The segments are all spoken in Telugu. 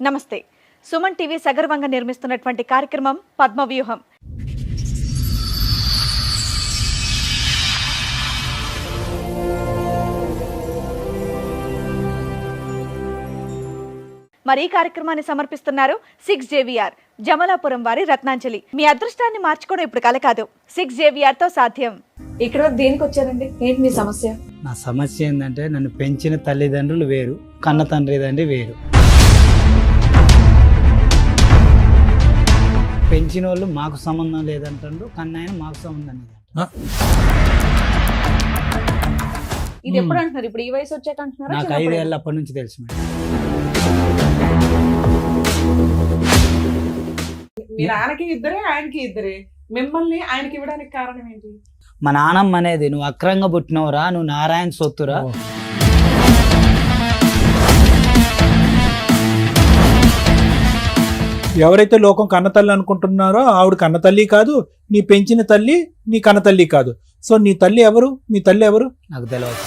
నమస్తే. సుమన్ టీవీ సగర్వంగా నిర్మిస్తున్నటువంటి కార్యక్రమం పద్మవ్యూహం. మరి ఈ కార్యక్రమాన్ని సమర్పిస్తున్నారు 6JVR జమలాపురం వారి రత్నాంజలి. మీ అదృష్టాన్ని మార్చుకోవడం ఇప్పుడు కల కాదు, 6JVR తో సాధ్యం. ఇక్కడ దేనికి వచ్చారండి? ఏంటి మీ సమస్య? నా సమస్య ఏంటంటే నన్ను పెంచిన తల్లిదండ్రులు వేరు, కన్న తండ్రి వేరు. పెంచిన వాళ్ళు మాకు సంబంధం లేదంటారు, కన్నాయన మాకు సంబంధం లేదంటారు. ఇది ఎప్పుడు అంటున్నారు? ఇప్పుడు ఈ వయసు వచ్చాక అంటున్నారా? నాకు 5 ఏళ్ళ అప్పటి నుంచి తెలుసు మేడం. మీ నాన్నకి ఇద్దరే, ఆయనకి ఇద్దరే. మిమ్మల్ని ఆయనకి ఇవ్వడానికి కారణం ఏంటి? మా నాన్నమ్మ అనేది నువ్వు అక్రంగా పుట్టినవురా, నువ్వు నారాయణ సొత్తురా. ఎవరైతే లోకం కన్నతల్లి అనుకుంటున్నారో ఆవిడ కన్నతల్లి కాదు, నీ పెంచిన తల్లి నీ కన్నతల్లి కాదు. సో నీ తల్లి ఎవరు? మీ తల్లి ఎవరు? నాకు తెలియదు.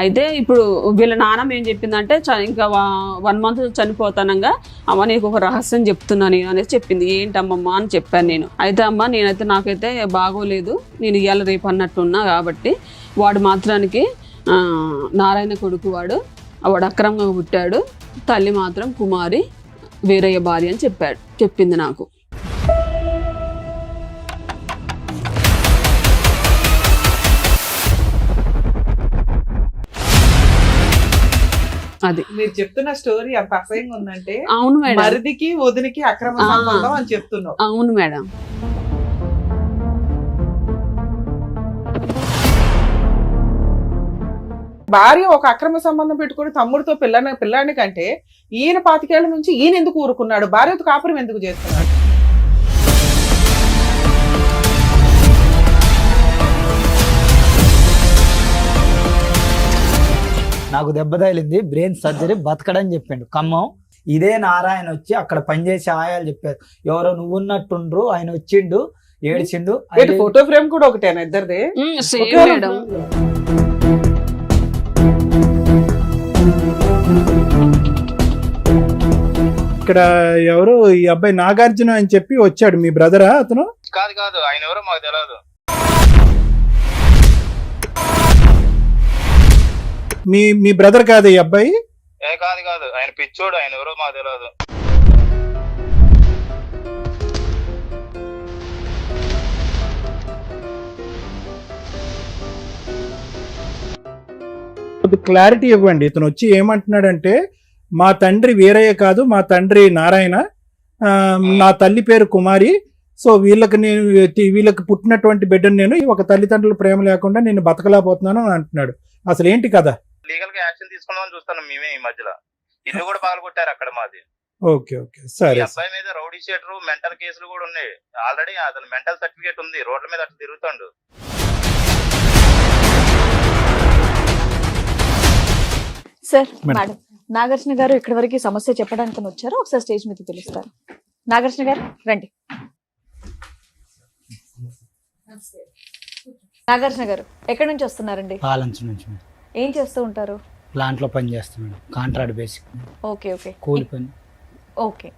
అయితే ఇప్పుడు వీళ్ళ నాన్నమ్మ ఏం చెప్పిందంటే ఇంకా 1 month చనిపోతానంగా అమ్మ నీకు ఒక రహస్యం చెప్తున్నా నేను అనేసి చెప్పింది. ఏంటమ్మమ్మ అని చెప్పాను నేను. అయితే అమ్మ నేనైతే నాకైతే బాగోలేదు, నేను ఇవాళ రేపు అన్నట్టున్నా కాబట్టి వాడు మాత్రానికి నారాయణ కొడుకు వాడు అక్రమంగా పుట్టాడు, తల్లి మాత్రం కుమారి వీరయ్య భార్య అని చెప్పింది నాకు. అది మీరు చెప్తున్న స్టోరీ అంత అసహ్యంగా ఉందంటే. అవును మేడం. మరిదికి వదినికి అక్రమ సంబంధం అని చెప్తున్నావు. అవును మేడం. భార్య ఒక అక్రమ సంబంధం పెట్టుకుని తమ్ముడితో పిల్లాని కంటే ఈయన 25 ఏళ్ల నుంచి ఈయన ఎందుకు ఊరుకున్నాడు? భార్యతో కాపురం ఎందుకు చేస్తున్నాడు? నాకు దెబ్బ తగిలింది, బ్రెయిన్ సర్జరీ, బతకడని చెప్పిండు ఖమ్మం. ఇదే నారాయణ వచ్చి అక్కడ పనిచేసే ఆయాలు చెప్పారు, ఎవరో నువ్వు ఉన్నట్టుండ్రు, ఆయన వచ్చిండు ఏడిచిండు. ఫోటో ఫ్రేమ్ కూడా ఒకటేనా ఇద్దరిది? Same madam. ఇక్కడ ఎవరు ఈ అబ్బాయి నాగార్జున అని చెప్పి వచ్చాడు, మీ బ్రదరా అతను? కాదు ఆయన ఎవరో మాకు తెలియదు. మీ బ్రదర్ కాదు ఈ అబ్బాయి? కాదు ఆయన పిచ్చోడు, ఆయన ఎవరో మాకు తెలియదు. క్లారిటీ ఇవ్వండి. ఇతను వచ్చి ఏమంటున్నాడంటే మా తండ్రి వీరయ్య కాదు, మా తండ్రి నారాయణ, నా తల్లి పేరు కుమారి. సో వీళ్ళకి పుట్టినటువంటి బిడ్డను నేను ఒక తల్లిదండ్రుల ప్రేమ లేకుండా నేను బతకలేకపోతున్నాను అని అంటున్నాడు. అసలు ఏంటి కదా? లీగల్ గా యాక్షన్ తీసుకుందామని చూస్తున్నాం మేమే. ఈ మధ్యలో ఇల్లు కూడా పాల్గొట్టారు అక్కడ మాది. ఓకే సరే. అబ్బాయి మీద రౌడీ షీటర్, మెంటల్ కేసులు కూడా ఉన్నాయి. ఆల్రెడీ అతను మెంటల్ సర్టిఫికేట్ ఉంది, రోడ్ల మీద అట్లా తిరుగుతాడు. సార్, మేడం నాగార్జున గారు ఇక్కడి వరకు సమస్య చెప్పడానికి వచ్చారు. ఒకసారి స్టేజ్ మీద పిలుస్తారు. నాగార్జున గారు రండి. నాగార్జున గారు ఎక్కడి నుంచి వస్తున్నారండి? పాలంచు నుంచి. ఏం చేస్తూ ఉంటారు? ప్లాంట్ లో పని చేస్తున్నాడు, కాంట్రాక్ట్ బేసిక్. ఓకే కూలి పని. ఓకే,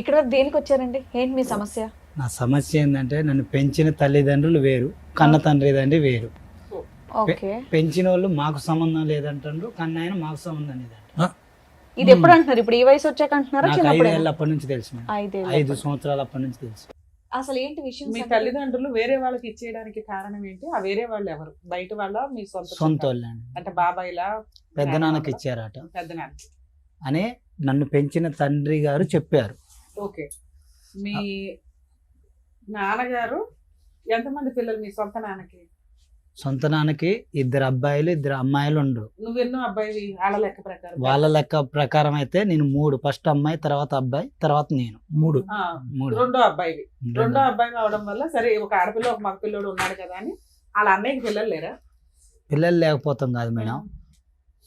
ఇక్కడ వరకు దేనికి వచ్చారండి? ఏంటి మీ సమస్య? నా సమస్య ఏంటంటే నన్ను పెంచిన తల్లిదండ్రులు వేరు, కన్న తండ్రి వేరు. ఓకే, పెంచిన వాళ్ళు మాకు సంబంధం లేదంటారు, కన్నాయన మాకు సంబంధం లేదంటారు. ఇది ఎప్పుడు అంటున్నారు? ఇప్పుడు ఈ వయసు వచ్చాక అంటున్నారా? నాకు 5 ఏళ్ళ అప్పటి నుంచి తెలుసు మేడం. 5 సంవత్సరాల అప్పటి నుంచి తెలుసు. అసలు ఏంటి విషయం? మీ తల్లిదండ్రులు వేరే వాళ్ళకి ఇచ్చేయడానికి కారణం ఏంటి? ఆ వేరే వాళ్ళు ఎవరు? బయట వాళ్ళ, మీ సొంత వాళ్ళండి. అంటే బాబాయిలా? పెద్ద నాన్నకి ఇచ్చారట పెద్ద నాన్న అని నన్ను పెంచిన తండ్రి గారు చెప్పారు. ఓకే, మీ నాన్నగారు ఎంతమంది పిల్లలు మీ సొంత నాన్నకి? సొంత నాన్నకి 2 అబ్బాయిలు 2 అమ్మాయిలు ఉండరు. నువ్వెన్నో అబ్బాయి వాళ్ళ లెక్క ప్రకారం? వాళ్ళ లెక్క ప్రకారం అయితే నేను 3, ఫస్ట్ అమ్మాయి, తర్వాత అబ్బాయి, తర్వాత నేను 3. రెండో అబ్బాయి అవడం వల్ల సరే ఒక ఆడపిల్ల ఒక మగ పిల్లోడు ఉన్నాడు కదా అని వాళ్ళ అన్నయ్యకి పిల్లలు లేరా? పిల్లలు లేకపోతాం కాదు మేడం,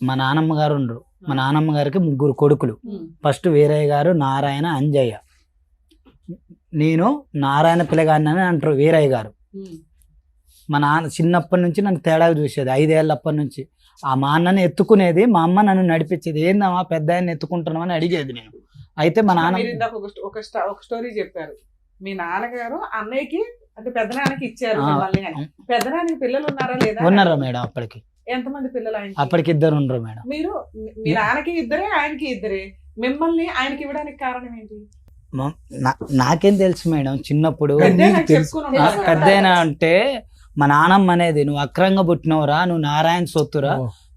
మా నానమ్మ గారు ఉండరు. మా నానమ్మ గారికి 3 కొడుకులు. ఫస్ట్ వీరయ్య గారు, నారాయణ, అంజయ్య. నేను నారాయణ పిల్లగాడిని అని అంటారు వీరయ్య గారు. మా నాన్న చిన్నప్పటి నుంచి నన్ను తేడాగా చూసేది, 5 ఏళ్ళప్పటి నుంచి. మా అన్నని ఎత్తుకునేది, మా అమ్మ నన్ను నడిపించేది. ఏందమ్మా పెద్ద ఆయన ఎత్తుకుంటున్నావు అని అడిగేది నేను. అయితే మా నాన్న మీరు ఇందాక ఒక స్టోరీ చెప్పారు, మీ నాన్నగారు అన్నయ్యకి అంటే పెద్దనాన్నకి ఇచ్చారు మిమ్మల్ని అని. పెద్దనాన్నకి పిల్లలు ఉన్నారా లేదా? ఉన్నారా మేడం? అప్పటికి ఎంతమంది పిల్లలు ఆయనకి? అప్పటికి 2 ఉండరు మేడం. మీరు మీ నాన్నకి ఇద్దరే, ఆయనకి ఇద్దరే, మిమ్మల్ని ఆయనకి ఇవ్వడానికి కారణం ఏంటి? నాకేం తెలుసు మేడం చిన్నప్పుడు. పెద్దయినా నీకు తెలుసు. చెప్పుకుని ఉండాలి కదా. పెద్దయినా అంటే మా నాన్నమ్మ అనేది, నువ్వు అక్రంగా పుట్టినవురా, నువ్వు నారాయణ సొత్తురా,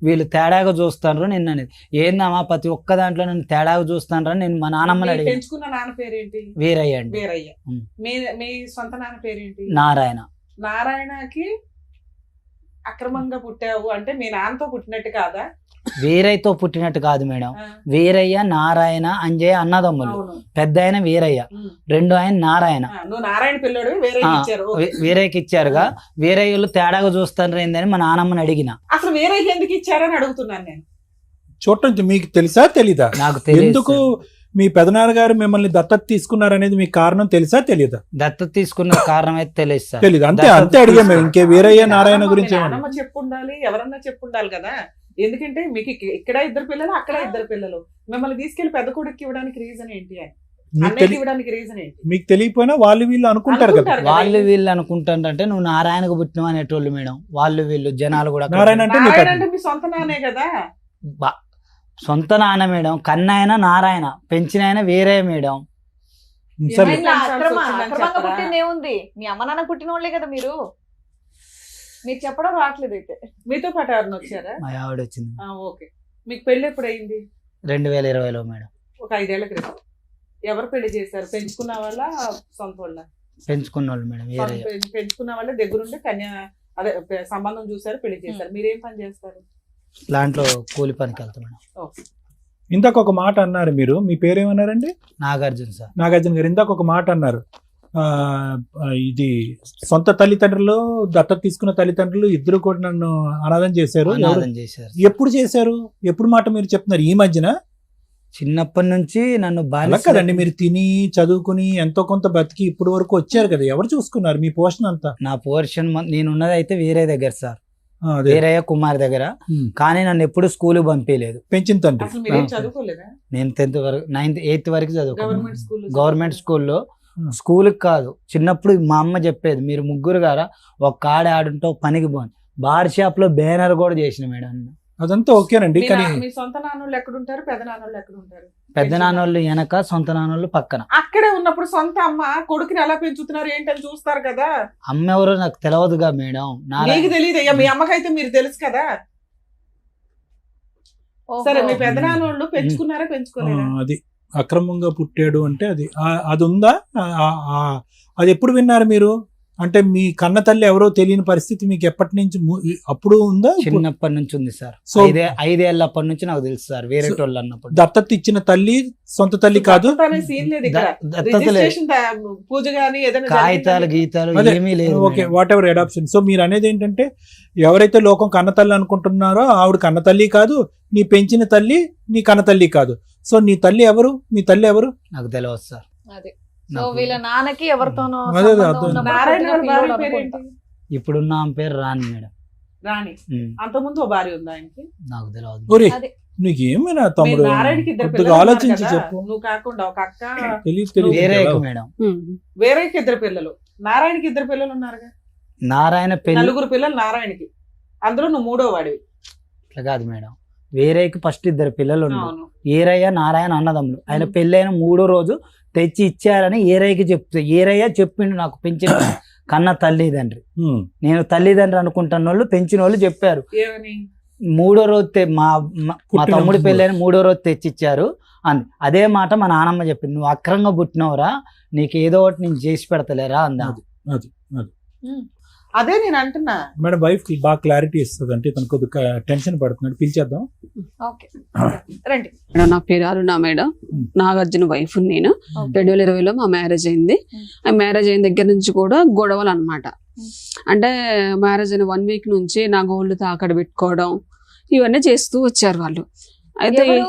వీళ్ళు తేడాగా చూస్తాను నిన్ను అనేది. ఏందమ్మా ప్రతి ఒక్క దాంట్లో నన్ను తేడాగా చూస్తాను నేను మా నాన్నమ్మని మీరు అడిగాను. పెంచుకున్న నాన్న పేరేంటి? వీరయ్య అండి. వీరయ్య. ఉమ్. మీ సొంత నాన్న పేరేంటి? నారాయణ. నారాయణకి అక్రమంగా పుట్టావు అంటే మీ నాన్నతో పుట్టినట్టు కాదా? వీరయ్యతో పుట్టినట్టు కాదు మేడం. ఆ, వీరయ్య, నారాయణ, అంజయ్య అన్నదమ్ములు. అవును. పెద్ద ఆయన వీరయ్య, ఉమ్. రెండో ఆయన నారాయణ. నువ్వు నారాయణ పిల్లడు వేరే ఆ, ఇచ్చారు. ఓకే. వీరయ్యకి ఇచ్చారుగా. వీరయ్యలు తేడాగా చూస్తాను ఏందని మా నాన్నమ్మని అడిగిన. అసలు వేరే ఎందుకు ఇచ్చారని అడుగుతున్నాను నేను. చూడటం మీకు తెలుసా తెలీదా? నాకు తెలియదు ఎందుకు మీ పెదనాన్నగారు మిమ్మల్ని దత్తత తీసుకున్నారనేది మీకు కారణం తెలుసా తెలీదా? దత్తత తీసుకున్న కారణం అయితే తెలియదు సార్. తెలీదు. అంతే దత్తత అంతే అడిగాం మేము. ఇంకే వీరయ్య నారాయణ మీ గురించి ఏమన్నా? నాన్నమ్మ చెప్పుండాలి, ఎవరన్నా చెప్పుండాలి కదా. ఎందుకంటే మీకు ఇక్కడ 2 పిల్లలు, అక్కడ 2 పిల్లలు, మిమ్మల్ని తీసుకెళ్లి పెద్ద కొడుకు ఇవ్వడానికి రీజన్ ఏంటి అని, మీకు అన్నయ్యకి తెలి- ఇవ్వడానికి రీజన్ ఏంటి? మీకు తెలియకపోయినా వాళ్ళు వీళ్ళు అనుకుంటారు కదా. అనుకుంటారు కదా. వాళ్ళు వీళ్ళు అనుకుంటారంటే నువ్వు నారాయణకు పుట్టినవు అనేటోళ్ళు మేడం. వాళ్ళు వీళ్ళు జనాలు కూడా నారాయణ అంటే మీకు నారాయణ అంటే మీ సొంత నాన్నే కదా. సొంత నాన్న మేడం. కన్నైనా నారాయణ, పెంచిన ఆయన వేరే మేడం. సరే ఏమైనా అక్రమంగా చెప్పరా? పుట్టింది ఏముంది? మీ అమ్మ నాన్న పుట్టిన వాళ్ళే కదా మీరు. మీరు చెప్పడం రావట్లేదు అయితే. మీతో పాటు ఎవరిని వచ్చారా? మా ఆవిడ వచ్చింది ఓకే. మీకు పెళ్లి ఎప్పుడు అయింది? 2020లో మేడం. ఒక 5 ఏళ్ల క్రితం. ఎవరు పెళ్లి చేశారు? పెంచుకున్న వాళ్ళ, సొంత వాళ్ళ? పెంచుకున్న వాళ్ళు మేడం. వేరే పెంచుకున్న వాళ్ళ దగ్గరుండి అదే సంబంధం చూసారు, పెళ్లి చేశారు. మీరేం పని చేస్తారు? దాంట్లో కూలి పనికి వెళ్తాం మేడం. ఓకే. ఇందాక ఒక మాట అన్నారు మీరు. మీ పేరేమన్నారండి? నాగార్జున సార్. నాగార్జున గారు ఇందాక ఒక మాట అన్నారు. ఇది సొంత తల్లిదండ్రులు, దత్తత తీసుకున్న తల్లిదండ్రులు ఇద్దరు కూడా నన్ను అనాథం చేశారు. అనాథం చేశారు. ఎప్పుడు చేశారు? ఎప్పుడు మాట మీరు చెప్తున్నారు? ఈ మధ్యన? చిన్నప్పటి నుంచి నన్ను అలా బాగా కదండి, మీరు తిని చదువుకుని ఎంతో కొంత బతికి ఇప్పుడు వరకు వచ్చారు కదా. ఎవరు చూసుకున్నారు మీ పోషణ అంతా? నా పోర్షన్ నేనున్నది అయితే వేరే దగ్గర సార్, అదే. వీరయ్య కుమార్ దగ్గర. కానీ నన్ను ఎప్పుడు స్కూల్ పంపించలేదు. పెంచిన తండ్రి. అసలు మీరేం ఆ. చదువుకోలేదా? నేను 10th వరకు, 9th 8th వరకు చదువుకున్నాను. Government school? గవర్నమెంట్ స్కూల్లో. స్కూల్కి కాదు, చిన్నప్పుడు మా అమ్మ చెప్పేది, మీరు ముగ్గురు గారా ఒక కాడ ఆడుంటే ఒక పనికి పోను. బార్ షాప్ లో బ్యానర్ కూడా చేసిన మేడం. అదంతా ఓకేనండి. కానీ మీ సొంత నాన్నోళ్ళు ఎక్కడుంటారు, పెద్ద నాన్నోళ్ళు ఎక్కడుంటారు? పెద్ద నాన్నోళ్ళు వెనక, సొంత నాన్నోళ్ళు పక్కన. అక్కడే ఉన్నప్పుడు సొంత అమ్మ కొడుకుని ఎలా పెంచుతున్నారు ఏంటని చూస్తారు కదా. అమ్మ ఎవరో నాకు తెలియదుగా మేడం. మీకు తెలియదు అయ్యా, మీ అమ్మకైతే మీరు తెలుసు కదా. సరే, మీ పెద్ద నాన్నోళ్ళు పెంచుకున్నారా, పెంచుకోలేదా? అది అక్రమంగా పుట్టాడు అంటే అది ఉందా? అది ఎప్పుడు విన్నారు మీరు? అంటే మీ కన్న తల్లి ఎవరో తెలియని పరిస్థితి మీకు ఎప్పటి నుంచి అప్పుడు ఉందా? చిన్నప్పటి నుంచి ఉంది సార్. సో 5 ఏళ్ళప్పటి నుంచి నాకు తెలుసు సార్. వేరే వాళ్ళు అన్నప్పుడు దత్తత ఇచ్చిన తల్లి సొంత తల్లి కాదు. దత్తత అనే సీన్ లేదు ఇక్కడ. దత్తత లేదు. రిజిస్ట్రేషన్ పూజ గానీ ఏదైనా కాగితాలు జరిగిందా? గీతాలు అదే, ఏమీ లేదు okay, madam. Whatever adoption. So మీరు అనేది ఏంటంటే ఎవరైతే లోకం కన్న తల్లి అనుకుంటున్నారో ఆవిడ కన్న తల్లి కాదు, నీ పెంచిన తల్లి నీ కన్న తల్లి కాదు. సో నీ తల్లి ఎవరు? మీ తల్లి ఎవరు? నాకు తెలియదు సార్. అదే. సో వీళ్ళ నాన్నకి ఎవరితోనో అదే, సంబంధం అదే. ఉన్నప్పుడు నారాయణ పుట్టిన గారి భార్య పిల్లోడు పేరేంటి? అనుకుంటా. ఇప్పుడున్న ఆమె పేరు రాణి మేడం. రాణి. ఉమ్, అంతకుముందు ఓ భార్య ఉందా ఆయనకి? నాకు తెలియదు. ఒరే అదే. నీకేమైనా మీ తమ్ముడు నారాయణకి 2 కొద్దిగా పిల్లలు ఉన్నారు ఆలోచించి కదా. చెప్పు. నువ్వు కాకుండా ఒక అక్క, తెలియదు వేరే తెలియదు. మేడం. వేరేకి 2 పిల్లలు, నారాయణకి 2 పిల్లలు ఉన్నారుగా. నారాయణ పెళ్లి 4 పిల్లలు నారాయణకి, అందులో నువ్వు 3వ వాడివి. అట్లా కాదు మేడం. వేరేకి ఫస్ట్ 2 పిల్లలు ఉన్నారు. అవును. ఏరయ్య నారాయణ అన్నదమ్ములు. ఆయన పెళ్ళైన 3వ రోజు తెచ్చి ఇచ్చారని ఏరయ్యకి చెప్తే, ఏరయ్య చెప్పిండు నాకు పెంచిన కన్న తల్లిదండ్రి. నేను తల్లిదండ్రి అనుకుంటున్న వాళ్ళు పెంచిన వాళ్ళు చెప్పారు. ఏమని? 3వ రోజు మా పుట్టిన తమ్ముడి రోజు. పెళ్ళైన 3వ రోజు తెచ్చిచ్చారు అంది. అదే మాట మా నాన్నమ్మ చెప్పింది. నువ్వు అక్రంగా పుట్టినవురా, నీకు ఏదో ఒకటి నేను చేసి పెడతలేరా అందా. అదే నేను అంటున్నా. మేడం వైఫ్ కి బాగా క్లారిటీ ఇస్తుంది. అంటే తను కొద్దిగా టెన్షన్ పడుతున్నాడు. పిలిచేద్దాం. ఓకే, రండి. మేడం నా పేరు అరుణ మేడం. నాగార్జున వైఫ్ నేను. 2020లో మా మ్యారేజ్ అయింది. ఆ మ్యారేజ్ అయిన దగ్గర నుంచి కూడా గొడవలు అన్నమాట. అంటే మ్యారేజ్ అయిన 1 వీక్ నుంచి నా గోల్డ్ తాకడ పెట్టుకోవడం ఇవన్నీ చేస్తూ వచ్చారు వాళ్ళు. అయితే ఎవరు?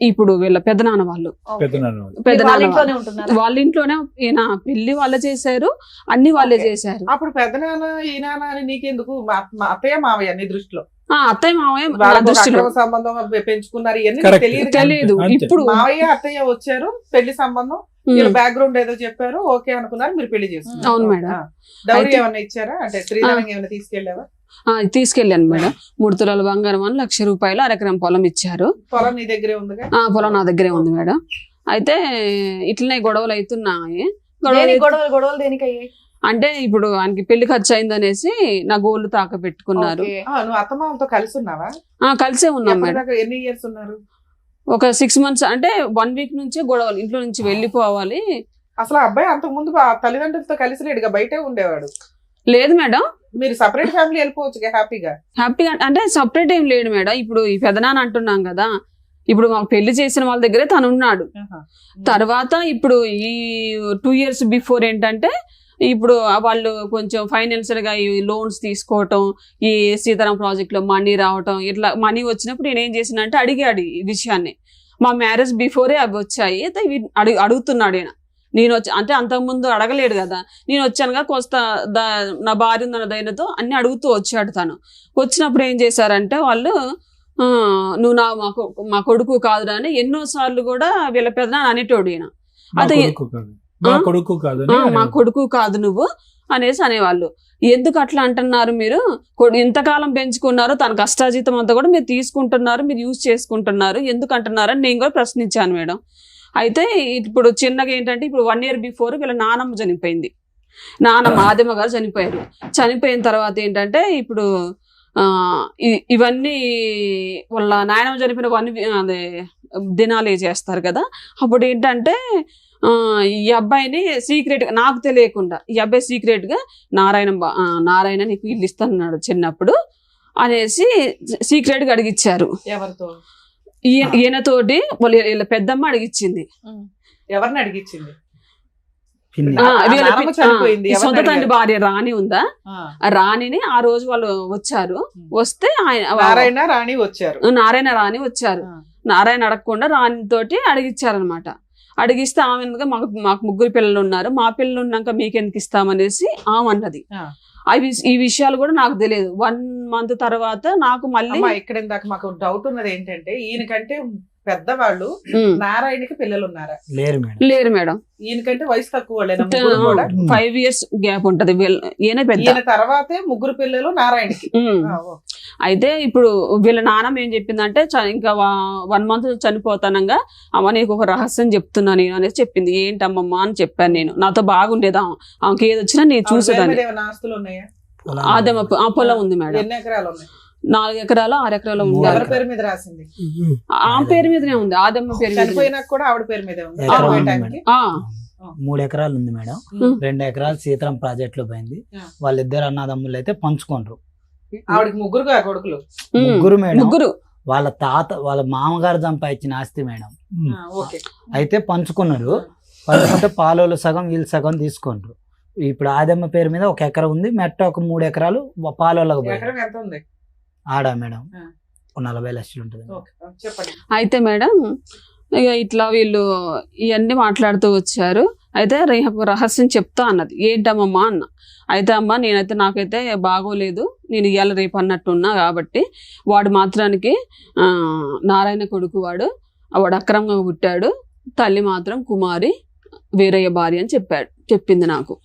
ఇప్పుడు వీళ్ళ పెద్దనాన్న వాళ్ళు పెద్దనాన్న మీరు వాళ్ళ పెద్దనాన్న ఇంట్లోనే ఉంటున్నారా? వాళ్ళ ఇంట్లోనే ఈయన పెళ్లి వాళ్ళే చేశారు, అన్ని వాళ్ళే చేశారు. అప్పుడు పెద్దనాన్న ఈ నాన్న అని నీకెందుకు? మా అత్తయ్య మావయ్య నీ దృష్టిలో అత్తయ్య మావయ్య నా వాళ్ళకు ఒక దృష్టిలో అక్రమ సంబంధం పెంచుకున్నారు ఇవన్నీ నీకు Correct. తెలియదు కదా? తెలియదు. అంతే. ఇప్పుడు మావయ్య అత్తయ్య వచ్చారు, పెళ్లి సంబంధం, వీళ్ళ బ్యాక్గ్రౌండ్ ఏదో చెప్పారు, ఓకే అనుకున్నారు, మీరు పెళ్లి చేసుకున్నారు. అవును మేడం. డౌరీ అయితే- ఏమన్నా ఇచ్చారా? అంటే శ్రీధరం ఏమైనా తీసుకెళ్ళావా? తీసుకెళ్ళాను మేడం. 3 తులాల బంగారం అని 1,00,000 రూపాయలు అరెకరం పొలం ఇచ్చారు. పొలం నీ దగ్గరే ఉందిగా? పొలం నా దగ్గరే ఉంది మేడం. అయితే ఇట్లనే గొడవలు అవుతున్నాయి. దేనికి గొడవలు గొడవలు దేనికి అయ్యాయి? అంటే ఇప్పుడు ఆయనకి పెళ్లి ఖర్చు అయిందనేసి నా గోల్డ్ తాక పెట్టుకున్నారు. ఓకే. నువ్వు అత్తమామతో కలిసి ఉన్నావా? కలిసే ఉన్నాం మేడం. ఎప్పటిదాకా ఎన్ని ఇయర్స్ ఉన్నారు? ఒక 6 months, అంటే 1 week నుంచే గొడవలు, ఇంట్లో నుంచి వెళ్ళిపోవాలి. అసలు ఆ అబ్బాయి అంతకు ముందు తల్లిదండ్రులతో కలిసి లేడుగా, బయటే ఉండేవాడు. లేదు మేడం, మీరు సపరేట్ ఫ్యామిలీ వెళ్ళిపోవచ్చు హ్యాపీగా. హ్యాపీగా అంటే సపరేట్ ఏం లేడు మేడం. ఇప్పుడు ఈ పెదనాన్న అంటున్నాం కదా, ఇప్పుడు మాకు పెళ్లి చేసిన వాళ్ళ దగ్గరే తను ఉన్నాడు. తర్వాత ఇప్పుడు ఈ 2 years బిఫోర్ ఏంటంటే ఇప్పుడు వాళ్ళు కొంచెం ఫైనాన్షియల్ గా ఈ లోన్స్ తీసుకోవటం, ఈ సీతారాం ప్రాజెక్ట్ లో మనీ రావటం, ఇట్లా మనీ వచ్చినప్పుడు నేను ఏం చేసినంటే అడిగాడు ఈ విషయాన్ని. మా మ్యారేజ్ బిఫోరే అవి వచ్చాయి, అయితే అడుగుతున్నాడు ఈయన. నేను వచ్చి అంటే అంతకుముందు అడగలేడు కదా, నేను వచ్చానుగా కోస్తా నా భార్య ఉందన్న ధైర్యంతో అన్ని అడుగుతూ వచ్చాడు తను. వచ్చినప్పుడు ఏం చేశారంటే వాళ్ళు నువ్వు మా కొడుకు కాదురా అని ఎన్నోసార్లు కూడా వీళ్ళ పెద్దనాన్న అనేటోడు ఈయన. అదే మా కొడుకు కాదు మా కొడుకు కాదు నువ్వు అనేసి అనేవాళ్ళు. ఎందుకు అట్లా అంటున్నారు మీరు? ఇంతకాలం పెంచుకున్నారు, తన కష్టాజీతం అంతా కూడా మీరు తీసుకుంటున్నారు, మీరు యూజ్ చేసుకుంటున్నారు, ఎందుకు అంటున్నారు అని నేను కూడా ప్రశ్నించాను మేడం. అయితే ఇప్పుడు చిన్నగా ఏంటంటే ఇప్పుడు 1 year బిఫోర్ వీళ్ళ నానమ్మ చనిపోయింది. నానమ్మ ఆదమ్మ గారు చనిపోయారు. చనిపోయిన తర్వాత ఏంటంటే ఇప్పుడు ఇవన్నీ వాళ్ళ నాయనమ్మ చనిపోయిన అదే దినాలు చేస్తారు కదా. అప్పుడు ఏంటంటే ఈ అబ్బాయిని సీక్రెట్ గా, నాకు తెలియకుండా ఈ అబ్బాయి సీక్రెట్ గా నారాయణ నీకు ఇల్లు ఇస్తానన్నాడు చిన్నప్పుడు అనేసి సీక్రెట్ గా అడిగిచ్చారు. ఎవరితో? ఈయనతోటి వీళ్ళ పెద్దమ్మ అడిగిచ్చింది. ఎవరిని అడిగిచ్చింది? సొంత తండ్రి భార్య రాణి ఉందా, ఆ రాణిని ఆ రోజు వాళ్ళు వచ్చారు. వస్తే నారాయణ రాణి వచ్చారు. నారాయణ అడగకుండా రాణి తోటి అడిగిచ్చారనమాట. అడిగిస్తే ఆమె మాకు 3 పిల్లలు ఉన్నారు, మా పిల్లలు ఉన్నాక మీకెందుకు ఇస్తామనేసి ఆమె అన్నది. ఈ విషయాలు కూడా నాకు తెలియదు. 1 month తర్వాత నాకు మళ్ళీ ఇక్కడ ఇందాక మాకు డౌట్ ఉన్నది ఏంటంటే, ఈయనకంటే పెద్దవాళ్ళు నారాయణకి పిల్లలు ఉన్నారా? లేరు మేడం. ఈయనకంటే వయసు తక్కువ 5 years గ్యాప్ ఉంటది. ఈయన తర్వాతే 3 పిల్లలు నారాయణకి. అయితే ఇప్పుడు వీళ్ళ నాన్నమ్మ ఏం చెప్పిందంటే ఇంకా 1 month చనిపోతానంగా అమ్మ నీకు ఒక రహస్యం చెప్తున్నా నేను అనేసి చెప్పింది. ఏంటమ్మమ్మ అని చెప్పాను నేను. నాతో బాగుండేదా, ఆమెకి ఏది వచ్చినా నేను చూసేదాన్ని. ఆస్తులు ఉన్నాయా? ఆ పొలం ఉంది మేడం. ఎన్ని ఎకరాలు ఉన్నాయి? 4 ఎకరాలు 6 ఎకరాలు ఉంది. ఎవరి పేరు మీద రాసింది? ఆమె పేరు మీదనే ఉంది, ఆదమ్మ పేరు మీద. చనిపోయినాక కూడా ఆవిడ పేరు మీదే ఉంది. 3 ఎకరాలు ఉంది మేడం. 2 ఎకరాలు సీతారాం ప్రాజెక్ట్ లో పోయింది. వాళ్ళిద్దరు అన్నదమ్ములు అయితే పంచుకుంటారు. ఆవిడకి 3 కొడుకులు. 3 మేడం. 3 వాళ్ళ మామగారు సంపాదించిన ఆస్తి మేడం. అయితే పంచుకున్నారు. పంచుకుంటే పాలోళ్ళు సగం వీళ్ళు సగం తీసుకుంటారు. ఇప్పుడు ఆదమ్మ పేరు మీద 1 ఎకరం ఉంది, మెట్ట ఒక 3 ఎకరాలు పాలోళ్ళకు ఉంది. ఆడా మేడం 40 లక్షలు ఉంటుంది. అయితే మేడం ఇక ఇట్లా వీళ్ళు ఇవన్నీ మాట్లాడుతూ వచ్చారు. అయితే రహస్యం చెప్తా అన్నది. ఏంటమ్మా అన్న. అయితే అమ్మ నేనైతే నాకైతే బాగోలేదు, నేను ఇవాళ రేపు అన్నట్టున్నా కాబట్టి వాడు మాత్రానికి నారాయణ కొడుకు, వాడు అక్రమంగా పుట్టాడు, తల్లి మాత్రం కుమారి వీరయ్య భార్య అని చెప్పింది నాకు.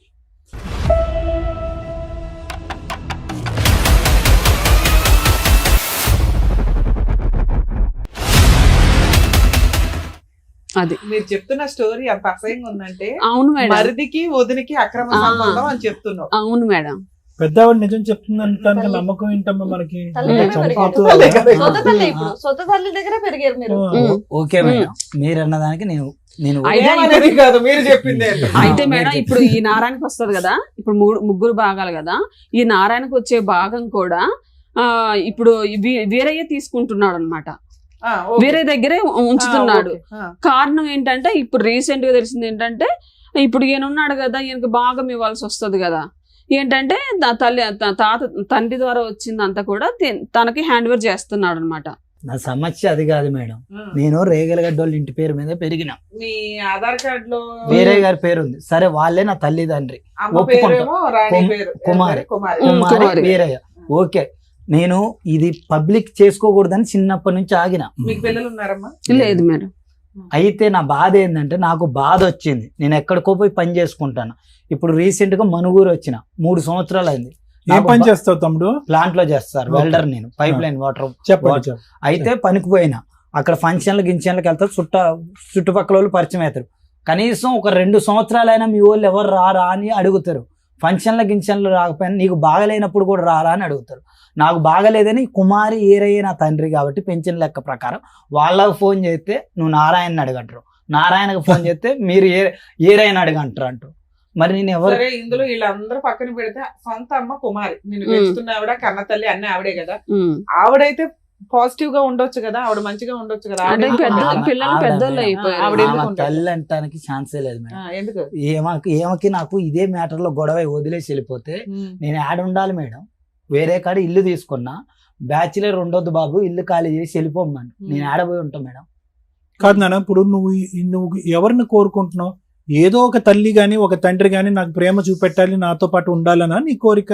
అది మీరు చెప్తున్న స్టోరీ అంత అసహ్యంగా ఉందంటే. అవును మేడం. మరిదికి వదినికి అక్రమ సంబంధం అని చెప్తున్నావు. అవును మేడం. పెద్దవాడు నిజం చెప్తుందంటే నమ్మకం ఏంటమ్మా మనకి? సొంత తల్లి దగ్గర పెరిగారు మీరు. ఓకే మేడం, మీరు అన్నదానికి నేను కాదు, మీరు చెప్పింది. అయితే మేడం ఇప్పుడు ఈ నారాయణకి వస్తుంది కదా, ఇప్పుడు 3 భాగాలు కదా, ఈ నారాయణకు వచ్చే భాగం కూడా ఇప్పుడు వీరయ్య తీసుకుంటున్నాడు అనమాట. వేరే దగ్గరే ఉంచుతున్నాడు. కారణం ఏంటంటే ఇప్పుడు రీసెంట్ గా తెలిసింది ఏంటంటే, ఇప్పుడు ఈయన ఉన్నాడు కదా, ఈయనకి భాగం ఇవ్వాల్సి వస్తుంది కదా. ఏంటంటే తండ్రి ద్వారా వచ్చిందంతా కూడా తనకి హ్యాండ్ ఓవర్ చేస్తున్నాడు అనమాట. నా సమస్య అది కాదు మేడం. నేను రేగలగడ్డ వాళ్ళ ఇంటి పేరు మీద పెరిగిన, మీ ఆధార్ కార్డ్ లో వేరే గారి పేరు ఉంది. సరే వాళ్ళే నా తల్లిదండ్రి, అమ్మ ఒప్పుకుంటా. పేరేమో రాణి పేరు, కుమారి. కుమారి. కుమారి కుమారి. వీరయ్య. ఓకే, నేను ఇది పబ్లిక్ చేసుకోకూడదని చిన్నప్పటి నుంచి ఆగిన. మీకు పిల్లలు ఉన్నారమ్మా? లేదు మేడం. అయితే నా బాధ ఏంటంటే నాకు బాధ వచ్చింది, నేను ఎక్కడికో పోయి పని చేసుకుంటాను. ఇప్పుడు రీసెంట్ గా మనుగూరు వచ్చిన 3 సంవత్సరాలు అయింది. ఏం పని చేస్తావు తమ్ముడు? ప్లాంట్ లో చేస్తారు, Okay. వెల్డర్. నేను పైప్ లైన్ వాటర్ చెప్పండి. అయితే పనికి పోయినా, అక్కడ ఫంక్షన్లు గించన్లకు వెళ్తా, చుట్టుపక్కల వాళ్ళు పరిచయం అవుతారు. కనీసం ఒక 2 సంవత్సరాలైనా మీ వాళ్ళు ఎవరు రారా అని అడుగుతారు. ఫంక్షన్ల గించన్లు రాకపోయినా నీకు బాగలేనప్పుడు కూడా రారా అని అడుగుతారు. నాకు బాగలేదని కుమారి ఏరయ్య నా తండ్రి కాబట్టి పెన్షన్ లెక్క ప్రకారం వాళ్ళకు ఫోన్ చేస్తే నువ్వు నారాయణని అడగంటారు, నారాయణకు ఫోన్ చేస్తే మీరు ఏరైనా అడగంటారు అంటారు. మరి నేను ఎవరు? సరే, ఇందులో వీళ్ళందరూ పక్కన పెడితే సొంత అమ్మ కుమారి, నేను పెంచుతున్న ఆవిడ, కన్న తల్లి అన్ని ఆవిడే కదా. ఆవిడైతే పాజిటివ్ గా ఉండొచ్చు కదా, ఆవిడ మంచిగా ఉండొచ్చు కదా. అంటే ఆవిడ పెద్ద ఆమె- పిల్లలు ఆవిడ పెద్దోళ్ళు మేడం. అయిపోయారు. ఆవిడ ఎందుకు ఆమె ఉండదు? తల్లి అంటానికి ఛాన్సే లేదు మేడం. ఎందుకు? ఏమకి నాకు ఇదే మ్యాటర్ లో గొడవ వదిలేసి నేను యాడ్ ఉండాలి మేడం. వేరే కాడ ఇల్లు తీసుకున్నా, బ్యాచిలర్ ఉండొద్దు బాబు, ఇల్లు ఖాళీ చేసి వెళ్ళిపోమ్మని. నేను ఆడపోయి ఉంటాను మేడం. కాదు నాన్న, ఇప్పుడు నువ్వు ఎవరిని కోరుకుంటున్నావు? ఏదో ఒక తల్లి గాని ఒక తండ్రి గాని నాకు ప్రేమ చూపెట్టాలి, నాతో పాటు ఉండాలనా నీ కోరిక?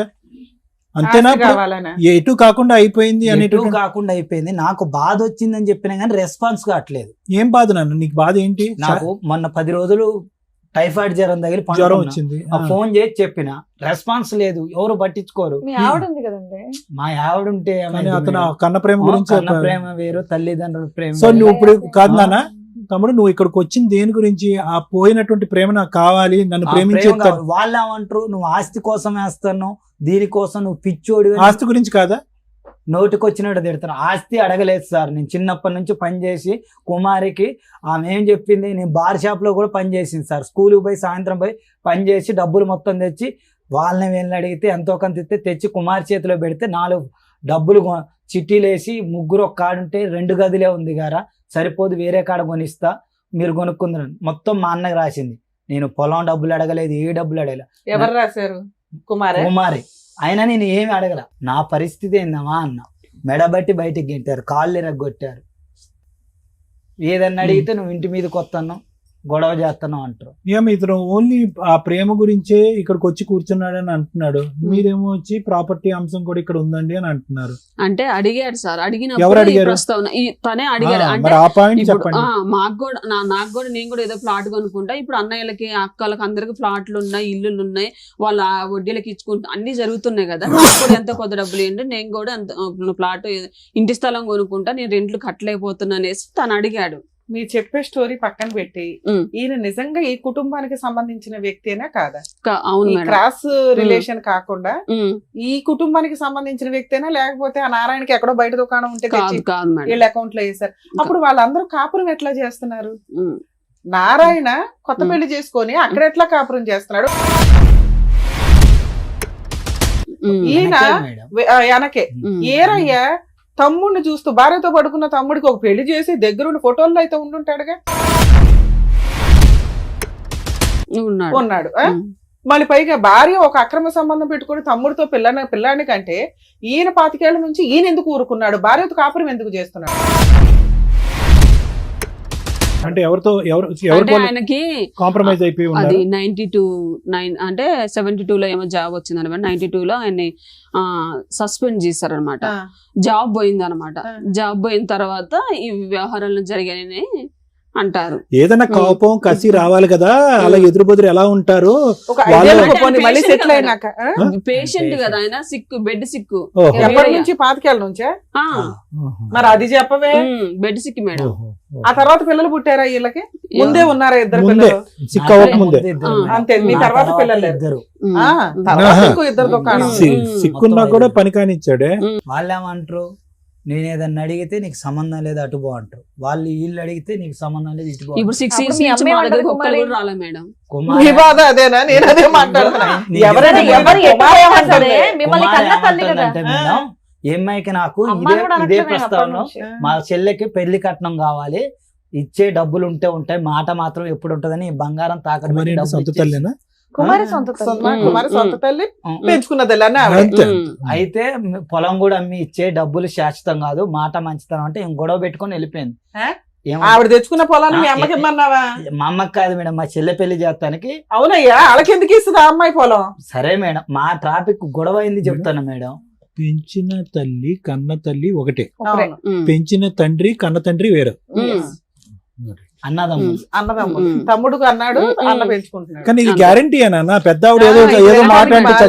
అంతేనా? ఆస్తి కావాలనా? ఎటు కాకుండా అయిపోయింది ఎటు అనేటువంటి కాకుండా అయిపోయింది. నాకు బాధ వచ్చిందని చెప్పినా కానీ రెస్పాన్స్ కావట్లేదు. ఏం బాధ నాన్న? నీకు బాధ ఏంటి? నాకు మొన్న 10 రోజులు టైఫాయిడ్ జ్వరం తగిలి జ్వరం పండుకున్నా. వచ్చింది. ఫోన్ చేసి చెప్పిన, రెస్పాన్స్ లేదు, ఎవరు పట్టించుకోరు. మీ ఆవిడ ఉంది కదండి. మా ఆవిడ ఉంటే కానీ ఏమైంది అతను మేడం? కన్న ప్రేమ గురించి కన్న ఒక- ప్రేమ వేరు, తల్లిదండ్రుల ప్రేమ సో వేరు. నువ్వు ఇప్పుడు కాదు నాన్న తమ్ముడు, నువ్వు ఇక్కడికి వచ్చింది దేని గురించి? ఆ పోయినటువంటి ప్రేమ నాకు కావాలి, నన్ను ఆ ప్రేమించే ప్రేమ కావాలి. వాళ్ళు ఏమంటారు, నువ్వు ఆస్తి కోసం వేస్తాను, దీనికోసం నువ్వు పిచ్చోడి ఆస్తి గురించి కాదా? నోటికి వచ్చినట్టు తిడతాను. ఆస్తి అడగలేదు సార్, నేను చిన్నప్పటి నుంచి పని చేసి కుమారికి ఆమె ఏం చెప్పింది, నేను బార్ షాప్ లో కూడా పని చేసింది సార్. స్కూల్కి పోయి సాయంత్రం పోయి పని చేసి డబ్బులు మొత్తం తెచ్చి వాళ్ళని వీళ్ళని అడిగితే ఎంతో కొంత ఇస్తే తెచ్చి కుమారి చేతిలో పెడితే 4 డబ్బులు చిట్టీలు వేసి, 3 ఒక కాడుంటే 2 గదిలే ఉంది గారా, సరిపోదు వేరే కాడ కొనిస్తా మీరు కొనుక్కుందరు మొత్తం మా అన్నకి రాసింది. నేను పొలం డబ్బులు అడగలేదు, ఏ డబ్బులు అడగలేదు. ఎవరు రాశారు? కుమారే. కుమారి. అయినా నేను ఏమి అడగల. నా పరిస్థితి ఏందమ్మా అన్న, మెడబట్టి బయటికి గెంటారు, కాళ్ళు ఎరగొట్టారు. ఏదన్నా అడిగితే నువ్వు ఇంటి మీదకి వస్తాను, గొడవ చేస్తాను అంటారు. ఏమి ఇతను ఓన్లీ ఆ ప్రేమ గురించే ఇక్కడికి వచ్చి కూర్చున్నాడని అంటున్నాడు, మీరేమో వచ్చి ప్రాపర్టీ అంశం కూడా ఇక్కడ ఉందండి అని అంటున్నారు. అంటే అడిగాడు సార్, ఎవరు అడిగినప్పుడు ఈ అడిగారు? ప్రస్తావన తనే అడిగాడు. అంటే మరి ఆ పాయింట్ ఇప్పుడు చెప్పండి. నాకు కూడా నేను కూడా ఏదో ప్లాట్ కొనుక్కుంటా, ఇప్పుడు అన్నయ్యలకి అక్కలకి అందరికి ప్లాట్లు ఉన్నాయి, ఇల్లులు ఉన్నాయి, వాళ్ళ వడ్డీలకి ఇచ్చుకుంటా అన్ని జరుగుతున్నాయి కదా. నాకు కూడా ఎంత కొద్ది డబ్బులు ఏంటి, నేను కూడా ఎంత ప్లాట్ ఇంటి స్థలం కొనుక్కుంటా, నేను రెంట్లు కట్టలేకపోతున్నా అనేసి తను అడిగాడు. మీరు చెప్పే స్టోరీ పక్కన పెట్టి, ఈయన నిజంగా ఈ కుటుంబానికి సంబంధించిన వ్యక్తేనా కాదా? అవును ఈ మేడం. క్రాస్ రిలేషన్ కాకుండా ఈ కుటుంబానికి సంబంధించిన వ్యక్తేనా, లేకపోతే ఆ నారాయణకి ఎక్కడో బయట దుకాణం ఉంటే తెచ్చి కాదు మేడం. వీళ్ళ అకౌంట్ లో వేసారు? అప్పుడు వాళ్ళందరూ కాపురం ఎట్లా చేస్తున్నారు? నారాయణ కొత్త పెళ్లి చేసుకొని అక్కడ ఎట్లా కాపురం చేస్తున్నాడు? ఈయన మేడం వెనకే ఏరయ్య తమ్ముడిని చూస్తూ, భార్యతో పడుకున్న తమ్ముడికి ఒక పెళ్లి చేసి దగ్గరుండి ఫోటోల్లో అయితే ఉండుంటాడుగా, ఉన్నాడు. మళ్ళీ పైగా భార్య ఒక అక్రమ సంబంధం పెట్టుకుని తమ్ముడితో పిల్లాని కంటే ఈయన 25 ఏళ్ల నుంచి ఈయన ఎందుకు ఊరుకున్నాడు? భార్యతో కాపురం ఎందుకు చేస్తున్నాడు? అంటే ఎవరితో అంటే ఆయనకి కాంప్రమైజ్ అయిపోయి అది ఉన్నారు? 92 అంటే 72లో ఏమో జాబ్ వచ్చింది అనమాట. 92లో ఆయన్ని సస్పెండ్ చేశారనమాట. జాబ్ పోయింది అనమాట. జాబ్ పోయిన తర్వాత ఈ వ్యవహారాలు జరిగాయని అంటారు. ఏదైనా కోపం కసి రావాలి కదా, అలా ఎదురు బెదురు ఎలా ఉంటారు? ఒక ఐదేళ్ళ పోనీ మళ్ళీ సెటిల్ అయినాక పేషెంట్ కదా ఆయన, సిక్కు, బెడ్ సిక్కు. ఓహో. ఎప్పటి నుంచి 25 ఏళ్ల నుంచే? మరి అది చెప్పవే. Bed Sikh madam. ఆ తర్వాత పిల్లలు పుట్టారా వీళ్ళకి? ముందే ఉన్నారా ఇద్దరు ముందే. పిల్లలు? సిక్ అవ్వక ముందే. అంతే. మీ తర్వాత పిల్లలు ఇద్దరు. తర్వాత ఇంకో ఇద్దరు దుకాణం. సిక్కున్నా కూడా పని కానిచ్చాడే. వాళ్ళు ఏమంటారు, నేను ఏదన్నా అడిగితే నీకు సంబంధం లేదు అటు పో అంటారు. వాళ్ళు వీళ్ళు అడిగితే నీకు సంబంధం లేదు ఇటు పో ఇప్పుడు 6 అప్పుడు ఇయర్స్ మీ నుంచి అమ్మాయి మా దగ్గరకు ఏమంటారు ఒక్కరు కూడా కుమారి? రాలే మేడం. మీ బాధ అదేనా? నేను అదే మాట్లాడుతున్నా. ఎవరైనా ఎవరు ఎట్లా ఏమంటారే? మిమ్మల్ని కుమారి కన్న తల్లి కదా. ఏమంటుందంటే మేడం, ఈ అమ్మాయికి నాకు అమ్మాయి కూడా ఇదే అనట్లే ప్రస్తావన, అప్పటి నుంచి. మా చెల్లెకి పెళ్లి కట్నం కావాలి, ఇచ్చే డబ్బులు ఉంటే ఉంటాయి, మాట మాత్రం ఎప్పుడు ఉంటదని బంగారం తాకట్టు మరి పెట్టి ఏంటి, డబ్బులు సొంత ఇచ్చేసి- తల్లేనా? కుమారి సొంత తల్లి. కుమారి సొంత తల్లి పెంచుకున్న తల్లి అని అంతే. అయితే పొలం కూడా అమ్మి ఇచ్చే డబ్బులు శాశ్వతం కాదు, మాట మంచితనం అంటే ఇంక గొడవ పెట్టుకొని వెళ్ళిపోయింది. ఆవిడ తెచ్చుకున్న పొలాన్ని మీ అమ్మకి ఇమ్మన్నావా? మా అమ్మకి కాదు మేడం, మా చెల్లె పెళ్లి చేస్తానికి. అవునయ్యా, వాళ్ళకి ఎందుకు ఇస్తుంది ఆ అమ్మాయి పొలం? సరే మేడం, మా ట్రాఫిక్ గొడవ అయింది చెప్తాను మేడం. పెంచిన తల్లి కన్న తల్లి ఒకటే, ఒకరే. పెంచిన తండ్రి కన్న తండ్రి వేరు. అన్నదమ్ములు. అన్నదమ్ములు. తమ్ముడు అన్నాడు, అన్న పెంచుకుంటున్నాడు. కానీ ఇది గ్యారంటీ అన్న పెద్దవిడ ఏదో మాట్లాడితే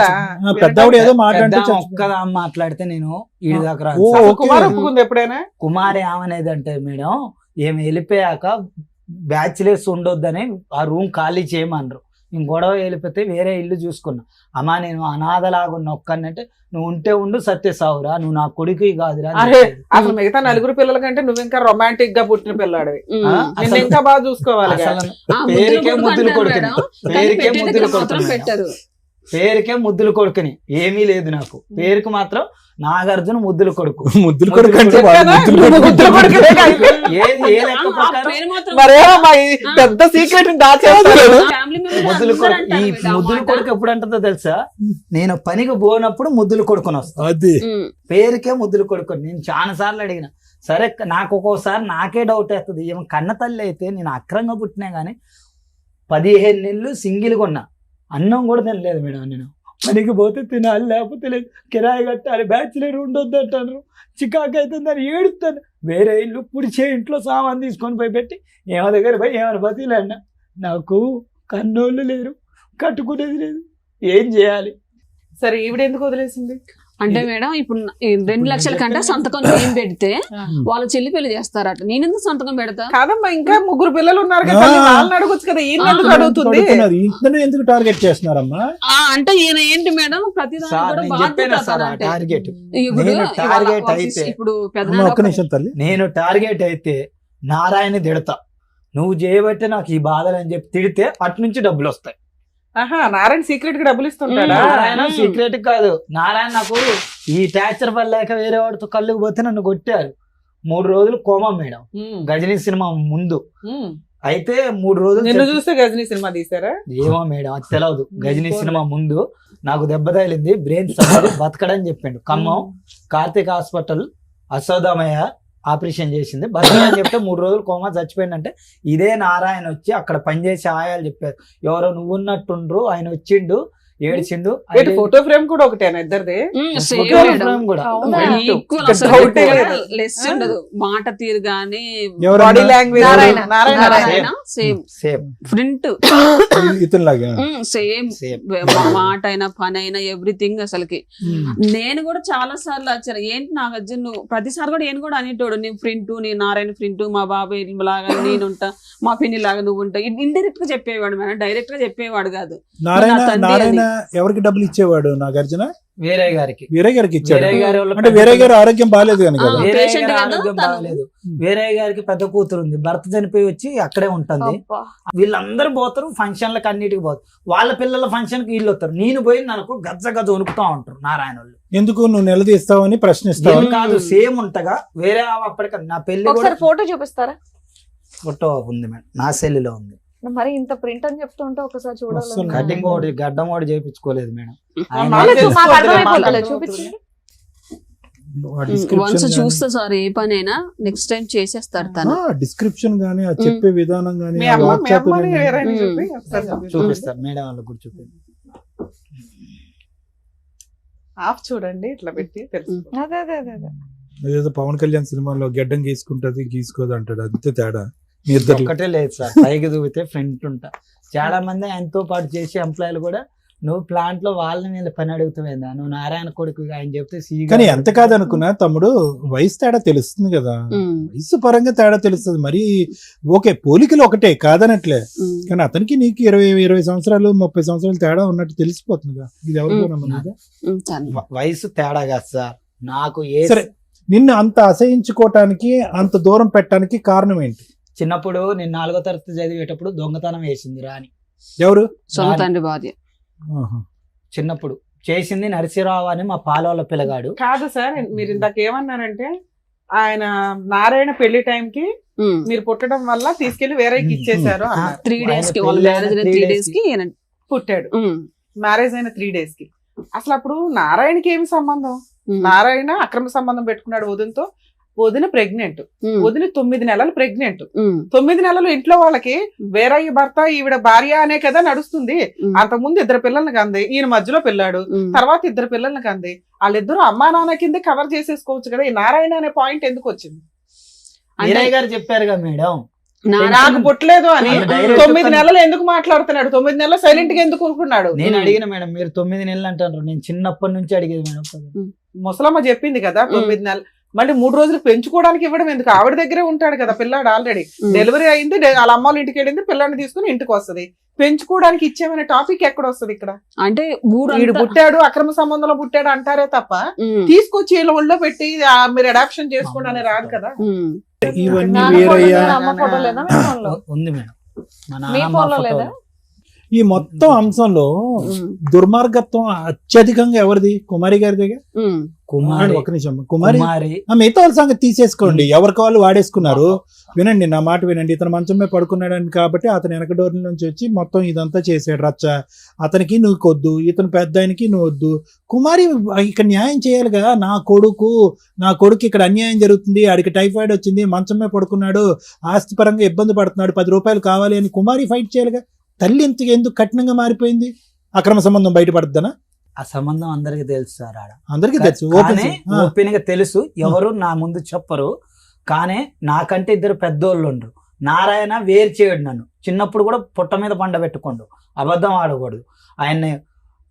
పెద్దవిడ ఏదో మాట్లాడితే ఒక్కదా మాట్లాడితే నేను ఈడి దాకా రాను. ఓ, సార్, ఓకే. కుమార్ ఒప్పుకుంది ఎప్పుడైనా? కుమారి ఏమనేది అంటే మేడం, ఏమి వెళ్ళిపోయాక బ్యాచిలర్స్ ఉండొద్దని ఆ రూమ్ ఖాళీ చేయమన్నారు. నేను గొడవ వెళ్ళిపోతే వేరే ఇల్లు చూసుకున్నా. అమ్మా నేను అనాథలాగా ఉన్న ఒక్కనంటే, నువ్వు ఉంటే ఉండు సత్య సావురా, నువ్వు నా కొడుకు కాదురా అని అరే చెప్పేది. అసలు మిగతా నలుగురు పిల్లల కంటే నువ్వు ఇంకా రొమాంటిక్ గా పుట్టిన పిల్లాడివి. నిన్ను అసలు- ఇంకా బాగా చూసుకోవాలి. అసలు పేరుకే ముద్దులు కొడుకుని, పేరుకే ముద్దులు కొడుకుని, పెట్టారు. పేరుకే ముద్దులు కొడుకుని, ఏమీ లేదు నాకు. పేరుకు మాత్రం నాగార్జున ముద్దుల కొడుకు. ముద్దులు కొడుకు అంటే చెప్పానా? ముద్దుల కొడుకునే కాదు. ఏది ఏ లెక్క ప్రకారం మరేమో మా ఈ పెద్ద సీక్రెట్ దాచేస్తారు. ముద్దుల కొడుకు. ఈ ముద్దుల కొడుకు ఎప్పుడు అంటుందో తెలుసా, నేను పనికి పోనప్పుడు ముద్దులు కొడుకుని వస్తా. అది పేరుకే ముద్దులు కొడుకుని. నేను చాలా సార్లు అడిగిన. సరే నాకు ఒక్కోసారి నాకే డౌట్ వేస్తుంది, ఏమో కన్న తల్లి అయితే నేను అక్రంగా పుట్టినా గానీ 15 నెలలు సింగిల్గా ఉన్నా, అన్నం కూడా తినలేదు మేడం. నేను పనికి పోతే తినాలి, లేకపోతే లేదు, కిరాయి కట్టాలి, బ్యాచిలర్ ఉండొద్దు అంటారు, చికాకు అవుతుందని ఏడుస్తాను. వేరే ఇల్లు పుడిచే ఇంట్లో సామాన్ తీసుకొని పోయి పెట్టి ఏమో దగ్గర పోయి ఏమైనా బతిలేండి. నాకు కన్నోళ్ళు లేరు, కట్టుకునేది లేదు, ఏం చేయాలి? సరే ఈవిడ ఎందుకు వదిలేసింది? అంటే మేడం ఇప్పుడు 2 లక్షల కంటే సంతకం నేను పెడితే వాళ్ళ చెల్లి పెళ్లి చేస్తారట, నేను ఎందుకు సంతకం పెడతా? కాదమ్మా, ఇంకా 3 పిల్లలు ఉన్నారు కదా, వాళ్ళని అడగొచ్చు కదా, ఈయన ఎందుకు అడుగుతుంది? ఇంతను ఎందుకు టార్గెట్ చేస్తున్నారమ్మా? అంటే ఈయన ఏంటి మేడం ప్రతి సార్ నేను చెప్పాను సార్ ఆ టార్గెట్. నేను టార్గెట్ అయితే ఇప్పుడు ఒక్క నిమిషం తల్లి, నేను టార్గెట్ అయితే నారాయణ తిడతా, నువ్వు చేయబట్టే నాకు ఈ బాధలు అని చెప్పి తిడితే అటు నుంచి డబ్బులు వస్తాయి. ఆహా, నారాయణ సీక్రెట్ గా డబ్బులు ఇస్తుంటాడా? నారాయణ సీక్రెట్ కాదు, నారాయణ నాకు ఈ టార్చర్ వల్ల లేక వేరే వాడితో కళ్ళుకు పోతే నన్ను కొట్టారు. 3 రోజులు కోమా మేడం, గజనీ సినిమా ముందు. అయితే 3 రోజులు నిన్ను చూస్తే గజనీ సినిమా తీసారా? ఏమో మేడం అది తెలియదు. గజనీ సినిమా ముందు నాకు దెబ్బ తగిలింది, బ్రెయిన్ సర్జరీ, బతకడని చెప్పిండు. ఖమ్మం కార్తిక్ హాస్పిటల్ అశోదమయ్య ఆపరేషన్ చేసింది, బతకడని చెప్తే 3 రోజులు కోమా చచ్చిపోయిందంటే ఇదే నారాయణ వచ్చి అక్కడ పనిచేసే ఆయాలు చెప్పారు, ఎవరో నువ్వు ఉన్నట్టుండ్రు, ఆయన వచ్చిండు ఏడిచిండు. ఫోటో ఫ్రేమ్ కూడా ఒకటేనా ఇద్దరిది? ఫ్రేమ్ కూడా అవునా? ఈక్వల్ అసలు డౌటే లేదు. లెస్ ఉండదు, మాట తీరు గానీ body language Narayana. Narayana same same print ఇతనిలాగా సేమ్ సేమ్ మాట అయినా పని అయినా ఎవ్రీథింగ్ అసలుకి. నేను కూడా చాలా సార్లు వచ్చాను, ఏంటి నాగార్జున నువ్వు ప్రతిసారి కూడా నేను కూడా అనేటోడు, నేను ప్రింట్, నేను నారాయణ ప్రింట్, మా బాబాయ్ లాగా నేనుంటా, మా పిన్ని లాగా నువ్వు ఉంటా, ఇండైరెక్ట్ గా చెప్పేవాడు మేడం, డైరెక్ట్ గా చెప్పేవాడు కాదు. నారాయణ ఎవరికి డబ్బులు ఇచ్చేవాడు? నాగార్జున వీరయ్య గారికి. వీరయ్య గారికి ఇచ్చాడు. వీరయ్య గారి వాళ్ళ అంటే వీరయ్య గారు ఆరోగ్యం బాగాలేదు కనుక ఆ, వీరయ్య patient గారి కదా ఆరోగ్యం తను. బాగాలేదు. వీరయ్య గారికి పెద్ద కూతురు ఉంది, భర్త చనిపోయి వచ్చి అక్కడే ఉంటుంది. అబ్బా. వీళ్ళందరూ పోతారు ఫంక్షన్లకు, అన్నిటికి పోతారు. వాళ్ళ పిల్లల ఫంక్షన్ కి వీళ్ళు వస్తారు, నేను పోయి నాకు గజ్జ గజ్జ వణుకుతా ఉంటారు నారాయణ వాళ్ళు. ఎందుకు నువ్వు నిలదీస్తావని ప్రశ్నిస్తావు? ఏం కాదు, సేమ్ ఉంటగా వేరే అప్పటికి నా పెళ్లి కూడా ఒకసారి ఫోటో చూపిస్తారా? ఫోటో ఉంది మేడం, నా సెల్లులో ఉంది. మరి ఇంత ప్రింట్ అని చెప్తుంటే ఒకసారి చూడాలి. అస్సలు. కటింగ్ ఒకటి గడ్డం ఒకటి చేయించుకోలేదు మేడం. మాకు అర్థమైపోతుంది, చూపించండి. వన్స్ చూస్తే సార్ ఏ పనైనా నెక్స్ట్ టైం చేసేస్తాడు తను. డిస్క్రిప్షన్ గానీ ఆ చెప్పే విధానం గానీ మీ అమ్మ మీ అమ్మని ఎవరైనా చెప్పి ఒకసారి చూపించు. చూపిస్తారు మేడం వాళ్ళకి కూడా చూపి. ఆఫ్ చూడండి, ఇట్లా పెట్టి తెలుసు. అదే అదే అదే అదే. ఏదో పవన్ కళ్యాణ్ సినిమాలో గడ్డం గీసుకుంటది గీసుకోదు అంటాడు, అంతే తేడా మీ ఇద్దరు. ఒక్కటే లేదు సార్, పైకి దూకితే ఫ్రంట్ ఉంటా. చాలా మంది ఆయనతో పాటు చేసే ఎంప్లాయీలు కూడా, నువ్వు ప్లాంట్ లో వాళ్ళ మీద పని అడుగుతావేందా, నువ్వు నారాయణ కొడుకు ఆయన చెప్తే కానీ ఎంత కాదనుకున్నా తమ్ముడు, వయసు తేడా తెలుస్తుంది కదా, వయసు పరంగా తేడా తెలుస్తుంది. మరి ఓకే పోలికలు ఒకటే కాదనట్లే, కానీ అతనికి నీకు 20 సంవత్సరాలు 30 సంవత్సరాలు తేడా ఉన్నట్టు తెలిసిపోతుందిగా. ఇది ఎవరికో నమ్మదు. వయసు తేడా కాదు సార్, నాకు సరే నిన్ను అంత అసహించుకోవటానికి అంత దూరం పెట్టడానికి కారణం ఏంటి? చిన్నప్పుడు నేను 4వ తరగతి చదివేటప్పుడు దొంగతనం వేసింది రాని. ఎవరు? సొంత తండ్రి భార్య. చిన్నప్పుడు చేసింది నరసింహరావు అని మా పాలవాళ్ళ పిల్లగాడు. కాదు సార్, మీరు ఇందాక ఏమన్నారంటే ఆయన నారాయణ పెళ్లి టైంకి మీరు పుట్టడం వల్ల తీసుకెళ్లి వేరేకి ఇచ్చేసారు అన్నారు. 3 days కి వాళ్ళ మ్యారేజ్ 3 days కి పుట్టాడు. ఉమ్, మ్యారేజ్ అయిన 3 days కి. అసలు అప్పుడు నారాయణకి ఏమి సంబంధం? ఉమ్, నారాయణ అక్రమ సంబంధం పెట్టుకున్నాడు వదినతో. వదిన ప్రెగ్నెంట్. ఉమ్, వదిన 9 నెలలు ప్రెగ్నెంట్. ఉమ్, 9 నెలలు ఇంట్లో వాళ్ళకి వేరయ్య భర్త ఈవిడ భార్య అనే కదా నడుస్తుంది. ఉమ్, అంతకుముందు 2 పిల్లల్ని కంది, ఈయన మధ్యలో పిల్లాడు, ఉమ్. తర్వాత 2 పిల్లల్ని కంది. వాళ్ళిద్దరూ అమ్మా నాన్న కింద కవర్ చేసేసుకోవచ్చు కదా. ఈ నారాయణ అనే పాయింట్ ఎందుకు వచ్చింది? అంటే వీరయ్య గారు చెప్పారుగా మేడం, నాకు పుట్టలేదు అని. అది direct 9 నెలలు ఎందుకు మాట్లాడుతున్నాడు? 9 నెలలు సైలెంట్ గా ఎందుకు ఊరుకున్నాడు? నేను అడిగిన మేడం, మీరు 9 నెలలు అంటారు, నేను చిన్నప్పటి నుంచి అడిగేది మేడం. ముసలమ్మ చెప్పింది కదా 9 నెలలు. మళ్ళీ 3 రోజులు పెంచుకోవడానికి ఇవ్వడం ఎందుకు? ఆవిడ దగ్గరే ఉంటాడు కదా పిల్లాడు. ఆల్రెడీ డెలివరీ అయింది, వాళ్ళ అమ్మ వాళ్ళ ఇంటికి వెళ్ళింది, పిల్లాడిని తీసుకుని ఇంటికి వస్తది. పెంచుకోవడానికి ఇచ్చేమనే టాపిక్ ఎక్కడ వస్తుంది ఇక్కడ? అంటే వీడు పుట్టాడు అక్రమ సంబంధంలో పుట్టాడు అంటారే తప్ప తీసుకొచ్చి వీళ్ళ ఒళ్ళో పెట్టి మీరు అడాప్షన్ చేసుకోండి అని రాదు కదా. ఇవన్నీ నాన్న ఫోటో వీరయ్య లేదా? అమ్మ ఫోటో లేదా మీ phone లో? ఉంది మేడం, మా మీ నాన్నమ్మ phone లో ఫోటోలు. లేదా? ఈ మొత్తం అంశంలో దుర్మార్గత్వం అత్యధికంగా ఎవరిది? కుమారి గారి దగ్గర. కుమారి, ఒక నిమిషం, కుమారి కుమారి మిగతా వాళ్ళ సంగతి తీసేసుకోండి, ఎవరికి వాళ్ళు వాడేసుకున్నారు. వినండి, నా మాట వినండి. ఇతను మంచం మీద పడుకున్నాడని కాబట్టి అతను వెనక డోర్ నుంచి వచ్చి మొత్తం ఇదంతా చేసాడు రచ్చ. అతనికి నువ్వు కొద్దు, ఇతను పెద్ద ఆయనకి నువ్వు వద్దు. కుమారి ఇక్కడ న్యాయం చేయాలి కదా. నా కొడుకు ఇక్కడ అన్యాయం జరుగుతుంది, ఆడికి టైఫాయిడ్ వచ్చింది, మంచం మీద పడుకున్నాడు, ఆస్తిపరంగా ఇబ్బంది పడుతున్నాడు, 10 రూపాయలు కావాలి అని కుమారి ఫైట్ చేయాలిగా. తల్లి ఎందుకు కఠినంగా మారిపోయింది? అక్రమ సంబంధం బయటపడుతుందనా? ఆ సంబంధం అందరికి తెలుసు సార్. ఆడ అందరికీ తెలుసు, కానీ ఓపెన్ గా తెలుసు, ఎవరు నా ముందు చెప్పరు. కానీ నాకంటే 2 పెద్దోళ్ళు ఉండరు. నారాయణ వేరు చేయడు నన్ను. చిన్నప్పుడు కూడా పుట్ట మీద పండ పెట్టుకోండు, అబద్ధం ఆడకూడదు ఆయన్ని.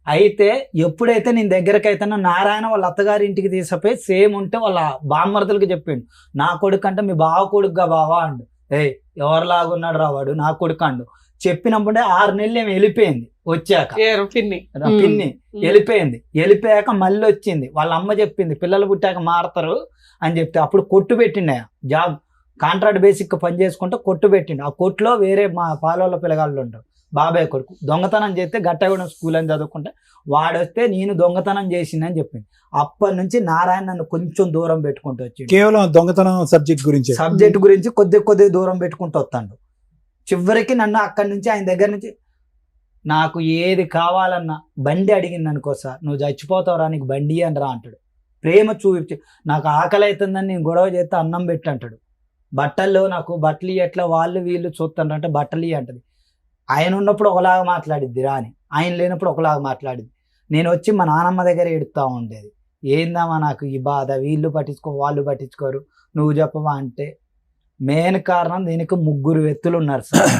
అయితే ఎప్పుడైతే నేను దగ్గరకు అయితేనో నారాయణ వాళ్ళ అత్తగారి ఇంటికి తీసుకుపోయి సేమ్ ఉంటే వాళ్ళ బామ్మర్దులకి చెప్పిండు, నా కొడుకు అంటే మీ బావ కొడుకుగా బావా అండు. ఎవరిలాగున్నాడు రావాడు, నా కొడుకు అండు. చెప్పినప్పుడే 6 నెలలు ఏమి వెళ్ళిపోయింది. వచ్చాక పిన్ని వెళ్ళిపోయాక మళ్ళీ వచ్చింది. వాళ్ళ అమ్మ చెప్పింది పిల్లలు పుట్టాక మారతారు అని చెప్తే అప్పుడు కొట్టు పెట్టిండే, జాబ్ కాంట్రాక్ట్ బేసిక్ పని చేసుకుంటే కొట్టు పెట్టిండు. ఆ కొట్టులో వేరే మా పాలోళ్ళ పిల్లగాళ్ళు ఉంటారు, బాబాయ్ కొడుకు దొంగతనం చేస్తే గట్టగూడెం స్కూల్ అని చదువుకుంటే వాడొస్తే నేను దొంగతనం చేసిందని చెప్పింది. అప్పటి నుంచి నారాయణ నన్ను కొంచెం దూరం పెట్టుకుంటూ వచ్చి కేవలం దొంగతనం సబ్జెక్ట్ గురించి కొద్ది దూరం పెట్టుకుంటూ వస్తాడు. చివరికి నన్ను అక్కడి నుంచి ఆయన దగ్గర నుంచి నాకు ఏది కావాలన్నా బండి అడిగింది అనుకో, సార్ నువ్వు చచ్చిపోతావురా నీకు బండి అని రా అంటాడు. ప్రేమ చూపించి నాకు ఆకలి అవుతుందని నేను గొడవ చేస్తే అన్నం పెట్టి అంటాడు. బట్టల్లో నాకు బట్టలు ఎట్లా వాళ్ళు వీళ్ళు చూస్తుండ్రు అంటే బట్టలు అంటది. ఆయన ఉన్నప్పుడు ఒకలాగా మాట్లాడిద్ది రాని, ఆయన లేనప్పుడు ఒకలాగా మాట్లాడిద్ది. నేను వచ్చి మా నాన్నమ్మ దగ్గర ఎడుతూ ఉండేది, ఏందమ్మా నాకు ఈ బాధ, వీళ్ళు పట్టించుకో వాళ్ళు పట్టించుకోరు, నువ్వు చెప్పవా అంటే. మెయిన్ కారణం దీనికి 3 వ్యక్తులు ఉన్నారు సార్.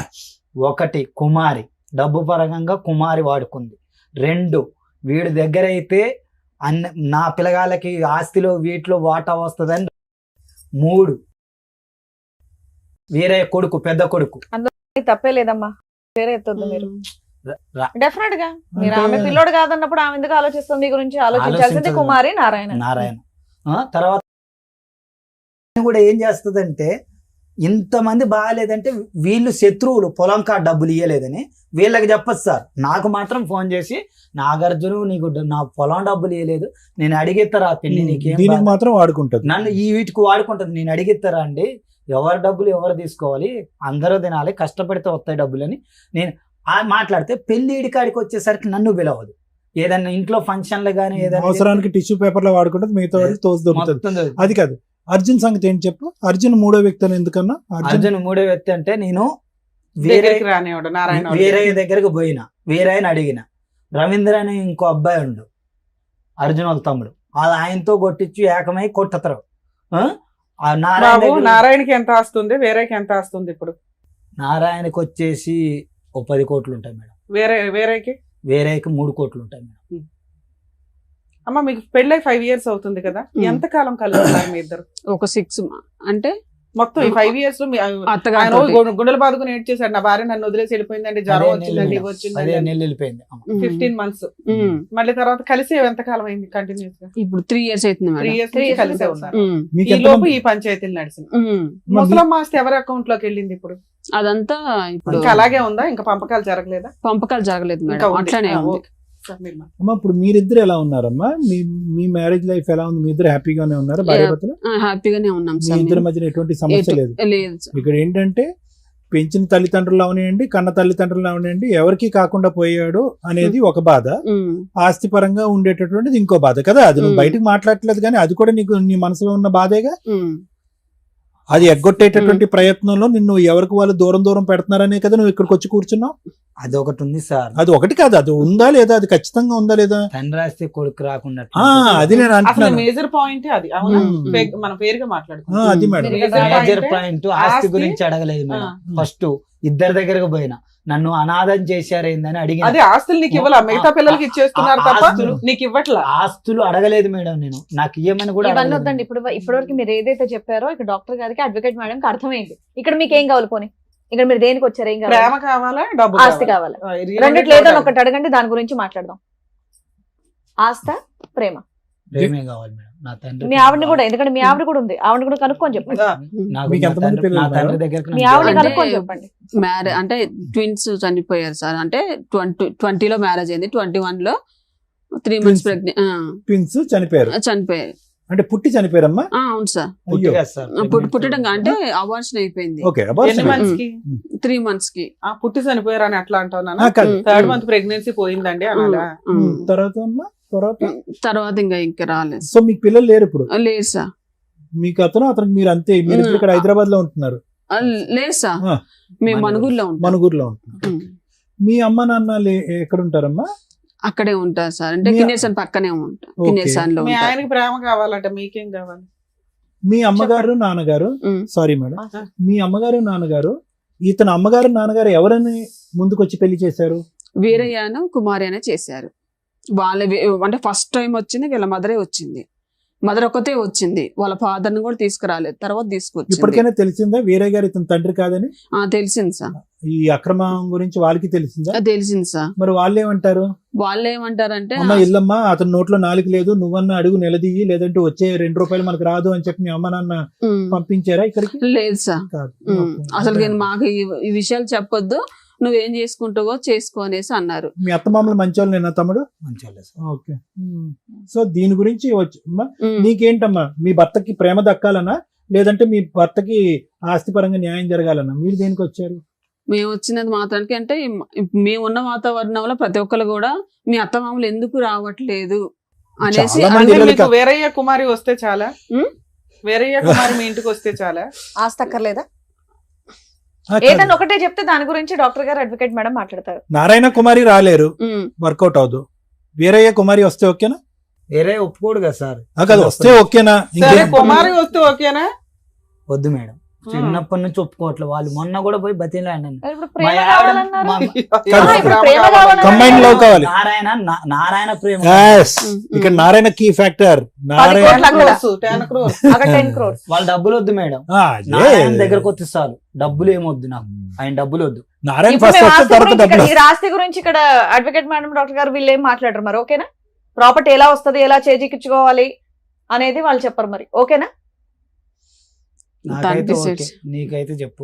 1 కుమారి, డబ్బు పరంగా కుమారి వాడుకుంది. 2 వీడి దగ్గర అయితే నా పిల్లగాళ్ళకి ఆస్తిలో వీటిలో వాటా వస్తుందని. 3 వేరే కొడుకు, పెద్ద కొడుకు. తప్పే లేదమ్మా, వేరే ఎత్తొద్దు మీరు. రా- డెఫినెట్ గా మీరు ఆమె పిల్లోడు కాదన్నప్పుడు ఆమె ఎందుకు ఆలోచిస్తుంది? మీ గురించి ఆలోచించాల్సింది ఆలోచించదు. కుమారి నారాయణ. తర్వాత కూడా ఏం చేస్తుందంటే, ఇంతమంది బాగాలేదంటే వీళ్ళు శత్రువులు, పొలం కాడ డబ్బులు ఇవ్వలేదని వీళ్ళకి చెప్పచ్చు సార్. నాకు మాత్రం ఫోన్ చేసి నాగార్జున నీకు నా పొలం డబ్బులు ఇవ్వలేదు, నేను అడిగిస్తారా పిన్ని నీకేం దీనికి బాధ? మాత్రం వాడుకుంటది. నన్ను ఈ వీటికి వాడుకుంటుంది. నేను అడిగిస్తారా అండి, ఎవరి డబ్బులు ఎవరు తీసుకోవాలి, అందరూ తినాలి, కష్టపడితే వస్తాయి డబ్బులని నేను మాట్లాడితే పెళ్లి ఇడికాడికి వచ్చేసరికి నన్ను పిలవదు. ఏదైనా ఇంట్లో ఫంక్షన్లు కానీ ఏదైనా అవసరానికి టిష్యూ పేపర్ లో వాడుకుంటది, మిగతా వాడికి తోసి దొరుకుతుంది. మొత్తం అది కాదు. అర్జున్ సంగతి ఏంటి చెప్పు. అర్జున్ 3వ వ్యక్తి అని ఎందుకన్నా? అర్జున్ 3వ వ్యక్తి అంటే నేను దగ్గరికి రానివాడు నారాయణ. వీరయ్య దగ్గరకు పోయినా, వీరయ్యని అడిగిన. రవీంద్ర అని ఇంకో అబ్బాయి ఉండు, అర్జున్ వాళ్ళ తమ్ముడు, ఆయనతో కొట్టించి ఏకమై కొట్టతారు. నారాయణకి ఎంత ఆస్తుంది, వేరేకి ఎంత ఆస్తుంది? ఇప్పుడు నారాయణకి వచ్చేసి 10 కోట్లు ఉంటాయి మేడం. వేరేకి 3 కోట్లు ఉంటాయి మేడం. అమ్మ మీకు పెళ్ళై 5 years అవుతుంది కదా, ఎంత కాలం కలిసి ఉన్నారు మీ ఇద్దరు? ఒక 6 అంటే మొత్తం ఈ 5 years లో ఆయన గుండెలు బాదుకుని ఏడ్ చేశాడు, నా భార్య నన్ను వదిలేసి వెళ్ళిపోయిందండి, జ్వరం వచ్చిందండి, ఇవి వచ్చిందండి. 15 నెలలు వెళ్ళిపోయింది. 15 months. మళ్ళీ తర్వాత కలిసి ఎంత కాలం అయింది కంటిన్యూస్ గా? ఇప్పుడు 3 years అవుతుంది 3 years నుంచి కలిసే ఉన్నారు. మీకు ఈ ఎంత లోపు మంది? ఈ పంచాయతీలు నడిచింది. ముసలమ్మ ఆస్తి ఎవరి అకౌంట్ లోకి వెళ్ళింది ఇప్పుడు? అదంతా ఇప్పుడు ఇంకా అలాగే ఉందా? ఇంకా పంపకాలు జరగలేదా? పంపకాలు జరగలేదు ఇంకా మేడం, ఉంది. అట్లానే ఉంది. ఓకే. సార్ మీరు మా- అమ్మా ఇప్పుడు మీరిద్దరు ఎలా ఉన్నారమ్మా? మీ మ్యారేజ్ లైఫ్ ఎలా ఉంది? మీ ఇద్దరు హ్యాపీగానే ఉన్నారా? భార్య భర్తలు హ్యాపీగానే ఉన్నాం మీ సార్. ఇద్దరి మధ్యన ఎటువంటి సమస్య లేదు. లేదు సార్. ఇక్కడ ఏంటంటే పెంచిన తల్లిదండ్రులు అవనివ్వండి, కన్న తల్లిదండ్రులు అవనివ్వండి, ఎవరికి కాకుండా పోయాడు అనేది ఒక బాధ, ఆస్తి పరంగా ఉండేటటువంటిది ఇంకో బాధ కదా. అది నువ్వు బయటకు మాట్లాడట్లేదు కానీ అది కూడా నీకు నీ మనసులో ఉన్న బాధేగా. అది ఎగ్గొట్టేటటువంటి ప్రయత్నంలో నిన్ను ఎవరికి వాళ్ళు దూరం దూరం పెడుతున్నారనే కదా నువ్వు ఇక్కడికి వచ్చి కూర్చున్నావు. అది ఒకటి ఉంది సార్. అది ఒకటి కాదు, అది ఉందా లేదా, అది ఖచ్చితంగా ఉందా లేదా. తండ్రి ఆస్తి కొడుకు రాకుండా అది నేను అసలు అంటున్నాను. మేజర్ పాయింట్ అది. అవునా, మన పేరుగా మాట్లాడుకుంటాం. అది మేడం మేజర్ పాయింట్ ఆస్తి గురించి అడగలేదు మేడం. ఫస్ట్ ఇద్దరి దగ్గరకు పోయినా నన్ను అనాథం చేశారేందని అడిగిన. అదే ఆస్తులు నీకు ఇవ్వాల, మిగతా పిల్లలకి ఇచ్చేస్తున్నారు తప్ప నీకు ఇవ్వట్లా. ఆస్తులు అడగలేదు మేడం నేను, నాకు ఇవ్వమని కూడా ఇవన్నీ అడగలేదు. వద్దండి. ఇప్పటివరకు మీరు ఏదైతే చెప్పారో ఇక్కడ డాక్టర్ గారికి అడ్వకేట్ మేడం కి అర్థమైంది. ఇక్కడ మీకు ఏం కావాలి పోనీ? ఇక్కడ మీరు దేనికి వచ్చారు? ఏం కావాలి? ప్రేమ కావాలా, డబ్బు ఆస్తి కావాలా? రెండిట్లో ఏదో ఒకటి అడగండి, దాని గురించి మాట్లాడదాం. ఆస్త, ప్రేమ? ప్రేమే కావాలి మేడం. నా తండ్రి మీ ఆవిడని కూడా, ఎందుకంటే మీ ఆవిడ కూడా ఉంది, ఆవిడ కూడా కనుక్కొని చెప్పండి. నాకు మీకు నా ఎంతమంది తండ్రి- పిల్లలు నా ఉన్నారు? తండ్రి దగ్గరకు మీ నన్ను ఆవిడని అంటే- కనుక్కొని చెప్పండి. మ్యారేజ్ అంటే ట్విన్స్ చనిపోయారు సార్. అంటే 20లో మ్యారేజ్ అయింది, 21లో 3 months ప్రెగ్నెంట్ ట్విన్స్ చనిపోయారు. చనిపోయారు. అంటే పుట్టి చనిపోయారమ్మా. అవును సార్. పుట్టిగా సార్. పుట్టడం అంటే అవార్షన్ అయిపోయింది ఓకే, ఎన్ని మంత్స్ కి 3 months కి. పుట్టి చనిపోయారు అని అట్లా అంటున్నాను. కాదు. 3rd month ప్రెగ్నెన్సీ పోయిందండి అనాలా? తర్వాత అమ్మా, తర్వాత ఇంకా రాలేదు. సో మీకు పిల్లలు లేరు ఇప్పుడు? లేదు సార్. మీకు అతను మీరు అంతే, మీరు ఇప్పుడు ఇక్కడ హైదరాబాద్ లో ఉంటున్నారు? లేదు సార్, ఆ. మేము మనుగురులో ఉంటాం. మనుగురులో ఉంటున్నారు. మీ అమ్మ నాన్న ఎక్కడ ఉంటారమ్మా? అక్కడే ఉంటారు సార్. అంటే మీ- కిన్నెర్సన్ పక్కనే ఉంటాం. ఓకే. కిన్నెర్సన్ లో మీ ఉంటారు. ఆయనకి ప్రేమ కావాలంట, మీకేం కావాలి? మీ అమ్మగారు నాన్నగారు, ఉమ్. సారీ మేడం, మీ అమ్మగారు నాన్నగారు, ఇతను అమ్మగారు నాన్నగారు ఎవరని ముందుకొచ్చి పెళ్లి చేశారు? వీరయ్యను కుమారి అనే చేశారు. అంటే ఫస్ట్ టైం వచ్చింది వీళ్ళ మదరే వచ్చింది. మదర్ ఒక్కతే వచ్చింది, వాళ్ళ ఫాదర్ ని కూడా తీసుకురాలేదు. తర్వాత తీసుకొచ్చింది. ఇప్పటికైనా తెలిసిందా వీరయ్య గారు ఇతను తండ్రి కాదని? తెలిసింది సార్. ఈ అక్రమం గురించి వాళ్ళకి తెలిసిందా? తెలిసింది సార్. మరి వాళ్ళు ఏమంటారు? వాళ్ళు ఏమంటారంటే అమ్మ ఇల్లమ్మా, అతని నోట్లో నాలుగు లేదు, నువ్వన్నా అడుగు నిలదీయి, లేదంటే వచ్చే 2 రూపాయలు మనకు రాదు అని చెప్పి మీ అమ్మ నాన్న పంపించారా ఇక్కడికి? లేదు సార్. కాదు. అసలు మాకు ఈ విషయాలు చెప్పొద్దు, నువ్వేం చేసుకుంటావో చేసుకో అనేసి అన్నారు. మీ అత్తమామలు మంచోళ్ళు నేనా తమ్ముడు? మంచిగా సార్. ఓకే. సో దీని గురించి నీకేంటమ్మా, మీ భర్తకి ప్రేమ దక్కాలనా, లేదంటే మీ భర్తకి ఆస్తిపరంగా న్యాయం జరగాలన్నా? మీరు దేనికి వచ్చారు? మేము వచ్చినది మాత్రానికి అంటే మేము ఉన్న వాతావరణంలో ప్రతి ఒక్కరు కూడా మీ అత్తమామలు ఎందుకు రావట్లేదు అనేసి చాలా మంది అంటే పిల్లలకి- మీకు వేరయ్య కుమారి వస్తే చాలా? వేరయ్య కుమారి మీ ఇంటికి వస్తే చాలా? ఆస్తి అక్కర్లేదా? ఆ, కాదు. ఏదన్నా ఒకటే చెప్తే దాని గురించి డాక్టర్ గారు అడ్వకేట్ మేడం మాట్లాడతారు. నారాయణ కుమారి రాలేరు, ఉమ్, వర్కౌట్ అవదు. వీరయ్య కుమారి వస్తే ఓకేనా? వేరే ఒప్పుకోడు కదా సార్. కాదు, వస్తే ఓకేనా? సరే, ఇంకేం? కుమారి వస్తే ఓకేనా? వద్దు మేడం, చిన్నప్పటి నుంచి ఒప్పుకోవట్లేదు. వాళ్ళు మొన్న కూడా పోయి బతిలాడాను. ఇప్పుడు ప్రేమ కావాలన్నారు. కాదు. ఇప్పుడు ప్రేమ కావాలన్నారు. Combined love కావాలి. నారాయణ ప్రేమ. Yes. ఉమ్, ఇక్కడ నారాయణ కీ ఫ్యాక్టర్. 10 నారాయణ కోట్ల అక్కడ. 10 crores. అక్కడ 10 crores. వాళ్ళ డబ్బులు వద్దు మేడం. అదే. నారాయణ దగ్గరకు వచ్చి చాలు, డబ్బులు ఏమొద్దు నాకు, ఆయన డబ్బులు వద్దు. నారాయణ ఇప్పుడు ఫస్ట్ మేము వస్తే ఆస్తి తర్వాత గురించి డబ్బులు ఇక్కడ- ఈ ఆస్తి గురించి ఇక్కడ అడ్వకేట్ మేడం డాక్టర్ గారు వీళ్ళు ఏం మాట్లాడరు మరి. ఓకేనా? ప్రాపర్టీ ఎలా వస్తది, ఎలా చేజిక్కించుకోవాలి అనేది వాళ్ళు చెప్పరు మరి. ఓకేనా? నాకైతే తండ్రి ఓకే, నీకైతే చెప్పు.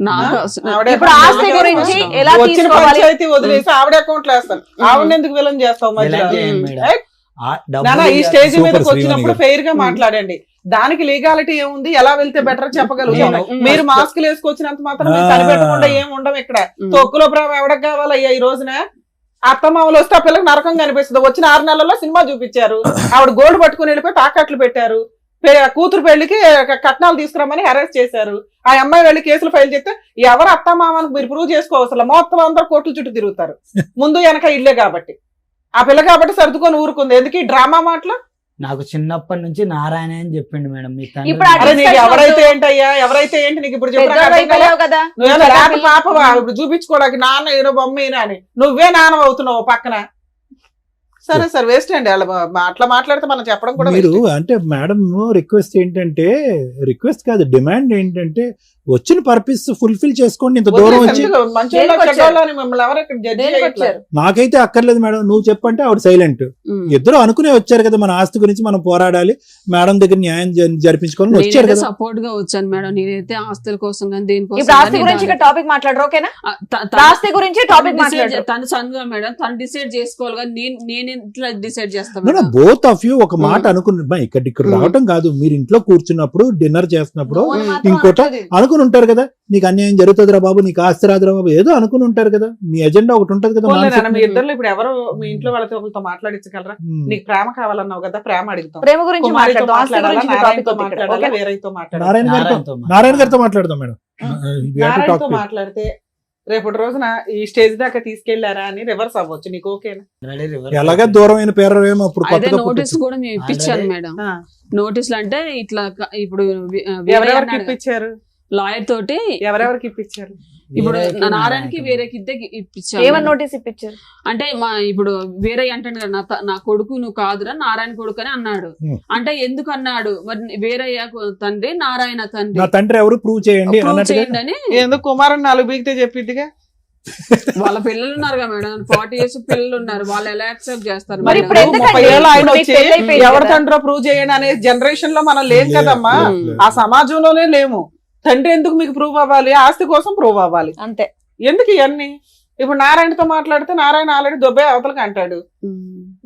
నాకు ఆవిడే ఇప్పుడు ఆస్తి గురించి ఎలా వచ్చిన తీసుకోవాలి? పంచాయతీ వదిలేసి ఆవిడ అకౌంట్ లో వేస్తాను. ఆవిడ ఎందుకు విలన్ చేస్తావు మధ్యలో? ఎలా చేయండి మేడం? ఏయ్, ఆ నాన్న డబ్బులు ఈ స్టేజ్ సూపర్ మీదకి శ్రీవాణి వచ్చినప్పుడు గారు. ఫెయిర్ గా మాట్లాడండి. దానికి లీగాలిటీ ఏముంది, ఎలా వెళ్తే బెటర్ చెప్పగలుగుతాం. నేను- మీరు మాస్క్ వేసుకొచ్చినంత మాత్రం మీరు కనిపెట్టకుండా ఏం ఉండం ఇక్కడ. తొక్కులో ప్రేమ ఎవడకు కావాలయ్యా ఈ రోజున? అత్తమామలు వస్తే ఆ పిల్లకి నరకం కనిపిస్తుంది. వచ్చిన 6 నెలల్లో సినిమా చూపించారు, ఆవిడ గోల్డ్ పట్టుకుని వెళ్ళిపోయి తాకట్లు పెట్టారు, కూతురు పెళ్లికి కట్నాలు తీసుకురామని అరెస్ట్ చేశారు. ఆ అమ్మాయి వెళ్ళి కేసులు ఫైల్ చేస్తే ఎవరు అత్తమామకు మీరు ప్రూవ్ చేసుకోవసరం, మొత్తం అందరూ కోర్టుల చుట్టూ తిరుగుతారు. ముందు వెనక ఇల్లే కాబట్టి, ఆ పిల్ల కాబట్టి సర్దుకొని ఊరుకుంది. ఎందుకు ఈ డ్రామా మాటలు? నాకు చిన్నప్పటి నుంచి నారాయణ అని చెప్పిండు మేడం. మీ తండ్రి ఇప్పుడు అరే నీకు ఎవరైతే ఏంటయ్యా, ఎవరైతే ఏంటి నీకు ఇప్పుడు చెప్పిన పెద్దోళ్ళు అయిపోయావు కదా. నువ్వేనా లేక పాపవా ఇప్పుడు చూపించుకోవడానికి? నాన్న ఏదో బొమ్మ ఈయన అని నువ్వే నాన్న అవుతున్నావు పక్కన. సరే సార్, వేస్ట్ అండి అట్లా మాట్లాడితే మనం చెప్పడం కూడా మీరు waste. అంటే మేడం రిక్వెస్ట్ ఏంటంటే, రిక్వెస్ట్ కాదు డిమాండ్ ఏంటంటే, వచ్చిన పర్పస్ ఫుల్ఫిల్ చేసుకోండి. ఇంత దూరం వదిలేసి వచ్చి ఎందుకు? మంచోళ్ళ దేనికి వచ్చారు? చెడ్డోళ్ళ అని మిమ్మల్ని ఎవరు ఇక్కడ జడ్జి దేనికి చేయట్లేదు. వచ్చారు? నాకైతే అక్కర్లేదు మేడం, నువ్వు చెప్పంటే ఆవిడ సైలెంట్. ఇద్దరు అనుకునే వచ్చారు కదా, మన ఆస్తి గురించి మనం పోరాడాలి, మేడం దగ్గర న్యాయం జరిపించుకోవాలని వచ్చారు నేనైతే కదా. సపోర్ట్ గా వచ్చాను మేడం. నేనైతే ఆస్తుల కోసం కానీ దేనికోసం ఇప్పుడు ఆస్తి కానీ గురించి ఇక్కడ టాపిక్ మాట్లాడరు. ఓకేనా? త- త- ఆస్తి గురించి టాపిక్ మాట్లాడరు. తను సన్గా మేడం, తను డిసైడ్ చేసుకోవాలి కానీ నేను నేను ఇట్లా డిసైడ్ చేస్తాను. బోత్ ఆఫ్ యూ ఒక మాట అనుకుని ఇక్కడ రావటం కాదు, మీరు ఇంట్లో కూర్చున్నప్పుడు డిన్నర్ చేస్తున్నప్పుడు ఇంకోట అనుకుని ఉంటారు కదా, నీకు అన్యాయం జరుగుతుందిరా బాబు, నీకు ఆస్తి రాదురా బాబు, ఏదో అనుకుని ఉంటారు కదా, మీ ఎజెండా ఒకటి ఉంటది కదా. మీ ఇద్దరు ఇప్పుడు ఎవరు మీ ఇంట్లో వాళ్ళతో ఒకరితో మాట్లాడించగలరా? నీకు ప్రేమ కావాలన్నావు కదా, ప్రేమ అడుగుతాం. ప్రేమ గురించి మాట్లాడదాం, ఆస్తి గురించి నారాయణతో మాట్లాడాలా, వేరేతో మాట్లాడాలా? నారాయణ గారితో మాట్లాడదాం మేడం. నారాయణతో మాట్లాడితే రేపటి రోజున ఈ స్టేజ్ దాకా తీసుకెళ్లారా అని రివర్స్ అవ్వచ్చు. నీకు ఓకేనా? ఎలాగా దూరమైన పేరు ఏమో అప్పుడు అదే నోటీస్ కూడా మేము ఇప్పించాను మేడం. నోటీసులు అంటే ఇట్లా ఇప్పుడు ఎవరెవరికి ఇప్పించారు? లాయర్ తోటి ఎవరెవరికి ఇప్పించారు? ఇప్పుడు నారాయణకి వేరేకి ఇద్దరికి ఇప్పించాను. ఏమని నోటీస్ ఇప్పించారు అంటే ఇప్పుడు వేరే అంటాడు కదా, నా కొడుకు నువ్వు కాదురా నారాయణ కొడుకు అని అన్నాడు. అంటే ఎందుకు అన్నాడు మరి, వేరే తండ్రి నారాయణ తండ్రి, నా తండ్రి ఎవరు ప్రూవ్ చేయండి అని. ఎందుకు కుమారన్ 4 బీగితే చెప్పిద్దిగా. వాళ్ళ పిల్లలు ఉన్నారు కదా మేడం, 40 years పిల్లలు ఉన్నారు, వాళ్ళు ఎలా యాక్సెప్ట్ చేస్తారు? మరి ఇప్పుడు 30 ఏళ్ళు ఆయన వచ్చి ఎవరి తండ్రో ప్రూవ్ చేయండి అనే జనరేషన్ లో మనం లేం కదమ్మా, ఆ సమాజంలోనే లేము. తండ్రి ఎందుకు మీకు ప్రూవ్ అవ్వాలి? ఆస్తి కోసం ప్రూవ్ అవ్వాలి అంతే. ఎందుకు ఇవన్నీ? ఇప్పుడు నారాయణతో మాట్లాడితే నారాయణ ఆల్రెడీ దొబ్బే అవతలకి అంటాడు,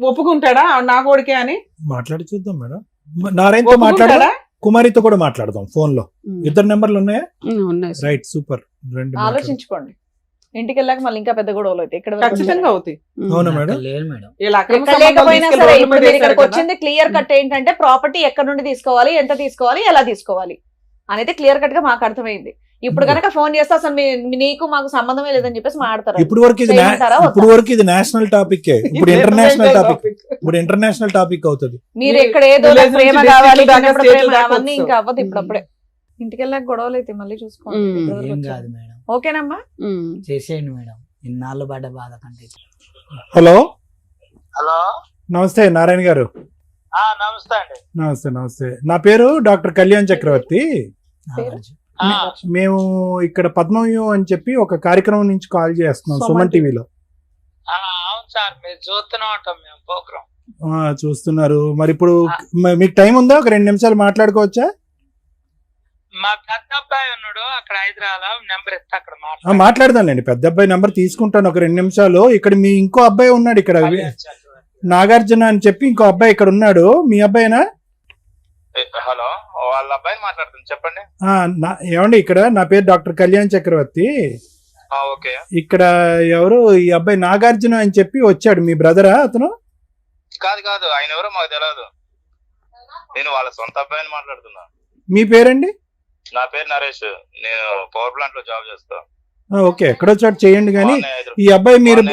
ఒప్పుకుంటాడా నా కొడుకే అని? మాట్లాడి చూద్దాం మేడం. నారాయణతో మాట్లాడా, కుమారితో కూడా మాట్లాడదాం ఫోన్ లో. ఇద్దరు నెంబర్లు ఉన్నాయా? ఉన్నాయి. Right, super. ఆలోచించుకోండి, ఇంటికి వెళ్ళాక మళ్ళీ ఇంకా పెద్ద గొడవలు అవుతాయి. ఇక్కడ ఖచ్చితంగా అవుతాయి. అవునా మేడం? లేదు మేడం, లేకపోయినా సరే ఇప్పుడు మీరు ఇక్కడికి వచ్చింది క్లియర్ కట్ ఏంటంటే ప్రాపర్టీ ఎక్కడ నుండి తీసుకోవాలి, ఎంత తీసుకోవాలి, ఎలా తీసుకోవాలి అనేది క్లియర్ కట్ గా మాకు అర్థమైంది. ఇప్పుడు కనుక ఫోన్ చేస్తే అసలు నీకు మాకు సంబంధమే లేదని చెప్పేసి మాట్లాడతారు. ఇప్పుడు వరకు ఇది నేషనల్ టాపిక్, ఇప్పుడు ఇంటర్నేషనల్ టాపిక్ అవుతుంది. మీరు ఇక్కడ ఏదో ప్రేమ కావాలి అవన్నీ ఇంకా అవ్వదు. ఇప్పుడప్పుడే ఇంటికి వెళ్ళాక గొడవలు అయితే మళ్ళీ చూసుకోండి. ఓకేనమ్మా, చేసేయండి మేడం, ఇన్నాళ్ళు పడ్డ బాధ కంటే. హలో హలో, నమస్తే నారాయణ గారు. నమస్తే అండి. నమస్తే. నా పేరు డాక్టర్ కళ్యాణ్ చక్రవర్తి. మేము ఇక్కడ పద్మవ్యూహం అని చెప్పి ఒక కార్యక్రమం నుంచి కాల్ చేస్తున్నాం, సుమన్ టీవీలో. అవును సార్, మీరు చూస్తూనే ఉంటాం మేము ప్రోగ్రామ్. చూస్తున్నారు. మరి ఇప్పుడు మీకు టైం ఉందా? ఒక 2 నిమిషాలు మాట్లాడుకోవచ్చా? మా పెద్ద అబ్బాయి ఉన్నాడు అక్కడ హైదరాబాద్, నెంబర్ ఇస్తే అక్కడ మాట్లాడదానండి. పెద్ద అబ్బాయి నెంబర్ తీసుకుంటాను ఒక 2 నిమిషాలు. ఇక్కడ మీ ఇంకో అబ్బాయి ఉన్నాడు ఇక్కడ, నాగార్జున అని చెప్పి ఇంకో అబ్బాయి ఇక్కడ ఉన్నాడు. మీ అబ్బాయినా? హలో, వాళ్ళ అబ్బాయిని మాట్లాడుతుంది, చెప్పండి. ఏమండి, ఇక్కడ నా పేరు డాక్టర్ కళ్యాణ్ చక్రవర్తి. ఓకే. ఇక్కడ ఎవరు ఈ అబ్బాయి నాగార్జున అని చెప్పి వచ్చాడు, మీ బ్రదరా అతను? కాదు, ఆయన ఎవరో మాకు తెలియదు. నేను వాళ్ళ సొంత అబ్బాయిని మాట్లాడుతున్నా. మీ పేరండి? నా పేరు నరేష్, నేను పవర్ ప్లాంట్ లో జాబ్ చేస్తా. ఓకే, ఎక్కడో చోటు చేయండి. కానీ ఈ అబ్బాయి మీరు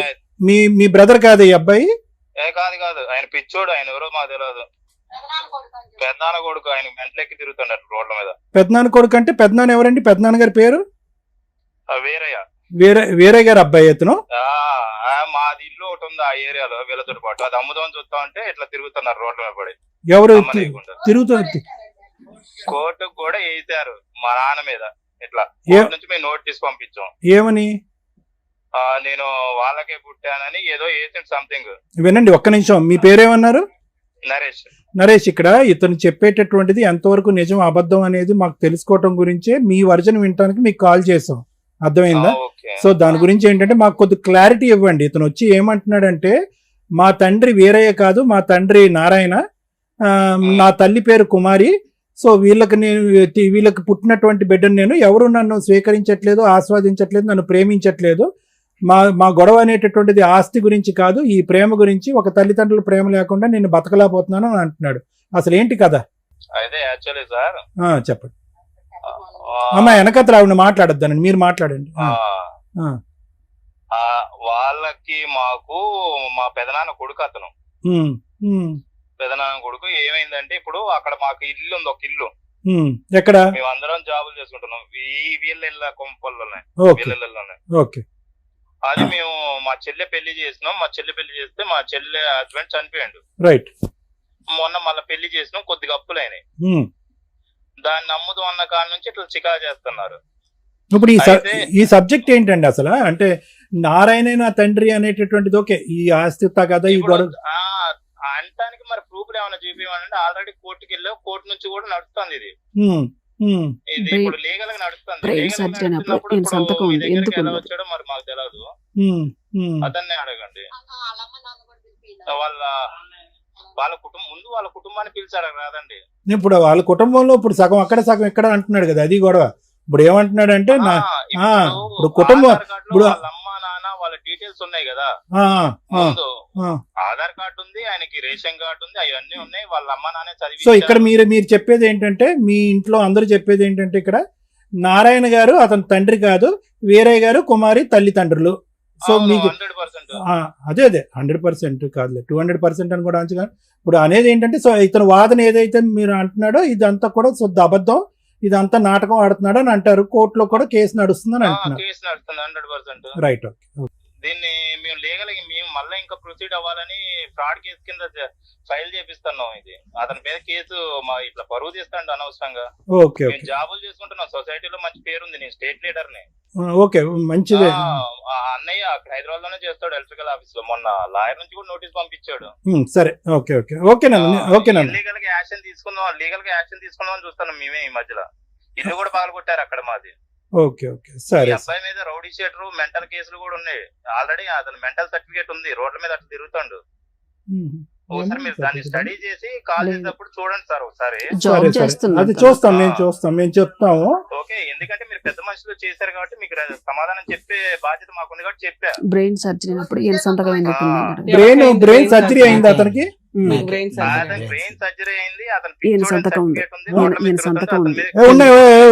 మీ బ్రదర్ కాదు ఈ అబ్బాయి? కాదు, ఆయన పిచ్చోడు, ఆయన ఎవరో మాకు తెలియదు. పెద్దనాన్న కొడుకు, ఆయన మెంట్లెక్కి తిరుగుతున్నాడు రోడ్ల మీద. పెద్దనాన్న కొడుకు అంటే పెద్దనాన్న ఎవరండి? పెద్దనాన్న గారి పేరు వీరయ్య. వీరయ్య గారు అబ్బాయి అతను? మాది ఇల్లు ఒకటి ఉంది ఆ ఏరియాలో, వీళ్ళతో పాటు అది అమ్ముదామని చూస్తా ఉంటే ఇట్లా తిరుగుతున్నారు రోడ్ల మీద పడి. ఎవరు తిరుగుతుంది? కోర్టుకు కూడా వేసారు మా నాన్న మీద. ఇట్లా నుంచి మేము నోట్ తీసి పంపించాం. ఏమని? నేను వాళ్ళకే పుట్టానని ఏదో వేసింది సంథింగ్. వినండి ఒక్క నిమిషం, మీ పేరేమన్నారు? నరేష్. ఇక్కడ ఇతను చెప్పేటటువంటిది ఎంతవరకు నిజం అబద్ధం అనేది మాకు తెలుసుకోవటం గురించే మీ వర్జన్ వినటానికి మీకు కాల్ చేసాం, అర్థమైందా? సో దాని గురించి ఏంటంటే మాకు కొద్ది క్లారిటీ ఇవ్వండి. ఇతను వచ్చి ఏమంటున్నాడంటే, మా తండ్రి వీరయ్య కాదు, మా తండ్రి నారాయణ, నా తల్లి పేరు కుమారి. సో వీళ్ళకి పుట్టినటువంటి బిడ్డను నేను, ఎవరు నన్ను స్వీకరించట్లేదు, ఆస్వాదించట్లేదు, నన్ను ప్రేమించట్లేదు. మా గొడవ అనేటటువంటిది ఆస్తి గురించి కాదు, ఈ ప్రేమ గురించి. ఒక తల్లిదండ్రుల ప్రేమ లేకుండా నేను బతకలేకపోతున్నాను అని అంటున్నాడు. అసలు ఏంటి కదా? అయితే యాక్చువల్లీ సార్, చెప్పండి అమ్మా. వెనకత్ర ఆవిడ మాట్లాడొద్దానండి, మీరు మాట్లాడండి. వాళ్ళకి మాకు మా పెదనాన్న కొడుకు అతను. పెదనాన్న కొడుకు ఏమైందంటే, ఇప్పుడు అక్కడ మాకు ఇల్లు ఉంది, ఒక ఇల్లు. ఎక్కడ? మేమందరం జాబులు చేసుకుంటున్నాం ఈ వీళ్ళ కొంపల్లోనే. ఓకే. అది మేము మా చెల్లె పెళ్లి చేసినాం. మా చెల్లె పెళ్లి చేస్తే మా చెల్లె హస్బెండ్ చనిపోయాడు. రైట్. మొన్న మళ్ళీ పెళ్లి చేసినాం, కొద్దిగా అప్పులైనాయి. దాన్ని అమ్ముదు అన్న కాడ నుంచి ఇట్లా చికా చేస్తున్నారు. ఇప్పుడు ఈ సబ్జెక్ట్ ఏంటండి అసలు? అంటే నారాయణ నా తండ్రి అనేటటువంటిది ఓకే, ఈ ఆస్తి కదా ఈ గొడవ అంటానికి మరి ప్రూఫ్లు ఏమైనా చూపించాలంటే ఆల్రెడీ కోర్టుకి వెళ్ళావు, కోర్టు నుంచి కూడా నడుస్తుంది ఇది. ఇది ఇప్పుడు లీగల్ గా నడుస్తుంది. ఎలా వచ్చాడో మరి మాకు తెలియదు, అతన్ని అడగండి. వాళ్ళ కుటుంబం ముందు వాళ్ళ కుటుంబాన్ని పిలిచాడు కాదండి. ఇప్పుడు వాళ్ళ కుటుంబంలో ఇప్పుడు సగం అక్కడ సగం ఇక్కడ అంటున్నాడు కదా, అది గొడవ. ఇప్పుడు ఏమంటున్నాడు అంటే ఇప్పుడు కుటుంబం ఇప్పుడు వాళ్ళ అమ్మ నాన్న వాళ్ళ డీటెయిల్స్ ఉన్నాయి కదా, ముందు ఆధార్ కార్డు ఉంది, ఆయనకి రేషన్ కార్డు ఉంది, అవన్నీ ఉన్నాయి. వాళ్ళ అమ్మ నాన్నే చదివి. సో ఇక్కడ మీరు చెప్పేది ఏంటంటే, మీ ఇంట్లో అందరూ చెప్పేది ఏంటంటే, ఇక్కడ నారాయణ గారు అతని తండ్రి కాదు, వీరయ్య గారు కుమారి తల్లిదండ్రులు. సో మీకు 100% అదే 100% కాదులే, 200% అని కూడా అంచగా. ఇప్పుడు అనేది ఏంటంటే, సో ఇతను వాదన ఏదైతే మీరు అంటున్నాడో ఇదంతా కూడా శుద్ధ అబద్ధం, ఇదంతా నాటకం ఆడుతున్నాడు అని అంటారు. కోర్టులో కూడా కేసు నడుస్తుందని అంటున్నారు. కేసు నడుస్తుంది 100%. Right, okay. దీన్ని మేము లీగల్ మేము మళ్ళీ ఇంకా ప్రొసీడ్ అవ్వాలని ఫ్రాడ్ కేసు కింద ఫైల్ చేపిస్తున్నాం. ఇది అతని మీద కేసు ఇట్లా పరువు తీస్తాండి అనవసరంగా. ఓకే, మేము జాబులు చేసుకుంటున్నాం, సొసైటీలో మంచి పేరుంది, నేను స్టేట్ లీడర్ ని. ఓకే, మంచిదే. అన్నయ్య అక్కడ హైదరాబాద్ లోనే చేస్తాడు ఎలక్ట్రికల్ ఆఫీస్ లో. మొన్న లాయర్ నుంచి కూడా నోటీస్ పంపించాడు. సరే, ఓకే ఓకే ఓకేనండి. లీగల్ గా యాక్షన్ తీసుకుందాం అని చూస్తున్నాం మేమే. ఈ మధ్యలో ఇల్లు కూడా పగలగొట్టారు అక్కడ మాది. ఓకే ఓకే, సరే. అబ్బాయి మీద రౌడీ షీటర్, మెంటల్ కేసులు కూడా ఉన్నాయి ఆల్రెడీ. అతను మెంటల్ సర్టిఫికేట్ ఉంది, రోడ్ల మీద అట్లా తిరుగుతాడు. ఒకసారి మీరు దాన్ని స్టడీ చేసి కాల్ చేసేటప్పుడు చూడండి సార్ ఒకసారి. అది చూస్తాం, మేము చెప్తాము. ఓకే, ఎందుకంటే మీరు పెద్ద మనుషులు చేశారు కాబట్టి మీకు సమాధానం చెప్పే బాధ్యత మాకుంది కాబట్టి చెప్పా. బ్రెయిన్ సర్జరీ అయినప్పుడు ఈయన సంతకం బ్రెయిన్ సర్జరీ అయింది అతనికి. బ్రెయిన్ సర్జరీ అయింది, అతను ఈయన సంతకం ఉంది.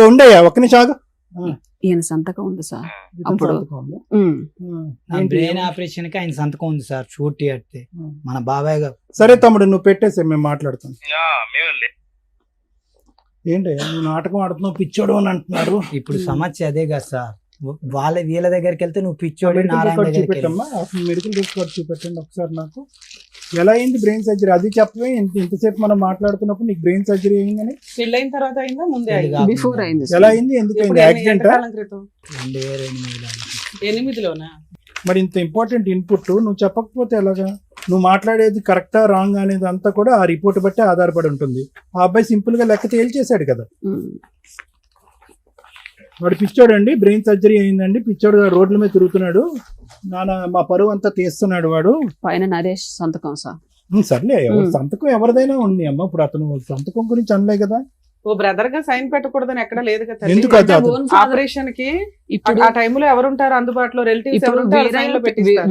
ఉండయా ఒక్క నిమిషం. ఈయన సంతకం ఉంది సార్. అప్పుడు బ్రెయిన్ ఆపరేషన్ కి ఆయన సంతకం ఉంది సార్, షూట్ చేస్తే మన బాబాయ్ గారు. సరే తమ్ముడు, నువ్వు పెట్టేసే, మేము మాట్లాడుతాం. ఏంటయ్యా నువ్వు నాటకం ఆడుతున్నావు, పిచ్చోడు అని అంటున్నారు. ఇప్పుడు సమస్య అదే కదా సార్, వీళ్ళ దగ్గరికి వెళ్తే నువ్వు పిచ్చోడు, నారాయణ చూపెట్టమ్మా, మెడికల్ రికార్డ్ చూపెట్టండి ఒకసారి నాకు. ఎలా అయింది బ్రెయిన్ సర్జరీ అది చెప్పవే. ఇంతసేపు మనం మాట్లాడుతున్నప్పుడు నీకు బ్రెయిన్ సర్జరీ అయిందని. పెళ్ళైన తర్వాత అయిందా, ముందే బిఫోర్ అయింది. ఎలా అయింది, ఎందుకు అయింది, యాక్సిడెంట్? 2008లోనా? మరి ఇంత ఇంపార్టెంట్ ఇన్పుట్ నువ్వు చెప్పకపోతే ఎలాగా? నువ్వు మాట్లాడేది కరెక్టా రాంగ్ అనేది అంతా కూడా ఆ రిపోర్ట్ బట్టి ఆధారపడి ఉంటుంది. ఆ అబ్బాయి సింపుల్ గా లెక్క తేల్చేశాడు కదా. వాడు పిచ్చోడు అండి, బ్రెయిన్ సర్జరీ అయిందండి, పిచ్చోడు రోడ్ల మీద తిరుగుతున్నాడు, మా పరువు అంతా తీస్తున్నాడు వాడు. పైన నరేష్ సంతకం సార్. సర్లే, సంతకం ఎవరిదైనా ఉంది అమ్మ. ఇప్పుడు అతను సంతకం గురించి అనలే కదా. ఓ బ్రదర్ గా సైన్ పెట్టకూడదని ఎక్కడ లేదు కదా. ఎందుకు ఆపరేషన్ కి ఇప్పుడు ఆ టైంలో ఎవరుంటారు అందుబాటులో, రిలేటివ్స్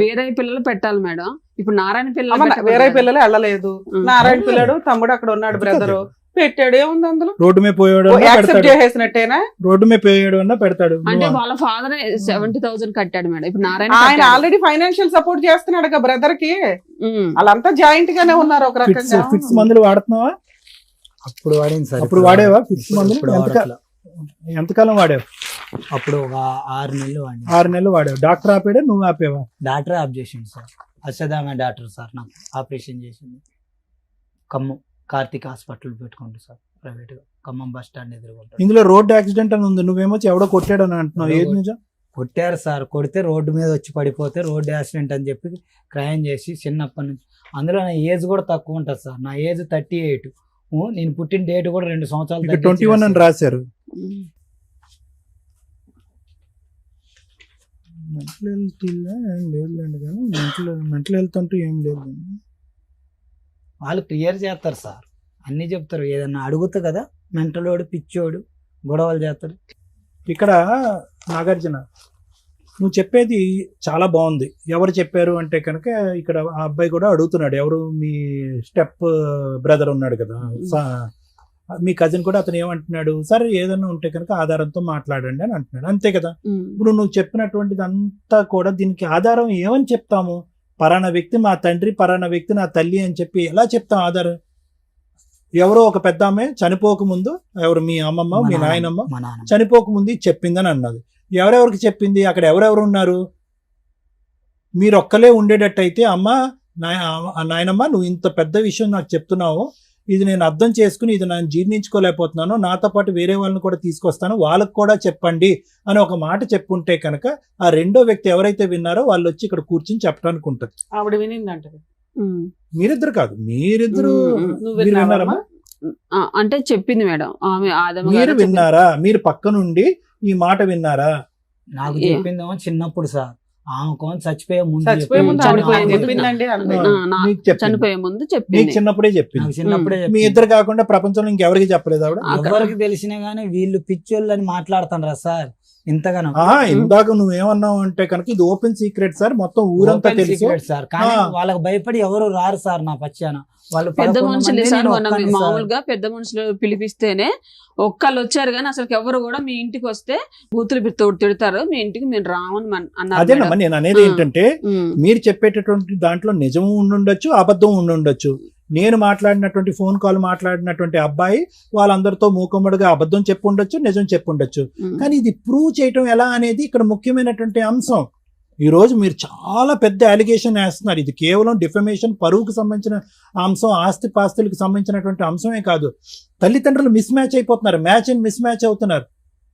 వేరే పిల్లలు పెట్టాలి మేడం. ఇప్పుడు నారాయణ పిల్లలు వేరే పిల్లలు వెళ్ళలేదు. నారాయణ పిల్లడు తమ్ముడు అక్కడ ఉన్నాడు, బ్రదర్ పెట్టాడు. ఏముంది అందులో? రోడ్డు మీద పోయాడు, యాక్సెప్ట్ చేసేసినట్టేనా? రోడ్డు మీద పోయాడు అన్న పెడతాడు. అంటే వాళ్ళ ఫాదర్ 70,000 కట్టాడు మేడం. ఇప్పుడు నారాయణ ఆయన ఆల్రెడీ ఫైనాన్షియల్ సపోర్ట్ చేస్తున్నాడు కదా బ్రదర్ కి. వాళ్ళంతా జాయింట్ గానే ఉన్నారు ఒక రకంగా. ఫిక్స్ మందులు వాడుతున్నావా? అప్పుడు వాడింది సార్. అప్పుడు వాడేవా ఫిక్స్ మందులు? ఎంతకాలం వాడావు? అప్పుడు ఒక 6 నెలలు వాడి. 6 నెలలు వాడావు. డాక్టర్ ఆపాడా, నువ్వు ఆపేవా? డాక్టర్ ఆప్ చేసింది సార్. అసదామే డాక్టర్ సార్ నాకు ఆపరేషన్ చేసింది. ఖమ్మం కార్తిక్ హాస్పిటల్ పెట్టుకుంటు సార్, ప్రైవేట్ గా, ఖమ్మం బస్ స్టాండ్ ఎదురుకుంటారు. ఇందులో రోడ్ యాక్సిడెంట్ అని ఉంది, నువ్వేమో ఎవడో కొట్టాడని అంటున్నావు. ఏది నిజం? కొట్టారు సార్, కొడితే రోడ్డు మీద వచ్చి పడిపోతే రోడ్ యాక్సిడెంట్ అని చెప్పి క్రైమ్ చేసి చిన్నప్పటి నుంచి. అందులో నా ఏజ్ కూడా తక్కువ ఉంటుంది సార్, నా ఏజ్ 38. నేను పుట్టిన డేట్ కూడా 2 సంవత్సరాలు 21 అని రాశారు. మెంటల్ హెల్త్ లేదులేండి, కానీ మెంటల్ హెల్త్ అంటూ ఏం లేదు. వాళ్ళు క్లియర్ చేస్తారు సార్, అన్ని చెప్తారు. ఏదన్నా అడుగుతా కదా, మెంటలోడు పిచ్చోడు గొడవలు చేస్తారు. ఇక్కడ నాగార్జున, నువ్వు చెప్పేది చాలా బాగుంది. ఎవరు చెప్పారు అంటే కనుక ఇక్కడ ఆ అబ్బాయి కూడా అడుగుతున్నాడు, ఎవరు మీ స్టెప్ బ్రదర్ ఉన్నాడు కదా, మీ కజిన్ కూడా. అతను ఏమంటున్నాడు, సరే ఏదన్నా ఉంటే కనుక ఆధారంతో మాట్లాడండి అని అంటున్నాడు, అంతే కదా. ఇప్పుడు నువ్వు చెప్పినటువంటిది అంతా కూడా దీనికి ఆధారం ఏమని చెప్తాము? పలానా వ్యక్తి మా తండ్రి, పలానా వ్యక్తి నా తల్లి అని చెప్పి ఎలా చెప్తాం ఆధారం? ఎవరో ఒక పెద్ద ఆమె చనిపోకముందు, ఎవరు మీ అమ్మమ్మ మీ నాయనమ్మ చనిపోకముందు చెప్పిందని అన్నది. ఎవరెవరికి చెప్పింది? అక్కడ ఎవరెవరు ఉన్నారు? మీరు ఒక్కలే ఉండేటట్టయితే, అమ్మ నాయనమ్మ నువ్వు ఇంత పెద్ద విషయం నాకు చెప్తున్నావు, ఇది నేను అర్థం చేసుకుని ఇది నేను జీర్ణించుకోలేకపోతున్నాను, నాతో పాటు వేరే వాళ్ళని కూడా తీసుకొస్తాను, వాళ్ళకు కూడా చెప్పండి అని ఒక మాట చెప్పుంటే కనుక ఆ రెండో వ్యక్తి ఎవరైతే విన్నారో వాళ్ళు వచ్చి ఇక్కడ కూర్చుని చెప్పడానికి ఉంటుంది. ఆవిడ వినిందంట. మీరిద్దరు కాదు, మీరిద్దరు విన్నారమ్మా? అంటే చెప్పింది మేడం ఆమె. మీరు విన్నారా? మీరు పక్క నుండి ఈ మాట విన్నారా? నాకు చెప్పిందేమో చిన్నప్పుడు సార్, ఆమె కోన్ చచ్చిపోయే ముందు చచ్చిపోయే ముందు ఆవిడ చనిపోయే నాకు ముందు చెప్పిందండి అంది. నీకు చెప్పింది. చనిపోయే ముందు నీకు చెప్పింది. చిన్నప్పుడే చెప్పింది. నాకు చిన్నప్పుడే మీ చెప్పింది. ఇద్దరు కాకుండా ప్రపంచంలో ఇంకెవరికి చెప్పలేదు ఆవిడ? ఎవరికి తెలిసినా గానీ వీళ్ళు పిచ్చోళ్ళు అని మాట్లాడుతారా సార్ ఇంతగానో? ఇందాక నువ్వేమన్నావు అంటే కనుక ఇది ఓపెన్ సీక్రెట్ సార్, మొత్తం ఊరంతా Open తెలుసు secret సార్. కానీ ఆ. వాళ్ళకి భయపడి ఎవరు రారు సార్ నా పచ్చాన. వాళ్ళు పెద్ద 11 మనుషులు మంది, సార్ నేను మనం ఒక్కడిని సార్. మామూలుగా పెద్ద మనుషులు పిలిపిస్తేనే ఒక్కళ్ళు వచ్చారు కానీ అసలు ఎవరు కూడా మీ ఇంటికి వస్తే బూతులు తిడతారు, మీ ఇంటికి మేము రామని అన్నారు అదేనమ్మా మేడం. నేను అనేది ఏంటంటే ఉమ్. మీరు చెప్పేటటువంటి దాంట్లో నిజం ఉండుండొచ్చు, అబద్ధం ఉండుండొచ్చు. నేను మాట్లాడినటువంటి ఫోన్ కాల్ మాట్లాడినటువంటి అబ్బాయి వాళ్ళందరితో మూకుమ్మడిగా అబద్ధం చెప్పుండొచ్చు, నిజం చెప్పుండొచ్చు. ఉమ్. కానీ ఇది ప్రూవ్ చేయటం ఎలా అనేది ఇక్కడ ముఖ్యమైనటువంటి అంశం. ఈ రోజు మీరు చాలా పెద్ద అలిగేషన్ వేస్తున్నారు. ఇది కేవలం డిఫమేషన్, పరువుకు సంబంధించిన అంశం, ఆస్తి పాస్తులకు సంబంధించినటువంటి అంశమే కాదు. తల్లిదండ్రులు మిస్ మ్యాచ్ అయిపోతున్నారు, మ్యాచ్ అండ్ మిస్ మ్యాచ్ అవుతున్నారు.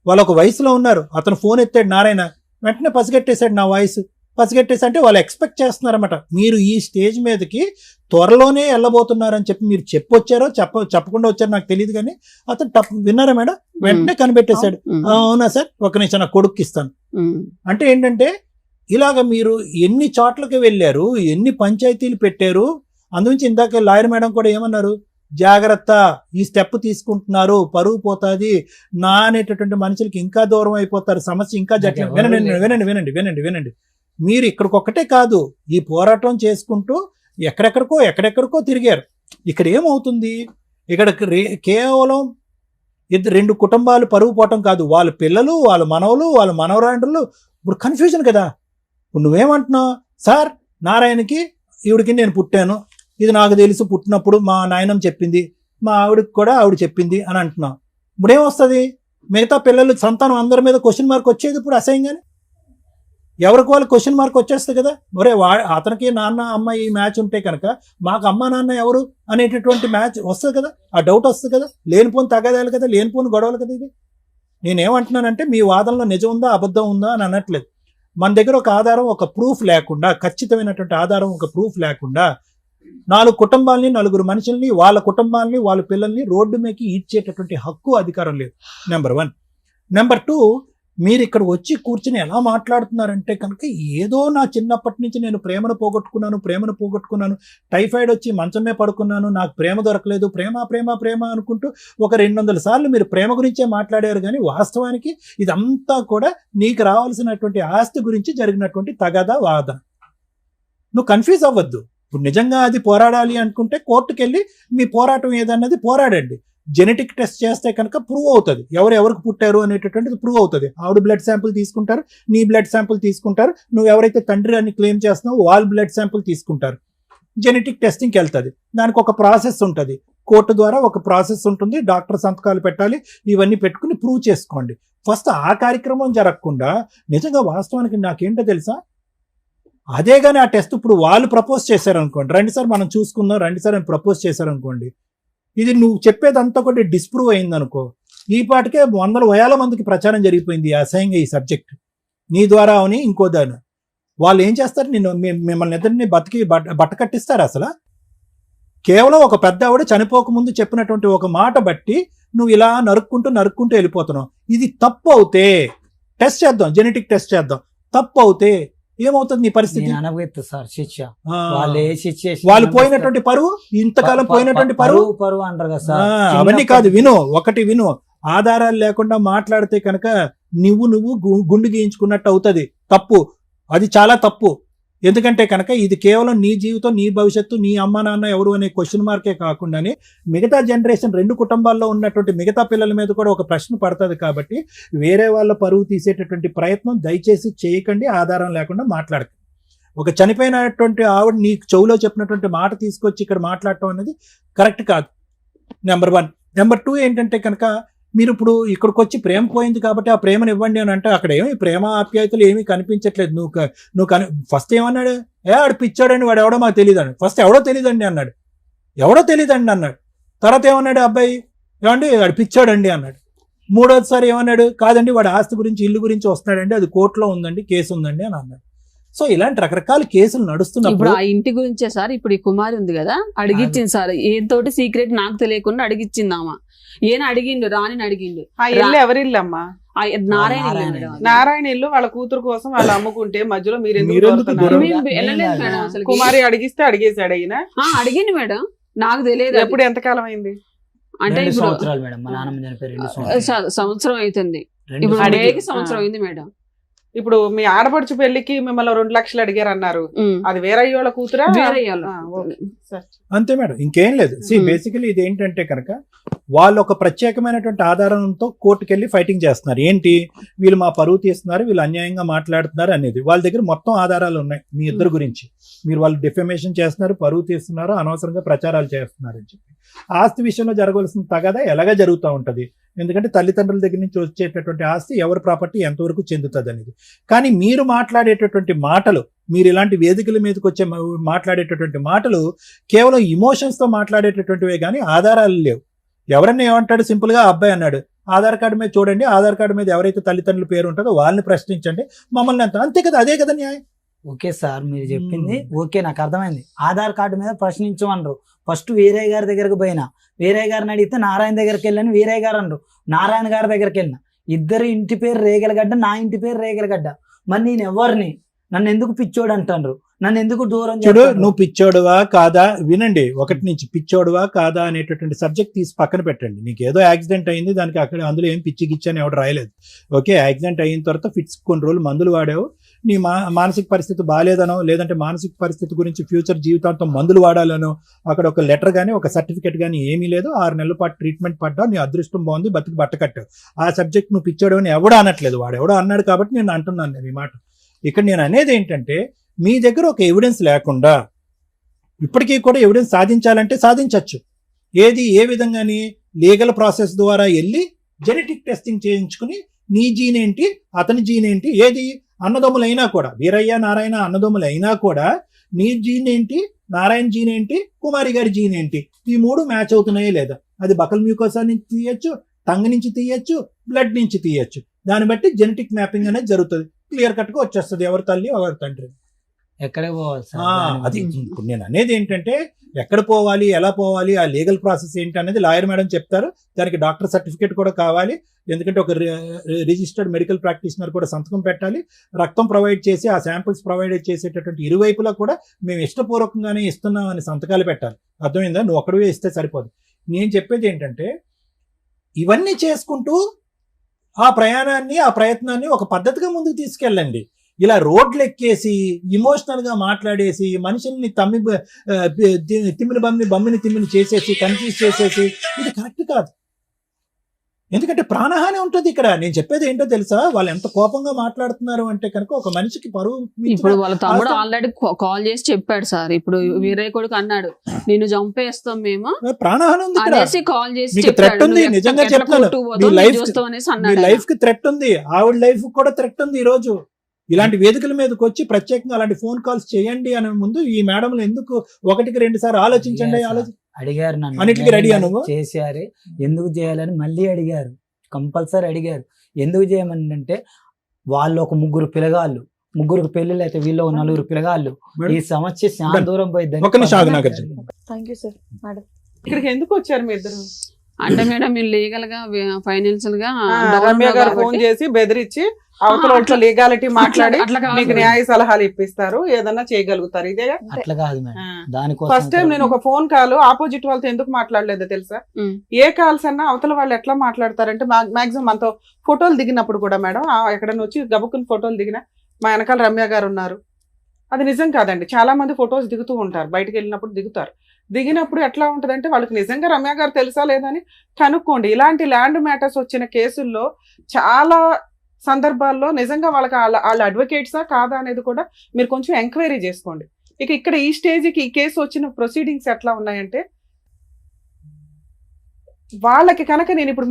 వాళ్ళు ఒక వయసులో ఉన్నారు, అతను ఫోన్ ఎత్తాడు నారాయణ, వెంటనే పసిగట్టేశాడు నా వాయిస్. పసిగట్టేసి అంటే వాళ్ళు ఎక్స్పెక్ట్ చేస్తున్నారన్నమాట మీరు ఈ స్టేజ్ మీదకి త్వరలోనే వెళ్ళబోతున్నారని చెప్పి మీరు చెప్పొచ్చారో చెప్పకుండా వచ్చారో నాకు తెలియదు. కానీ అతను విన్నారా మేడం? వెంటనే కనిపెట్టేశాడు. ఉమ్. అవునా సార్, ఒక నిమిషం నా కొడుక్కి ఇస్తాను. ఉమ్. అంటే ఏంటంటే ఇలాగ మీరు ఎన్ని చోట్లకి వెళ్ళారు, ఎన్ని పంచాయతీలు పెట్టారు. అందుగురించి ఇందాక లాయర్ మేడం కూడా ఏమన్నారు, జాగ్రత్త, ఈ స్టెప్ తీసుకుంటున్నారు, పరువు పోతుంది నా అనేటటువంటి మనుషులకి ఇంకా దూరం అయిపోతారు, సమస్య ఇంకా జటిలం. వినండి వినండి వినండి వినండి వినండి. మీరు ఇక్కడికొక్కటే కాదు, ఈ పోరాటం చేసుకుంటూ ఎక్కడెక్కడికో తిరిగారు. ఇక్కడ ఏమవుతుంది, ఇక్కడ కేవలం రెండు కుటుంబాలు పరువు పోవటం కాదు, వాళ్ళ పిల్లలు, వాళ్ళ మనవలు, వాళ్ళ మనవరాండ్రులు. ఇప్పుడు కన్ఫ్యూజన్ కదా. ఇప్పుడు నువ్వేమంటున్నావు, సార్ నారాయణకి ఈవిడికి నేను పుట్టాను, ఇది నాకు తెలుసు, పుట్టినప్పుడు మా నాయనం చెప్పింది, మా ఆవిడకి కూడా ఆవిడ చెప్పింది అని అంటున్నావు. ఇప్పుడు ఏమొస్తుంది, మిగతా పిల్లలు సంతానం అందరి మీద క్వశ్చన్ మార్క్ వచ్చేది ఇప్పుడు అసహ్యంగానే. ఎవరికి వాళ్ళు క్వశ్చన్ మార్క్ వచ్చేస్తుంది కదా. ఒరే అతనికి నాన్న అమ్మ ఈ మ్యాచ్ ఉంటే కనుక మాకు అమ్మ నాన్న ఎవరు అనేటటువంటి మ్యాచ్ వస్తుంది కదా, ఆ డౌట్ వస్తుంది కదా. లేనిపోని తగాదాలు కదా, లేనిపోని గొడవలు కదా. ఇది నేనేమంటున్నానంటే మీ వాదనలో నిజం ఉందా అబద్ధం ఉందా అని అనట్లేదు. మన దగ్గర ఒక ఆధారం, ఒక ప్రూఫ్ లేకుండా, ఖచ్చితమైనటువంటి ఆధారం, ఒక ప్రూఫ్ లేకుండా 4 కుటుంబాలని, 4 మనుషుల్ని, వాళ్ళ కుటుంబాలని, వాళ్ళ పిల్లల్ని రోడ్డు మీదకి ఈడ్చేటటువంటి హక్కు, అధికారం లేదు. నెంబర్ 1. నెంబర్ 2, మీరు ఇక్కడ వచ్చి కూర్చుని ఎలా మాట్లాడుతున్నారంటే కనుక ఏదో నా చిన్నప్పటి నుంచి నేను ప్రేమను పోగొట్టుకున్నాను, టైఫాయిడ్ వచ్చి మంచమే పడుకున్నాను, నాకు ప్రేమ దొరకలేదు, ప్రేమ అనుకుంటూ ఒక 200 సార్లు మీరు ప్రేమ గురించే మాట్లాడారు. కానీ వాస్తవానికి ఇదంతా కూడా నీకు రావాల్సినటువంటి ఆస్తి గురించి జరిగినటువంటి తగాదా వాదన. నువ్వు కన్ఫ్యూజ్ అవ్వద్దు. ఇప్పుడు నిజంగా అది పోరాడాలి అనుకుంటే కోర్టుకు వెళ్ళి మీ పోరాటం ఏదన్నది పోరాడండి. జెనెటిక్ టెస్ట్ చేస్తే కనుక ప్రూవ్ అవుతుంది ఎవరికి పుట్టారు అనేటటువంటిది ప్రూవ్ అవుతుంది. ఆవిడ బ్లడ్ శాంపుల్ తీసుకుంటారు, నీ బ్లడ్ శాంపుల్ తీసుకుంటారు, నువ్వు ఎవరైతే తండ్రి అని క్లెయిమ్ చేస్తున్నావు వాళ్ళ బ్లడ్ శాంపుల్ తీసుకుంటారు, జెనెటిక్ టెస్టింగ్కి వెళ్తుంది. దానికి ఒక ప్రాసెస్ ఉంటుంది, కోర్టు ద్వారా ఒక ప్రాసెస్ ఉంటుంది, డాక్టర్ సంతకాలు పెట్టాలి, ఇవన్నీ పెట్టుకుని ప్రూవ్ చేసుకోండి. ఫస్ట్ ఆ కార్యక్రమం జరగకుండా నిజంగా వాస్తవానికి నాకేంటో తెలుసా, అదే కానీ ఆ టెస్ట్ ఇప్పుడు వాళ్ళు ప్రపోజ్ చేశారనుకోండి, రండి సార్ మనం చూసుకుందాం, రండి సార్ అని ప్రపోజ్ చేశారనుకోండి, ఇది నువ్వు చెప్పేదంతా కూడా డిస్ప్రూవ్ అయిందనుకో, ఈ పాటికే 100,000 మందికి ప్రచారం జరిగిపోయింది అసహ్యంగా ఈ సబ్జెక్ట్ నీ ద్వారా అని ఇంకో దాని. వాళ్ళు ఏం చేస్తారు, మిమ్మల్ని ఇద్దరిని బట్ట కట్టిస్తారు. అసలు కేవలం ఒక పెద్ద ఆవిడ చనిపోకముందు చెప్పినటువంటి ఒక మాట బట్టి నువ్వు ఇలా నరుక్కుంటూ వెళ్ళిపోతున్నావు. ఇది తప్పు అవుతే టెస్ట్ చేద్దాం, జెనెటిక్ టెస్ట్ చేద్దాం. తప్పు అవుతే ఏమవుతుంది నీ పరిస్థితి? సార్ శిక్ష, వాళ్ళు పోయినటువంటి పరువు, ఇంతకాలం పోయినటువంటి పరువు అంటారు కదా సార్. అవన్నీ కాదు, విను. ఆధారాలు లేకుండా మాట్లాడితే కనుక నువ్వు గుండు గీయించుకున్నట్టు అవుతుంది. తప్పు, అది చాలా తప్పు. ఎందుకంటే కనుక ఇది కేవలం నీ జీవితం, నీ భవిష్యత్తు, నీ అమ్మ నాన్న ఎవరు అనే క్వశ్చన్ మార్కే కాకుండానే మిగతా జనరేషన్ 2 కుటుంబాల్లో ఉన్నటువంటి మిగతా పిల్లల మీద కూడా ఒక ప్రశ్న పడుతుంది. కాబట్టి వేరే వాళ్ళ పరువు తీసేటటువంటి ప్రయత్నం దయచేసి చేయకండి, ఆధారం లేకుండా మాట్లాడకండి. ఒక చనిపోయినటువంటి ఆవిడ నీ చెవులో చెప్పినటువంటి మాట తీసుకొచ్చి ఇక్కడ మాట్లాడటం అనేది కరెక్ట్ కాదు. నెంబర్ 1. నెంబర్ 2 ఏంటంటే కనుక మీరు ఇప్పుడు ఇక్కడికి వచ్చి ప్రేమ పోయింది కాబట్టి ఆ ప్రేమను ఇవ్వండి అని అంటే అక్కడ ఏమి ప్రేమ ఆప్యాయతలు ఏమీ కనిపించట్లేదు. నువ్వు ఫస్ట్ ఏమన్నాడు, ఆడు పిచ్చాడండి, వాడు ఎవడో మాకు తెలియదండి. ఫస్ట్ ఎవడో తెలియదండి అన్నాడు, తర్వాత ఏమన్నాడు అబ్బాయి, ఏమండి వాడు పిచ్చాడండి అన్నాడు. 3వసారి ఏమన్నాడు, కాదండి వాడు ఆస్తి గురించి ఇల్లు గురించి వస్తున్నాడండి, అది కోర్టులో ఉందండి, కేసు ఉందండి అని అన్నాడు. సో ఇలాంటి రకరకాల కేసులు నడుస్తున్నప్పుడు ఇప్పుడు ఆ ఇంటి గురించే సార్, ఇప్పుడు ఈ కుమారి ఉంది కదా, అడిగిచ్చింది సార్, ఏంతోటి సీక్రెట్ నాకు తెలియకుండా అడిగిచ్చిందామా. ఏనా అడిగిండు, రాని అడిగిండు. ఆ ఇల్లు ఎవరి ఇల్లు అమ్మా? నారాయణ ఇల్లు నారాయణ మేడం అది. నారాయణ ఇల్లు వాళ్ళ కూతురు కోసం వాళ్ళు అమ్ముకుంటే మధ్యలో మీరు ఎందుకు మీరెందుకు దూరుతున్నారు? దూరం? మేము వెళ్ళలేదు నేను మేడం అసలు. కుమారి అడిగిస్తే అడిగేశాడు అయినా. అడిగింది మేడం, నాకు తెలియదు. ఎప్పుడు ఎంతకాలం అయింది? అంటే 2 ఇప్పుడు సంవత్సరాలు మేడం, మా నాన్నమ్మ చనిపోయి 2 సంవత్సరాలు. సంవత్సరం అవుతుంది. 2 ఇప్పుడు అడిగి- మేకి సంవత్సరం అయింది మేడం. ఇప్పుడు మీ ఆడపడుచు పెళ్లికి మిమ్మల్ని 2 లక్షలు అడిగారు అన్నారు. అది వేరయ్యోళ్ళ కూతురా? వేరే వాళ్ళు. ఆ, ఓకే. సరే. అంతే మేడం, ఇంకేం లేదు. బేసికలీ ఇది ఏంటంటే కనుక వాళ్ళు ఒక ప్రత్యేకమైనటువంటి ఆధారంతో కోర్టుకు వెళ్ళి ఫైటింగ్ చేస్తున్నారు. ఏంటి, వీళ్ళు మా పరువు తీస్తున్నారు, వీళ్ళు అన్యాయంగా మాట్లాడుతున్నారు అనేది. వాళ్ళ దగ్గర మొత్తం ఆధారాలు ఉన్నాయి మీ ఇద్దరు గురించి. మీరు వాళ్ళు డిఫమేషన్ చేస్తున్నారు, పరువు తీస్తున్నారు, అనవసరంగా ప్రచారాలు చేస్తున్నారు అని చెప్పి. ఆస్తి విషయంలో జరగవలసిన తగాదా ఎలాగా జరుగుతూ ఉంటది. ఎందుకంటే తల్లిదండ్రుల దగ్గర నుంచి వచ్చేటటువంటి ఆస్తి ఎవరి ప్రాపర్టీ ఎంతవరకు చెందుతుంది అనేది. కానీ మీరు మాట్లాడేటటువంటి మాటలు, మీరు ఇలాంటి వేదికల మీదకి వచ్చే మాట్లాడేటటువంటి మాటలు కేవలం ఇమోషన్స్ తో మాట్లాడేటటువంటివే కానీ ఆధారాలు లేవు. ఎవరన్నా ఏమంటాడు, సింపుల్ గా అబ్బాయి అన్నాడు, ఆధార్ కార్డు మీద చూడండి, ఆధార్ కార్డు మీద ఎవరైతే తల్లిదండ్రుల పేరు ఉంటుందో వాళ్ళని ప్రశ్నించండి, మమ్మల్ని అంతే కదా, అదే కదా న్యాయం. ఓకే సార్, మీరు చెప్పింది ఓకే, నాకు అర్థమైంది. ఆధార్ కార్డు మీద ప్రశ్నించమన్నారు. ఫస్ట్ వీరయ్య గారి దగ్గరకు పోయినా, వీరయ్య గారిని అడిగితే నారాయణ దగ్గరికి వెళ్ళని వీరయ్య గారు అన్నారు. నారాయణ గారి దగ్గరికి వెళ్ళిన, ఇద్దరు ఇంటి పేరు రేగలగడ్డ, నా ఇంటి పేరు రేగలగడ్డ. మరి నేను ఎవరిని, నన్ను ఎందుకు పిచ్చోడు అంటారు, నన్ను ఎందుకు దూరం చూడు, చేస్తారు? నువ్వు పిచ్చోడువా కాదా వినండి. 1 నుంచి పిచ్చోడువా కాదా అనేటటువంటి సబ్జెక్ట్ తీసి పక్కన పెట్టండి. నీకు ఏదో యాక్సిడెంట్ అయింది, దానికి అక్కడ అందులో ఏం పిచ్చి గిచ్చి అని ఎవడు రాయలేదు. ఓకే, యాక్సిడెంట్ అయిన తర్వాత ఫిట్స్ కొన్ని రోజులు మందులు వాడావు, నీ మానసిక పరిస్థితి బాగాలేదనో, లేదంటే మానసిక పరిస్థితి గురించి ఫ్యూచర్ జీవితాంతం మందులు వాడాలనో అక్కడ ఒక లెటర్ కానీ ఒక సర్టిఫికేట్ కానీ ఏమీ లేదు. 6 నెలల పాటు ట్రీట్మెంట్ పడ్డావు, నీ అదృష్టం బాగుంది, బతికి బట్ట కట్టావు. ఆ సబ్జెక్ట్ నువ్వు పిచ్చోడు అని ఎవడో అనట్లేదు, వాడు ఎవడో అన్నాడు కాబట్టి నేను అంటున్నాను నేను ఈ మాట. ఇక్కడ నేను అనేది ఏంటంటే, మీ దగ్గర ఒక ఎవిడెన్స్ లేకుండా ఇప్పటికీ కూడా ఎవిడెన్స్ సాధించాలంటే సాధించవచ్చు. ఏది ఏ విధంగాని లీగల్ ప్రాసెస్ ద్వారా వెళ్ళి జెనెటిక్ టెస్టింగ్ చేయించుకుని నీ జీన్ ఏంటి, అతని జీన్ ఏంటి, ఏది అన్నదమ్ములైనా కూడా, వీరయ్య నారాయణ అన్నదమ్ములు అయినా కూడా నీ జీన్ ఏంటి, నారాయణ జీన్ ఏంటి, కుమారి గారి జీన్ ఏంటి, ఈ 3 మ్యాచ్ అవుతున్నాయే లేదా. అది బకల్ మ్యూకోసా నుంచి తీయచ్చు, టంగ్ నుంచి తీయచ్చు, బ్లడ్ నుంచి తీయచ్చు. దాన్ని బట్టి జెనెటిక్ మ్యాపింగ్ అనేది జరుగుతుంది. క్లియర్ కట్ గా వచ్చేస్తుంది ఎవరి తల్లి ఎవరి తండ్రి. ఎక్కడే పోవాలి సార్? అది ఇప్పుడు నేను అనేది ఏంటంటే, ఎక్కడ పోవాలి, ఎలా పోవాలి, ఆ లీగల్ ప్రాసెస్ ఏంటి అనేది లాయర్ మేడం చెప్తారు. దానికి డాక్టర్ సర్టిఫికేట్ కూడా కావాలి. ఎందుకంటే ఒక రిజిస్టర్డ్ మెడికల్ ప్రాక్టీషనర్ కూడా సంతకం పెట్టాలి. రక్తం ప్రొవైడ్ చేసి ఆ శాంపిల్స్ ప్రొవైడ్ చేసేటటువంటి ఇరువైపులా కూడా మేము ఇష్టపూర్వకంగానే ఇస్తున్నాం అని సంతకాలు పెట్టాలి. అర్థమైందా? నువ్వు ఒక్కడివే ఇస్తే సరిపోదు. నేను చెప్పేది ఏంటంటే, ఇవన్నీ చేసుకుంటూ ఆ ప్రయాణాన్ని, ఆ ప్రయత్నాన్ని ఒక పద్ధతిగా ముందుకు తీసుకెళ్ళండి. ఇలా రోడ్లు ఎక్కేసి ఇమోషనల్ గా మాట్లాడేసి మనుషుల్ని బమ్మిని తిమ్మిని చేసేసి కన్ఫ్యూజ్ చేసేసి ఇది కరెక్ట్ కాదు. ఎందుకంటే ప్రాణహాని ఉంటుంది ఇక్కడ. నేను చెప్పేది ఏంటో తెలుసా, వాళ్ళు ఎంత కోపంగా మాట్లాడుతున్నారు అంటే కనుక ఒక మనిషికి పరువు. ఇప్పుడు వాళ్ళ తమ్ముడు ఆల్రెడీ కాల్ చేసి చెప్పాడు సార్. ఇప్పుడు వీరయ్య కొడుకు అన్నాడు, నిన్ను చంపేస్తాం మేము ప్రాణహాని ఉంది ఇక్కడ. అనేసి కాల్ చేసి మీకు థ్రెట్ ఉంది, నిజంగా చెప్తాను. మీ లైఫ్ కి థ్రెట్ ఉంది, ఆవిడ లైఫ్ కూడా థ్రెట్ ఉంది. ఈ రోజు ఇలాంటి వేదికల మీదకి వచ్చి ప్రత్యేకంగా అలాంటి ఫోన్ కాల్స్ చేయండి అనే ముందు ఈ మేడంలు ఎందుకు 1-2 సార్లు ఆలోచించండి. అడిగారు నన్ను, అన్నిటికీ రెడీ నువ్వు చేశారు, ఎందుకు చేయాలని మళ్ళీ అడిగారు, కంపల్సరీ అడిగారు. ఎందుకు చేయమని అంటే, వాళ్ళు ఒక 3 పిల్లగాళ్ళు, 3 పెళ్లిళ్ళు అయితే వీళ్ళు 4 పిల్లగాళ్ళు. ఈ సమస్య చాలా దూరం పోయింది. Thank you sir. మేడం, ఇక్కడికి ఎందుకు వచ్చారు మీ ఇద్దరు? అంటే మేడం మీరు లీగల్ గా ఫైనాన్షియల్ గా రమ్య గారు ఫోన్ చేసి బెదిరించి అవతల లీగాలిటీ మాట్లాడి మీకు న్యాయ సలహాలు ఇప్పిస్తారు, ఏదన్నా చేయగలుగుతారు. ఇదే అట్లా కాదు మేడం. దానికోసం ఫస్ట్ టైం నేను ఒక ఫోన్ కాల్ ఆపోజిట్ వాళ్ళతో ఎందుకు మాట్లాడలేదో తెలుసా? ఏ కాల్స్ అన్నా అవతల వాళ్ళు ఎట్లా మాట్లాడతారంటే, మాక్సిమం మనతో ఫోటోలు దిగినప్పుడు కూడా మేడం, ఎక్కడన్నా వచ్చి గబుక్కుని ఫోటోలు దిగినా మా వెనకాల రమ్య గారు ఉన్నారు, అది నిజం కాదండి. చాలా మంది ఫొటోస్ దిగుతూ ఉంటారు, బయటకు వెళ్ళినప్పుడు దిగుతారు. దిగినప్పుడు ఎట్లా ఉంటదంటే, వాళ్ళకి నిజంగా రమ్య గారు తెలుసా లేదని కనుక్కోండి. ఇలాంటి ల్యాండ్ మ్యాటర్స్ వచ్చిన కేసుల్లో చాలా సందర్భాల్లో నిజంగా వాళ్ళకి వాళ్ళ అడ్వకేట్సా కాదా అనేది కూడా మీరు కొంచెం ఎంక్వైరీ చేసుకోండి. ఇక్కడ ఈ స్టేజ్కి ఈ కేసు వచ్చిన ప్రొసీడింగ్స్ ఎట్లా ఉన్నాయంటే, వాళ్ళకి కనుక నేను ఇప్పుడు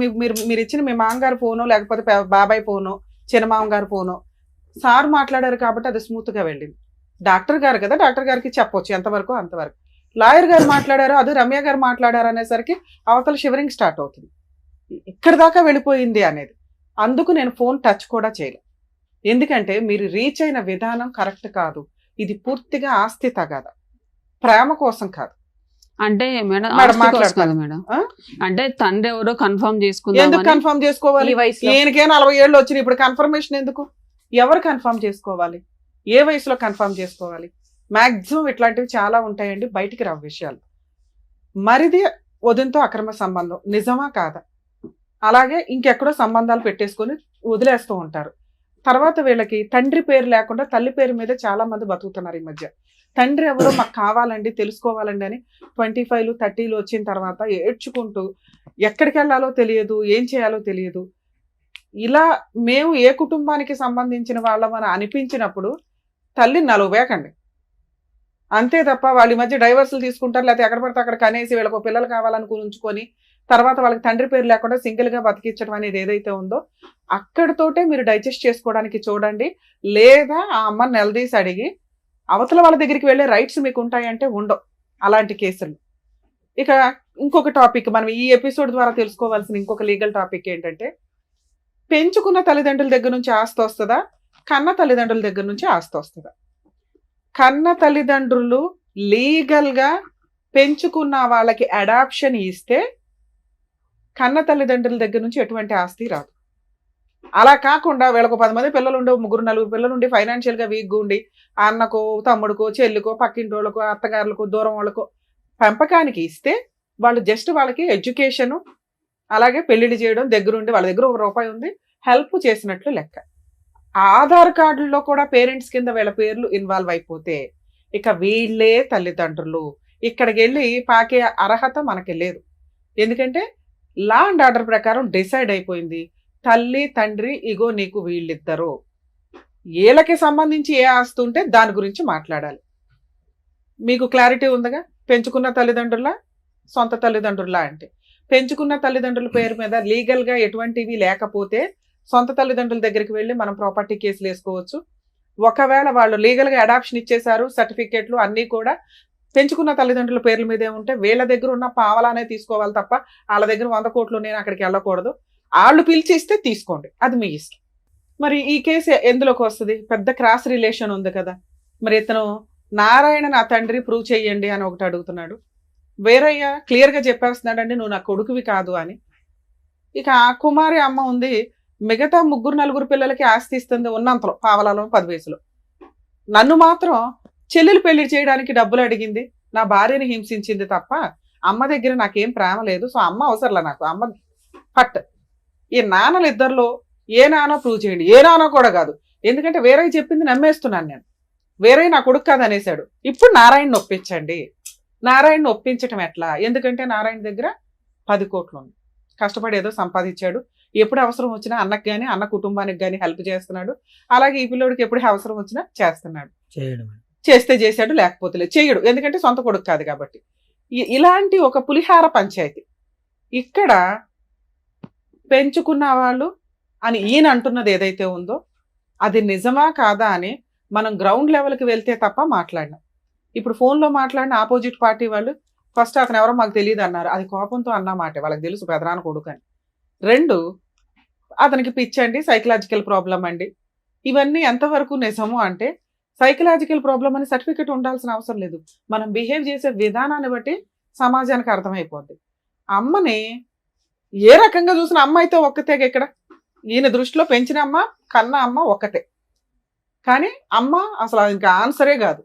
మీరు ఇచ్చిన మీ మామగారు ఫోనో లేకపోతే బాబాయ్ ఫోనో చిన్నమామ గారి ఫోనో సార్ మాట్లాడారు కాబట్టి అది స్మూత్ గా వెళ్ళింది. డాక్టర్ గారు కదా, డాక్టర్ గారికి చెప్పొచ్చు ఎంతవరకు అంతవరకు. లాయర్ గారు మాట్లాడారు, అది రమ్య గారు మాట్లాడారు అనేసరికి అవతల షివరింగ్ స్టార్ట్ అవుతుంది. ఇక్కడ దాకా వెళ్ళిపోయింది అనేది. అందుకు నేను ఫోన్ టచ్ కూడా చేయలేదు. ఎందుకంటే మీరు రీచ్ అయిన విధానం కరెక్ట్ కాదు. ఇది పూర్తిగా ఆస్తి తగాద, ప్రేమ కోసం కాదు. అంటే మేడం మేడం ఆస్తి కోసం మాట్లాడతాను. కదా మేడం. ఆ? అంటే తండ్రి ఎవరో కన్ఫర్మ్ ఎందుకు చేసుకుందాం. కన్ఫర్మ్ చేసుకోవాలి? ఈ వయసులో ఈయనకే 40 ఏళ్ళు వచ్చినాయి, ఇప్పుడు కన్ఫర్మేషన్ ఎందుకు? ఎవరు కన్ఫర్మ్ చేసుకోవాలి? ఏ వయసులో కన్ఫర్మ్ చేసుకోవాలి? మాక్సిమం ఇట్లాంటివి చాలా ఉంటాయండి, బయటికి రావు విషయాలు. మరిది వదినతో అక్రమ సంబంధం నిజమా కాదా? అలాగే ఇంకెక్కడో సంబంధాలు పెట్టేసుకొని వదిలేస్తూ ఉంటారు. తర్వాత వీళ్ళకి తండ్రి పేరు లేకుండా తల్లి పేరు మీద చాలా మంది బతుకుతున్నారు ఈ మధ్య. తండ్రి ఎవరో మాకు కావాలండి, తెలుసుకోవాలండి అని 25, 30 వచ్చిన తర్వాత ఏడ్చుకుంటూ ఎక్కడికి వెళ్ళాలో తెలియదు, ఏం చేయాలో తెలియదు. ఇలా మేము ఏ కుటుంబానికి సంబంధించిన వాళ్ళమని అనిపించినప్పుడు తల్లిని నలుగువేకండి. అంతే తప్ప వాళ్ళ ఈ మధ్య డైవర్సులు తీసుకుంటారు, లేకపోతే ఎక్కడ పడితే అక్కడ కనేసి వీళ్ళకు పిల్లలు కావాలనుకుని ఉంచుకొని తర్వాత వాళ్ళకి తండ్రి పేరు లేకుండా సింగిల్గా బతికించడం అనేది ఏదైతే ఉందో అక్కడితోటే మీరు డైజెస్ట్ చేసుకోవడానికి చూడండి. లేదా ఆ అమ్మని నిలదీసి అడిగి అవతల వాళ్ళ దగ్గరికి వెళ్ళే రైట్స్ మీకు ఉంటాయంటే ఉండవు అలాంటి కేసులు. ఇక ఇంకొక టాపిక్, మనం ఈ ఎపిసోడ్ ద్వారా తెలుసుకోవాల్సిన ఇంకొక లీగల్ టాపిక్ ఏంటంటే, పెంచుకున్న తల్లిదండ్రుల దగ్గర నుంచి ఆస్తి వస్తుందా, కన్న తల్లిదండ్రుల దగ్గర నుంచి ఆస్తి వస్తుందా? కన్న తల్లిదండ్రులు లీగల్గా పెంచుకున్న వాళ్ళకి అడాప్షన్ ఇస్తే కన్న తల్లిదండ్రుల దగ్గర నుంచి ఎటువంటి ఆస్తి రాదు. అలా కాకుండా వీళ్ళకు 10 మంది పిల్లలు ఉండి 3, 4 పిల్లలు ఉండి ఫైనాన్షియల్గా వీక్గా ఉండి అన్నకో, తమ్ముడికో, చెల్లికో, పక్కింటి వాళ్ళకో, అత్తగారులకో, దూరం వాళ్ళకో పెంపకానికి ఇస్తే వాళ్ళు జస్ట్ వాళ్ళకి ఎడ్యుకేషను అలాగే పెళ్లిళ్ళు చేయడం దగ్గరుండి వాళ్ళ దగ్గర ₹1 ఉంది హెల్ప్ చేసినట్లు లెక్క. ఆధార్ కార్డుల్లో కూడా పేరెంట్స్ కింద వీళ్ళ పేర్లు ఇన్వాల్వ్ అయిపోతే ఇక వీళ్ళే తల్లిదండ్రులు. ఇక్కడికి వెళ్ళి పాకే అర్హత మనకి లేదు. ఎందుకంటే లా అండ్ ఆర్డర్ ప్రకారం డిసైడ్ అయిపోయింది, తల్లి తండ్రి ఇగో నీకు వీళ్ళిద్దరు, వీళ్ళకి సంబంధించి ఏ ఆస్తి ఉంటే దాని గురించి మాట్లాడాలి. మీకు క్లారిటీ ఉందిగా? పెంచుకున్న తల్లిదండ్రుల, సొంత తల్లిదండ్రుల అంటే పెంచుకున్న తల్లిదండ్రుల పేరు మీద లీగల్గా ఎటువంటివి లేకపోతే సొంత తల్లిదండ్రుల దగ్గరికి వెళ్ళి మనం ప్రాపర్టీ కేసులు వేసుకోవచ్చు. ఒకవేళ వాళ్ళు లీగల్గా అడాప్షన్ ఇచ్చేశారు, సర్టిఫికేట్లు అన్నీ కూడా పెంచుకున్న తల్లిదండ్రుల పేర్ల మీదే ఉంటే వీళ్ళ దగ్గర ఉన్న పావలానే తీసుకోవాలి తప్ప వాళ్ళ దగ్గర 100 కోట్లు నేను అక్కడికి వెళ్ళకూడదు. వాళ్ళు పిలిచి ఇస్తే తీసుకోండి, అది మీ ఇష్టం. మరి ఈ కేసు ఎందులోకి వస్తుంది? పెద్ద క్రాస్ రిలేషన్ ఉంది కదా. మరి ఇతను నారాయణ నా తండ్రి ప్రూవ్ చెయ్యండి అని ఒకటి అడుగుతున్నాడు, వేరయ్య క్లియర్గా చెప్పేస్తున్నాడండి నువ్వు నా కొడుకువి కాదు అని. ఇక ఆ కుమారి అమ్మ ఉంది, మిగతా 3, 4 పిల్లలకి ఆస్తి ఇస్తుంది ఉన్నంతలో, పావలాలో 10 వయసులో. నన్ను మాత్రం చెల్లెలు పెళ్లి చేయడానికి డబ్బులు అడిగింది, నా భార్యని హింసించింది తప్ప అమ్మ దగ్గర నాకేం ప్రేమ లేదు. సో అమ్మ అవసరంలా నాకు, అమ్మ ఫట్. ఈ నాన్నలు ఇద్దరిలో ఏ నాన్నో ప్రూవ్ చేయండి. ఏ నాన్నో కూడా కాదు, ఎందుకంటే వేరే చెప్పింది నమ్మేస్తున్నాను నేను. వేరే నా కొడుకు కాదు అనేసాడు. ఇప్పుడు నారాయణని ఒప్పించండి. నారాయణని ఒప్పించటం ఎట్లా? ఎందుకంటే నారాయణ దగ్గర 10 కోట్లు ఉంది, కష్టపడి ఏదో సంపాదించాడు. ఎప్పుడు అవసరం వచ్చినా అన్నకు కానీ అన్న కుటుంబానికి కానీ హెల్ప్ చేస్తున్నాడు. అలాగే ఈ పిల్లోడికి ఎప్పుడు అవసరం వచ్చినా చేస్తున్నాడు. చేస్తే చేశాడు, లేకపోతే లేదు, చేయడు, ఎందుకంటే సొంత కొడుకు కాదు కాబట్టి. ఇలాంటి ఒక పులిహార పంచాయతీ. ఇక్కడ పెంచుకున్న వాళ్ళు అని ఈయన అంటున్నది ఏదైతే ఉందో అది నిజమా కాదా అని మనం గ్రౌండ్ లెవెల్కి వెళ్తే తప్ప మాట్లాడినాం. ఇప్పుడు ఫోన్లో మాట్లాడిన ఆపోజిట్ పార్టీ వాళ్ళు ఫస్ట్ అతను ఎవరో మాకు తెలియదు అన్నారు, అది కోపంతో అన్నమాట, వాళ్ళకి తెలుసు పెదనాన్న కొడుకు అని. 2, అతనికి పిచ్చండి, సైకలాజికల్ ప్రాబ్లం అండి. ఇవన్నీ ఎంతవరకు నిజము అంటే, సైకలాజికల్ ప్రాబ్లం అని సర్టిఫికెట్ ఉండాల్సిన అవసరం లేదు, మనం బిహేవ్ చేసే విధానాన్ని బట్టి సమాజానికి అర్థమైపోద్ది. అమ్మని ఏ రకంగా చూసిన అమ్మ అయితే ఒక్కతే. ఇక్కడ ఈయన దృష్టిలో పెంచిన అమ్మ, కన్న అమ్మ ఒక్కటే. కానీ అమ్మ అసలు ఆయనకి ఆన్సరే కాదు,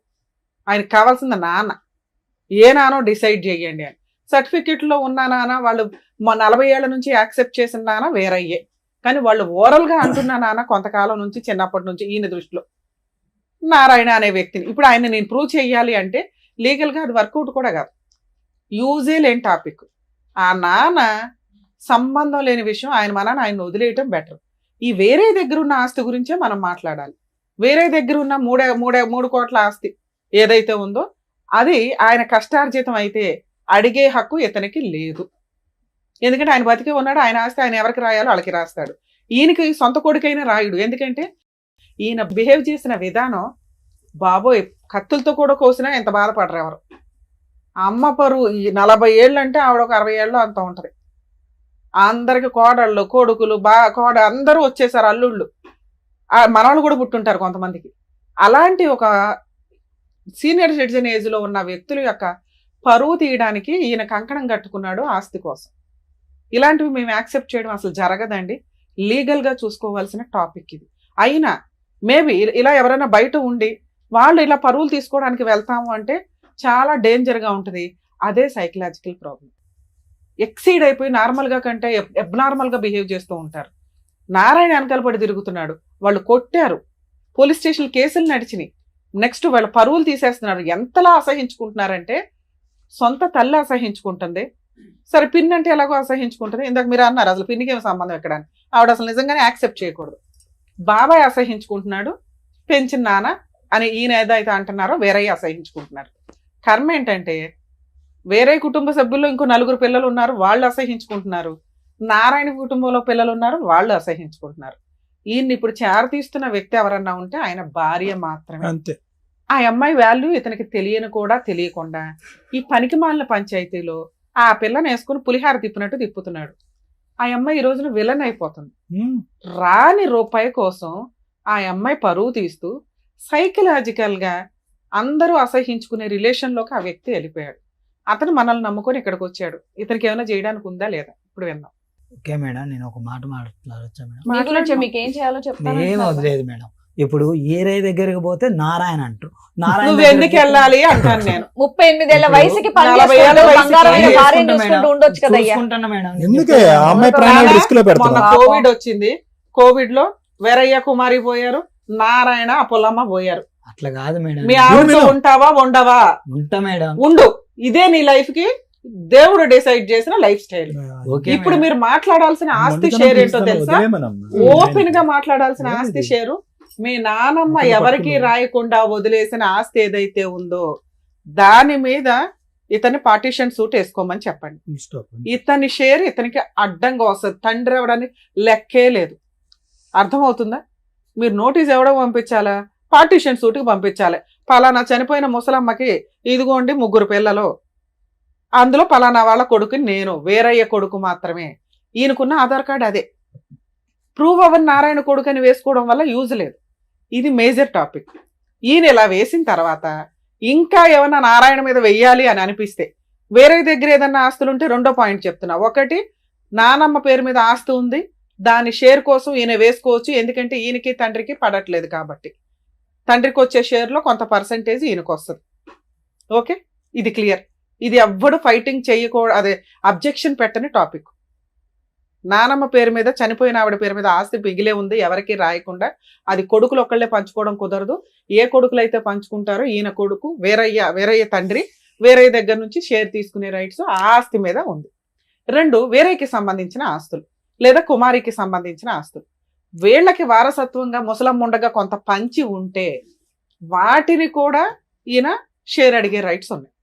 ఆయనకు కావాల్సింది నాన్న. ఏ నానో డిసైడ్ చేయండి అని. సర్టిఫికెట్లో ఉన్న నాన్న వాళ్ళు 40 ఏళ్ల నుంచి యాక్సెప్ట్ చేసిన నాన్న వేరయ్యే, కానీ వాళ్ళు ఓరల్గా అంటున్న నాన్న కొంతకాలం నుంచి, చిన్నప్పటి నుంచి ఈయన దృష్టిలో నారాయణ అనే వ్యక్తిని. ఇప్పుడు ఆయన నేను ప్రూవ్ చేయాలి అంటే లీగల్గా అది వర్కౌట్ కూడా కాదు, యూజే లేని టాపిక్. ఆ నాన్న సంబంధం లేని విషయం, ఆయన వదిలేయటం బెటర్. ఈ వేరే దగ్గర ఉన్న ఆస్తి గురించే మనం మాట్లాడాలి. వేరే దగ్గర ఉన్న 3 కోట్ల ఆస్తి ఏదైతే ఉందో అది ఆయన కష్టార్జితం అయితే అడిగే హక్కు ఇతనికి లేదు. ఎందుకంటే ఆయన బతికే ఉన్నాడు, ఆయన ఆస్తి ఆయన ఎవరికి రాయాలో వాళ్ళకి రాస్తాడు. ఈయనకి సొంత కొడుకైనా రాయుడు, ఎందుకంటే ఈయన బిహేవ్ చేసిన విధానం బాబోయ్, కత్తులతో కూడా కోసినా ఎంత బాధపడరు ఎవరు. అమ్మ పరు 40 ఏళ్ళు అంటే ఆవిడ ఒక 60 ఏళ్ళు అంత ఉంటుంది. అందరికి కోడళ్ళు, కొడుకులు, అందరూ వచ్చేసారు, అల్లుళ్ళు, మనవాళ్ళు కూడా పుట్టుంటారు కొంతమందికి. అలాంటి ఒక సీనియర్ సిటిజన్ ఏజ్లో ఉన్న వ్యక్తుల యొక్క పరువు తీయడానికి ఈయన కంకణం కట్టుకున్నాడు ఆస్తి కోసం. ఇలాంటివి మేము యాక్సెప్ట్ చేయడం అసలు జరగదండి. లీగల్ గా చూసుకోవాల్సిన టాపిక్ ఇది. అయినా మేబీ ఇలా ఎవరైనా బయట ఉండి వాళ్ళు ఇలా పరువులు తీసుకోవడానికి వెళ్తాము అంటే చాలా డేంజర్ గా ఉంటుంది. అదే సైకలాజికల్ ప్రాబ్లం. ఎక్సీడ్ అయిపోయి నార్మల్ గా కంటే అబ్నార్మల్ గా బిహేవ్ చేస్తూ ఉంటారు. నారాయణ వెనకాల పడి తిరుగుతున్నాడు, వాళ్ళు కొట్టారు, పోలీస్ స్టేషన్ కేసులు నడిచినాయి, నెక్స్ట్ వాళ్ళ పరువులు తీసేస్తున్నారు. ఎంతలా అసహించుకుంటున్నారంటే సొంత తల్లి అసహించుకుంటుంది. సరే పిన్ అంటే ఎలాగో అసహించుకుంటుంది. ఇందాక మీరు అన్నారు అసలు పిన్నికి ఏం సంబంధం ఎక్కడ అని. ఆవిడ అసలు నిజంగానే యాక్సెప్ట్ చేయకూడదు. బాబాయ్ అసహించుకుంటున్నాడు, పెంచిన నాన్న అని ఈయన ఏదైతే అంటున్నారో వేరయ్య అసహించుకుంటున్నారు. కర్మ ఏంటంటే వేరే కుటుంబ సభ్యుల్లో ఇంకో 4 పిల్లలు ఉన్నారు, వాళ్ళు అసహించుకుంటున్నారు. నారాయణ కుటుంబంలో పిల్లలు ఉన్నారు, వాళ్ళు అసహించుకుంటున్నారు. ఈయన్ని ఇప్పుడు చేరతీస్తున్న వ్యక్తి ఎవరన్నా ఉంటే ఆయన భార్య మాత్రమే. అంతే. ఆ అమ్మాయి వాల్యూ ఇతనికి తెలియని కూడా తెలియకుండా ఈ పనికిమాలిన పంచాయతీలో ఆ పిల్లని వేసుకుని పులిహార తిప్పినట్టు తిప్పుతున్నాడు. ఆ అమ్మాయి ఈ రోజున విలన్ అయిపోతుంది. రాని రూపాయి కోసం ఆ అమ్మాయి పరువు తీస్తూ సైకలాజికల్ గా అందరూ అసహించుకునే రిలేషన్ లోకి ఆ వ్యక్తి వెళ్ళిపోయాడు. అతను మనల్ని నమ్ముకొని ఇక్కడికి వచ్చాడు. ఇతనికి ఏమైనా చేయడానికి ఉందా లేదా ఇప్పుడు విన్నాం. ఓకే మేడం, నేను ఒక మాట మాట్లాడొచ్చా మేడం? మీ గురించి మీకు ఏం చేయాలో చెప్తాను. ఏం వదిలేదు మేడం. ఇప్పుడు ఏరే దగ్గరికి పోతే నారాయణ అంటారు. నువ్వు ఎందుకు వెళ్ళాలి అంటాను నేను. 38 ఏళ్ల వయసుకి 40 ఏళ్ల వయసుకి బంగారమైన భార్యను చూసుకుంటూ ఉండొచ్చు కదా అయ్యా. చూసుకుంటున్నా మేడం. ఎందుకే ఆ అమ్మాయి ప్రాణాలు రిస్క్ లో మొన్న పెడతారు? కోవిడ్ వచ్చింది, కోవిడ్ లో వీరయ్య కుమారి పోయారు, నారాయణ అపోలమ్మ పోయారు. అట్లా కాదు మేడం. మీ ఆవిడతో ఉంటావా ఉండవా? ఉంటా మేడం. ఉండు. ఇదే నీ లైఫ్ కి దేవుడు డిసైడ్ చేసిన లైఫ్ స్టైల్. ఓకే ఇప్పుడు మేడం. మీరు మాట్లాడాల్సిన ఆస్తి షేర్ ఏంటో తెలుసా? ఓపెన్ గా మాట్లాడాల్సిన ఆస్తి షేరు మీ నానమ్మ ఎవరికి రాయకుండా వదిలేసిన ఆస్తి ఏదైతే ఉందో దాని మీద ఇతని పార్టీషన్ సూట్ వేసుకోమని చెప్పండి. ఇతని షేర్ ఇతనికి అడ్డంగా వస్తుంది. తండ్రి ఎవడని లెక్కే లేదు. అర్థమవుతుందా? మీరు నోటీస్ ఎవడో పంపించాలా? పార్టీషన్ సూట్కి పంపించాలి. పలానా చనిపోయిన ముసలమ్మకి ఇదిగోండి 3 పిల్లలు, అందులో పలానా వాళ్ళ కొడుకుని నేను, వేరయ్య కొడుకు మాత్రమే. ఈయనకున్న ఆధార్ కార్డు అదే. ప్రూవ్ అవ్వని నారాయణ కొడుకు అని వేసుకోవడం వల్ల యూజ్ లేదు. ఇది మేజర్ టాపిక్. ఈయన ఇలా వేసిన తర్వాత ఇంకా ఏమన్నా నారాయణ మీద వెయ్యాలి అని అనిపిస్తే వేరే దగ్గర ఏదన్నా ఆస్తులు ఉంటే రెండో పాయింట్ చెప్తున్నా. ఒకటి, నానమ్మ పేరు మీద ఆస్తి ఉంది, దాని షేర్ కోసం ఈయన వేసుకోవచ్చు. ఎందుకంటే ఈయనకి తండ్రికి పడట్లేదు కాబట్టి తండ్రికి వచ్చే షేర్లో కొంత పర్సంటేజ్ ఈయనకు వస్తుంది. ఓకే, ఇది క్లియర్. ఇది ఎవ్వడు ఫైటింగ్ చేయకూడదు, అదే అబ్జెక్షన్ పెట్టని టాపిక్. నానమ్మ పేరు మీద చనిపోయిన ఆవిడ పేరు మీద ఆస్తి మిగిలే ఉంది, ఎవరికి రాయకుండా. అది కొడుకులు ఒక్కళ్ళే పంచుకోవడం కుదరదు. ఏ కొడుకులు అయితే పంచుకుంటారో ఈయన కొడుకు వేరయ్య తండ్రి వేరయ్య దగ్గర నుంచి షేర్ తీసుకునే రైట్స్ ఆ ఆస్తి మీద ఉంది. 2, వేరయ్యకి సంబంధించిన ఆస్తులు లేదా కుమారికి సంబంధించిన ఆస్తులు. వీళ్ళకి వారసత్వంగా ముసలమ్మ ఉండగా కొంత పంచి ఉంటే వాటిని కూడా ఈయన షేర్ అడిగే రైట్స్ ఉన్నాయి.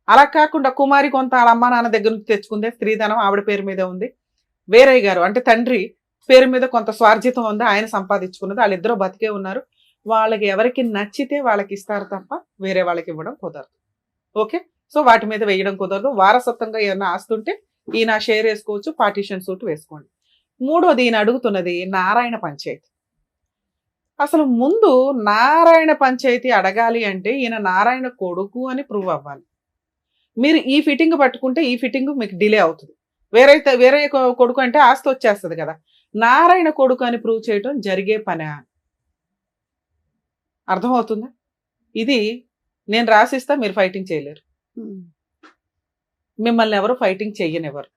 అలా కాకుండా కుమారి కొంత వాళ్ళ అమ్మ నాన్న దగ్గర నుంచి తెచ్చుకుందే, స్త్రీధనం ఆవిడ పేరు మీదే ఉంది. వేరయ్య గారు అంటే తండ్రి పేరు మీద కొంత స్వార్జితం ఉంది, ఆయన సంపాదించుకున్నది. వాళ్ళిద్దరూ బతికే ఉన్నారు. వాళ్ళకి ఎవరికి నచ్చితే వాళ్ళకి ఇస్తారు తప్ప వేరే వాళ్ళకి ఇవ్వడం కుదరదు. ఓకే, సో వాటి మీద వేయడం కుదరదు. వారసత్వంగా ఏమైనా ఆస్తుంటే ఈయన షేర్ వేసుకోవచ్చు, పార్టీషన్ సూట్ వేసుకోండి. 3వది, ఈయన అడుగుతున్నది నారాయణ పంచాయతీ. అసలు ముందు నారాయణ పంచాయతీ అడగాలి అంటే ఈయన నారాయణ కొడుకు అని ప్రూవ్ అవ్వాలి. మీరు ఈ ఫిట్టింగ్ పట్టుకుంటే ఈ ఫిట్టింగ్ మీకు డిలే అవుతుంది. వేరే కొడుకు అంటే ఆస్తి వచ్చేస్తుంది కదా. నారాయణ కొడుకు అని ప్రూవ్ చేయడం జరిగే పనే. అర్థమవుతుందా? ఇది నేను రాసిస్తా, మీరు ఫైటింగ్ చేయలేరు. మిమ్మల్ని ఎవరు ఫైటింగ్ చెయ్యనివ్వరు.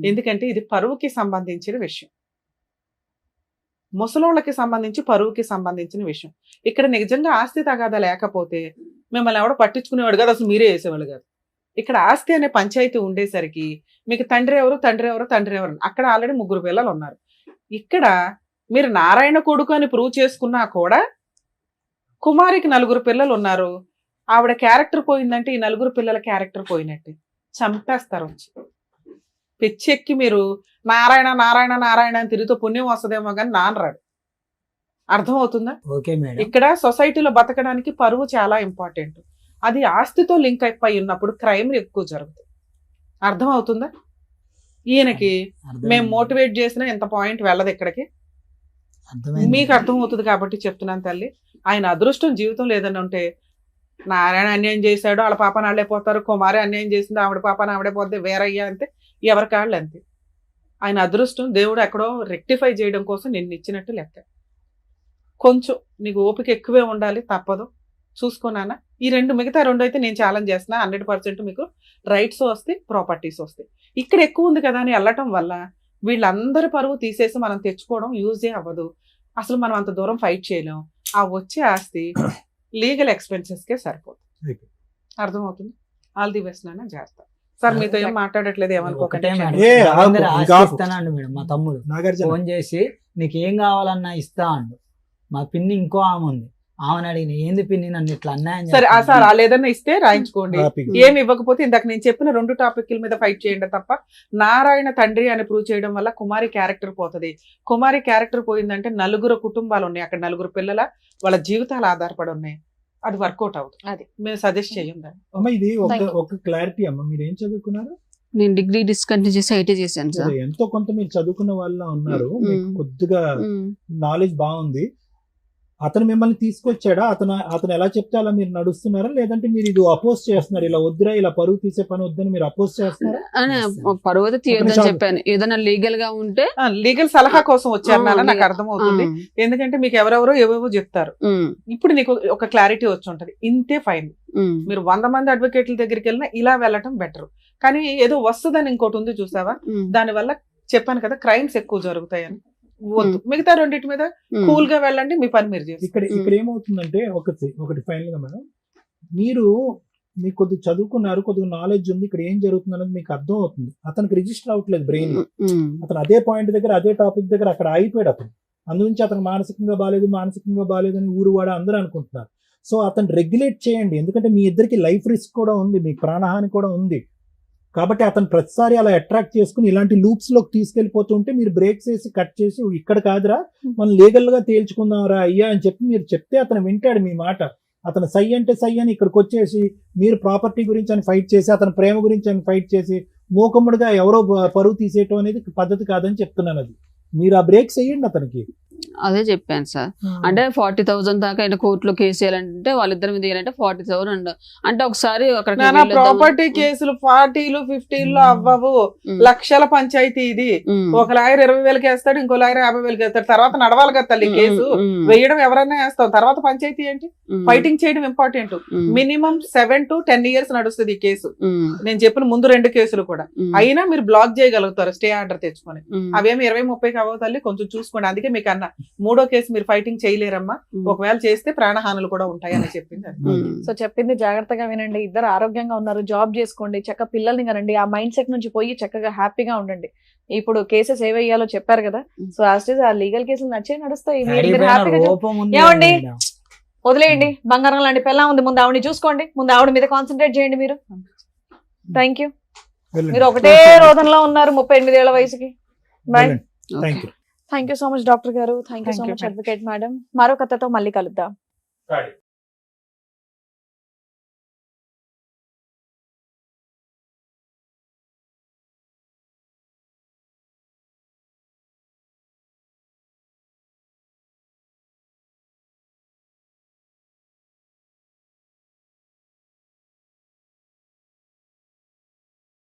ఎందుకంటే ఇది పరువుకి సంబంధించిన విషయం, ముసలోళ్ళకి సంబంధించి పరువుకి సంబంధించిన విషయం. ఇక్కడ నిజంగా ఆస్తి తగాదా లేకపోతే మిమ్మల్ని ఎవడో పట్టించుకునేవాడు కాదు, అసలు మీరే వేసేవాళ్ళు కాదు. ఇక్కడ ఆస్తి అనే పంచాయతీ ఉండేసరికి మీకు తండ్రి ఎవరు అక్కడ ఆల్రెడీ 3 పిల్లలు ఉన్నారు. ఇక్కడ మీరు నారాయణ కొడుకు అని ప్రూవ్ చేసుకున్నా కూడా కుమారికి 4 పిల్లలు ఉన్నారు. ఆవిడ క్యారెక్టర్ పోయిందంటే ఈ 4 పిల్లల క్యారెక్టర్ పోయినట్టే. చంపేస్తారు వచ్చి. పిచ్చెక్కి మీరు నారాయణ నారాయణ నారాయణ అని తిరిగితే పుణ్యం వస్తుందేమో కానీ నానరాడు. అర్థమవుతుందా? Okay madam. ఇక్కడ సొసైటీలో బతకడానికి పరువు చాలా ఇంపార్టెంట్. అది ఆస్తితో లింక్ అయిపోయి ఉన్నప్పుడు క్రైమ్ ఎక్కువ జరుగుతుంది. అర్థమవుతుందా? ఈయనకి మేము మోటివేట్ చేసినా ఎంత పాయింట్ వెళ్ళదు ఇక్కడికి. మీకు అర్థమవుతుంది కాబట్టి చెప్తున్నాను తల్లి. ఆయన అదృష్టం జీవితం లేదని ఉంటే నారాయణ అన్యాయం చేశాడు, వాళ్ళ పాపని వాళ్ళే పోతారు, కుమారి అన్యాయం చేసింది, ఆవిడ పాపని ఆవిడే పోతే వేరయ్యా అంతే, ఎవరి కాళ్ళు అంతే. ఆయన అదృష్టం దేవుడు ఎక్కడో రెక్టిఫై చేయడం కోసం నిన్ను ఇచ్చినట్టు లెక్క. కొంచెం నీకు ఓపిక ఎక్కువే ఉండాలి, తప్పదు, చూసుకున్నానా. ఈ మిగతా రెండు అయితే నేను ఛాలెంజ్ చేస్తున్నా. 100% మీకు రైట్స్ వస్తాయి, ప్రాపర్టీస్ వస్తాయి. ఇక్కడ ఎక్కువ ఉంది కదా అని వెళ్ళటం వల్ల వీళ్ళందరి పరువు తీసేసి మనం తెచ్చుకోవడం యూజే అవ్వదు. అసలు మనం అంత దూరం ఫైట్ చేయలేం. ఆ వచ్చే ఆస్తి లీగల్ ఎక్స్పెన్సెస్కే సరిపోతుంది. అర్థమవుతుంది. ఆల్ ది బెస్ట్ నాన్న, జాగ్రత్త. సార్ మీతో ఏం మాట్లాడట్లేదు, ఒకటే ఏమనుకోకండి. మేడం, ఆగు, అందరూ ఇంకా ఆస్తి ఆపు. ఇస్తానండి మేడం. మా తమ్ముడు నాగార్జున ఫోన్ చేసి నీకు ఏం కావాలన్నా ఇస్తా అండు. మా పిన్ని ఇంకో ఆమె ఉంది, ఆమెను అడిగిన ఏంది పిన్ని నన్ను ఇట్లా అన్యాయం సరే చేస్తుంది? సార్ వాళ్ళు ఏదన్నా ఇస్తే రాయించుకోండి. హ్యాపీగా. ఏమి ఇవ్వకపోతే ఇందాక నేను చెప్పిన 2 టాపిక్ల మీద ఫైట్ చేయండి తప్ప నారాయణ తండ్రి అని ప్రూవ్ చేయడం వల్ల కుమారి క్యారెక్టర్ పోతుంది. కుమారి క్యారెక్టర్ పోయిందంటే 4 కుటుంబాలు ఉన్నాయి అక్కడ, 4 పిల్లల వాళ్ళ జీవితాలు ఆధారపడి ఉన్నాయి. అది వర్కౌట్ అవుతుంది. అది మేము సజెస్ట్ చేయండి. అమ్మ ఇది Thank you. ఒక క్లారిటీ అమ్మ, మీరు ఏం చదువుకున్నారు? నేను డిగ్రీ డిస్కంటిన్యూ చేసి ఐటీ చేశాను సార్. సరే, ఎంతో కొంత మీరు చదువుకున్న వాళ్ళ ఉన్నారు, మీకు కొద్దిగా నాలెడ్జ్ బాగుంది. అతను మిమ్మల్ని తీసుకొచ్చాడా? అతను ఎలా చెప్తే అలా మీరు నడుస్తున్నారా, లేదంటే మీరు ఇది అపోజ్ చేస్తున్నారు, ఇలా వద్దురా, ఇలా పరువు తీసే పని వద్దని మీరు అపోజ్ చేస్తున్నారా? అని పరువు అయితే తీయొద్దని చెప్పాను. ఏదైనా లీగల్ గా ఉంటే లీగల్ సలహా కోసం వచ్చారు నాకు అర్థమవుతుంది. ఎందుకంటే మీకు ఎవరెవరో ఏవేవో చెప్తారు. ఇప్పుడు నీకు ఒక క్లారిటీ వచ్చి ఉంటది, ఇంతే ఫైన్. మీరు 100 మంది అడ్వకేట్ల దగ్గరికి వెళ్ళినా ఇలా వెళ్ళటం బెటర్. కానీ ఏదో వస్తుందని ఇంకోటి ఉంది చూసావా, దానివల్ల చెప్పాను కదా క్రైమ్స్ ఎక్కువ జరుగుతాయని. వద్దు, మిగతా రెండింటి మీద కూల్ గా వెళ్ళండి, మీ పని మీరు చేసి. ఇక్కడ ఏమవుతుందంటే ఒకటి ఫైనల్ గా మేడం, మీకు కొద్దిగా చదువుకున్నారు, కొద్దిగా నాలెడ్జ్ ఉంది, ఇక్కడ ఏం జరుగుతుంది అనేది మీకు అర్థం అవుతుంది. అతనికి రిజిస్టర్ అవ్వట్లేదు బ్రెయిన్. అతను అదే పాయింట్ దగ్గర, అదే టాపిక్ దగ్గర అక్కడ అయిపోయాడు అతను. అందుగురించి అతను మానసికంగా బాగాలేదు అని ఊరు వాడ అందరూ అనుకుంటున్నారు. సో అతను రెగ్యులేట్ చేయండి, ఎందుకంటే మీ ఇద్దరికి లైఫ్ రిస్క్ కూడా ఉంది, మీకు ప్రాణహాని కూడా ఉంది. కాబట్టి అతను ప్రతిసారి అలా అట్రాక్ట్ చేసుకుని ఇలాంటి లూప్స్ లోకి తీసుకెళ్లిపోతుంటే మీరు బ్రేక్స్ వేసి కట్ చేసి ఇక్కడ కాదురా మనం లీగల్ గా తేల్చుకుందాంరా అయ్యా అని చెప్పి మీరు చెప్తే అతను వింటాడు మీ మాట. అతను సై అంటే సై అని ఇక్కడికి వచ్చేసి మీరు ప్రాపర్టీ గురించి అని ఫైట్ చేసి, అతని ప్రేమ గురించి అని ఫైట్ చేసి మూకమ్ముడిగా ఎవరో పరువు తీసేయటం అనేది పద్ధతి కాదని చెప్తున్నాను. అది మీరు ఆ బ్రేక్స్ వేయండి అతనికి. అదే చెప్పాను సార్. అంటే 40,000 దాకా ఆయన కోర్టులో కేసు వేయాలంటే వాళ్ళిద్దరి మీద వేయాలంటే 40,000 అంటే ఒకసారి ప్రాపర్టీ కేసులు 40లు 50లు అవ్వవు, లక్షల పంచాయతీ ఇది. ఒక లాయర్ 20,000 వేస్తాడు, ఇంకో లాయర్ 50,000 వేస్తాడు. తర్వాత నడవాలి కదా తల్లి కేసు. వేయడం ఎవరైనా వేస్తాం, తర్వాత పంచాయతీ ఏంటి, ఫైటింగ్ చేయడం ఇంపార్టెంట్. మినిమం 7 to 10 years నడుస్తుంది ఈ కేసు. నేను చెప్పిన ముందు 2 కేసులు కూడా. అయినా మీరు బ్లాక్ చేయగలుగుతారు స్టే ఆర్డర్ తెచ్చుకొని. అవేమి 20-30 అవ్వవు తల్లి, కొంచెం చూసుకోండి. అందుకే మీకు అన్న 3వ కేసు మీరు ఫైటింగ్ చేయలేరమ్మా, ఒకవేళ చేస్తే ప్రాణహానులు కూడా ఉంటాయి అని చెప్పింది. సో చెప్పింది జాగ్రత్తగా వినండి. ఇద్దరు ఆరోగ్యంగా ఉన్నారు, జాబ్ చేసుకోండి, చక్కగా పిల్లల్ని కనండి. ఆ మైండ్ సెట్ నుంచి పోయి చక్కగా హ్యాపీగా ఉండండి. ఇప్పుడు కేసెస్ ఏవయ్యాలో చెప్పారు కదా, సో ఆ లీగల్ కేసులు నచ్చే నడుస్తాయి. మీరు హ్యాపీగా ఏమండి వదిలేయండి. బంగారం లాంటి పిల్ల ఉంది, ముందు ఆవిడని చూసుకోండి, ముందు ఆవిడ మీద కాన్సన్ట్రేట్ చేయండి మీరు. Thank you. మీరు ఒకటే రోదంలో ఉన్నారు 38 ఏళ్ల వయసుకి. Bye. Thank you so much doctor గారు. Thank you so much advocate madam. మరో కథతో మళ్ళీ కలుద్దాం.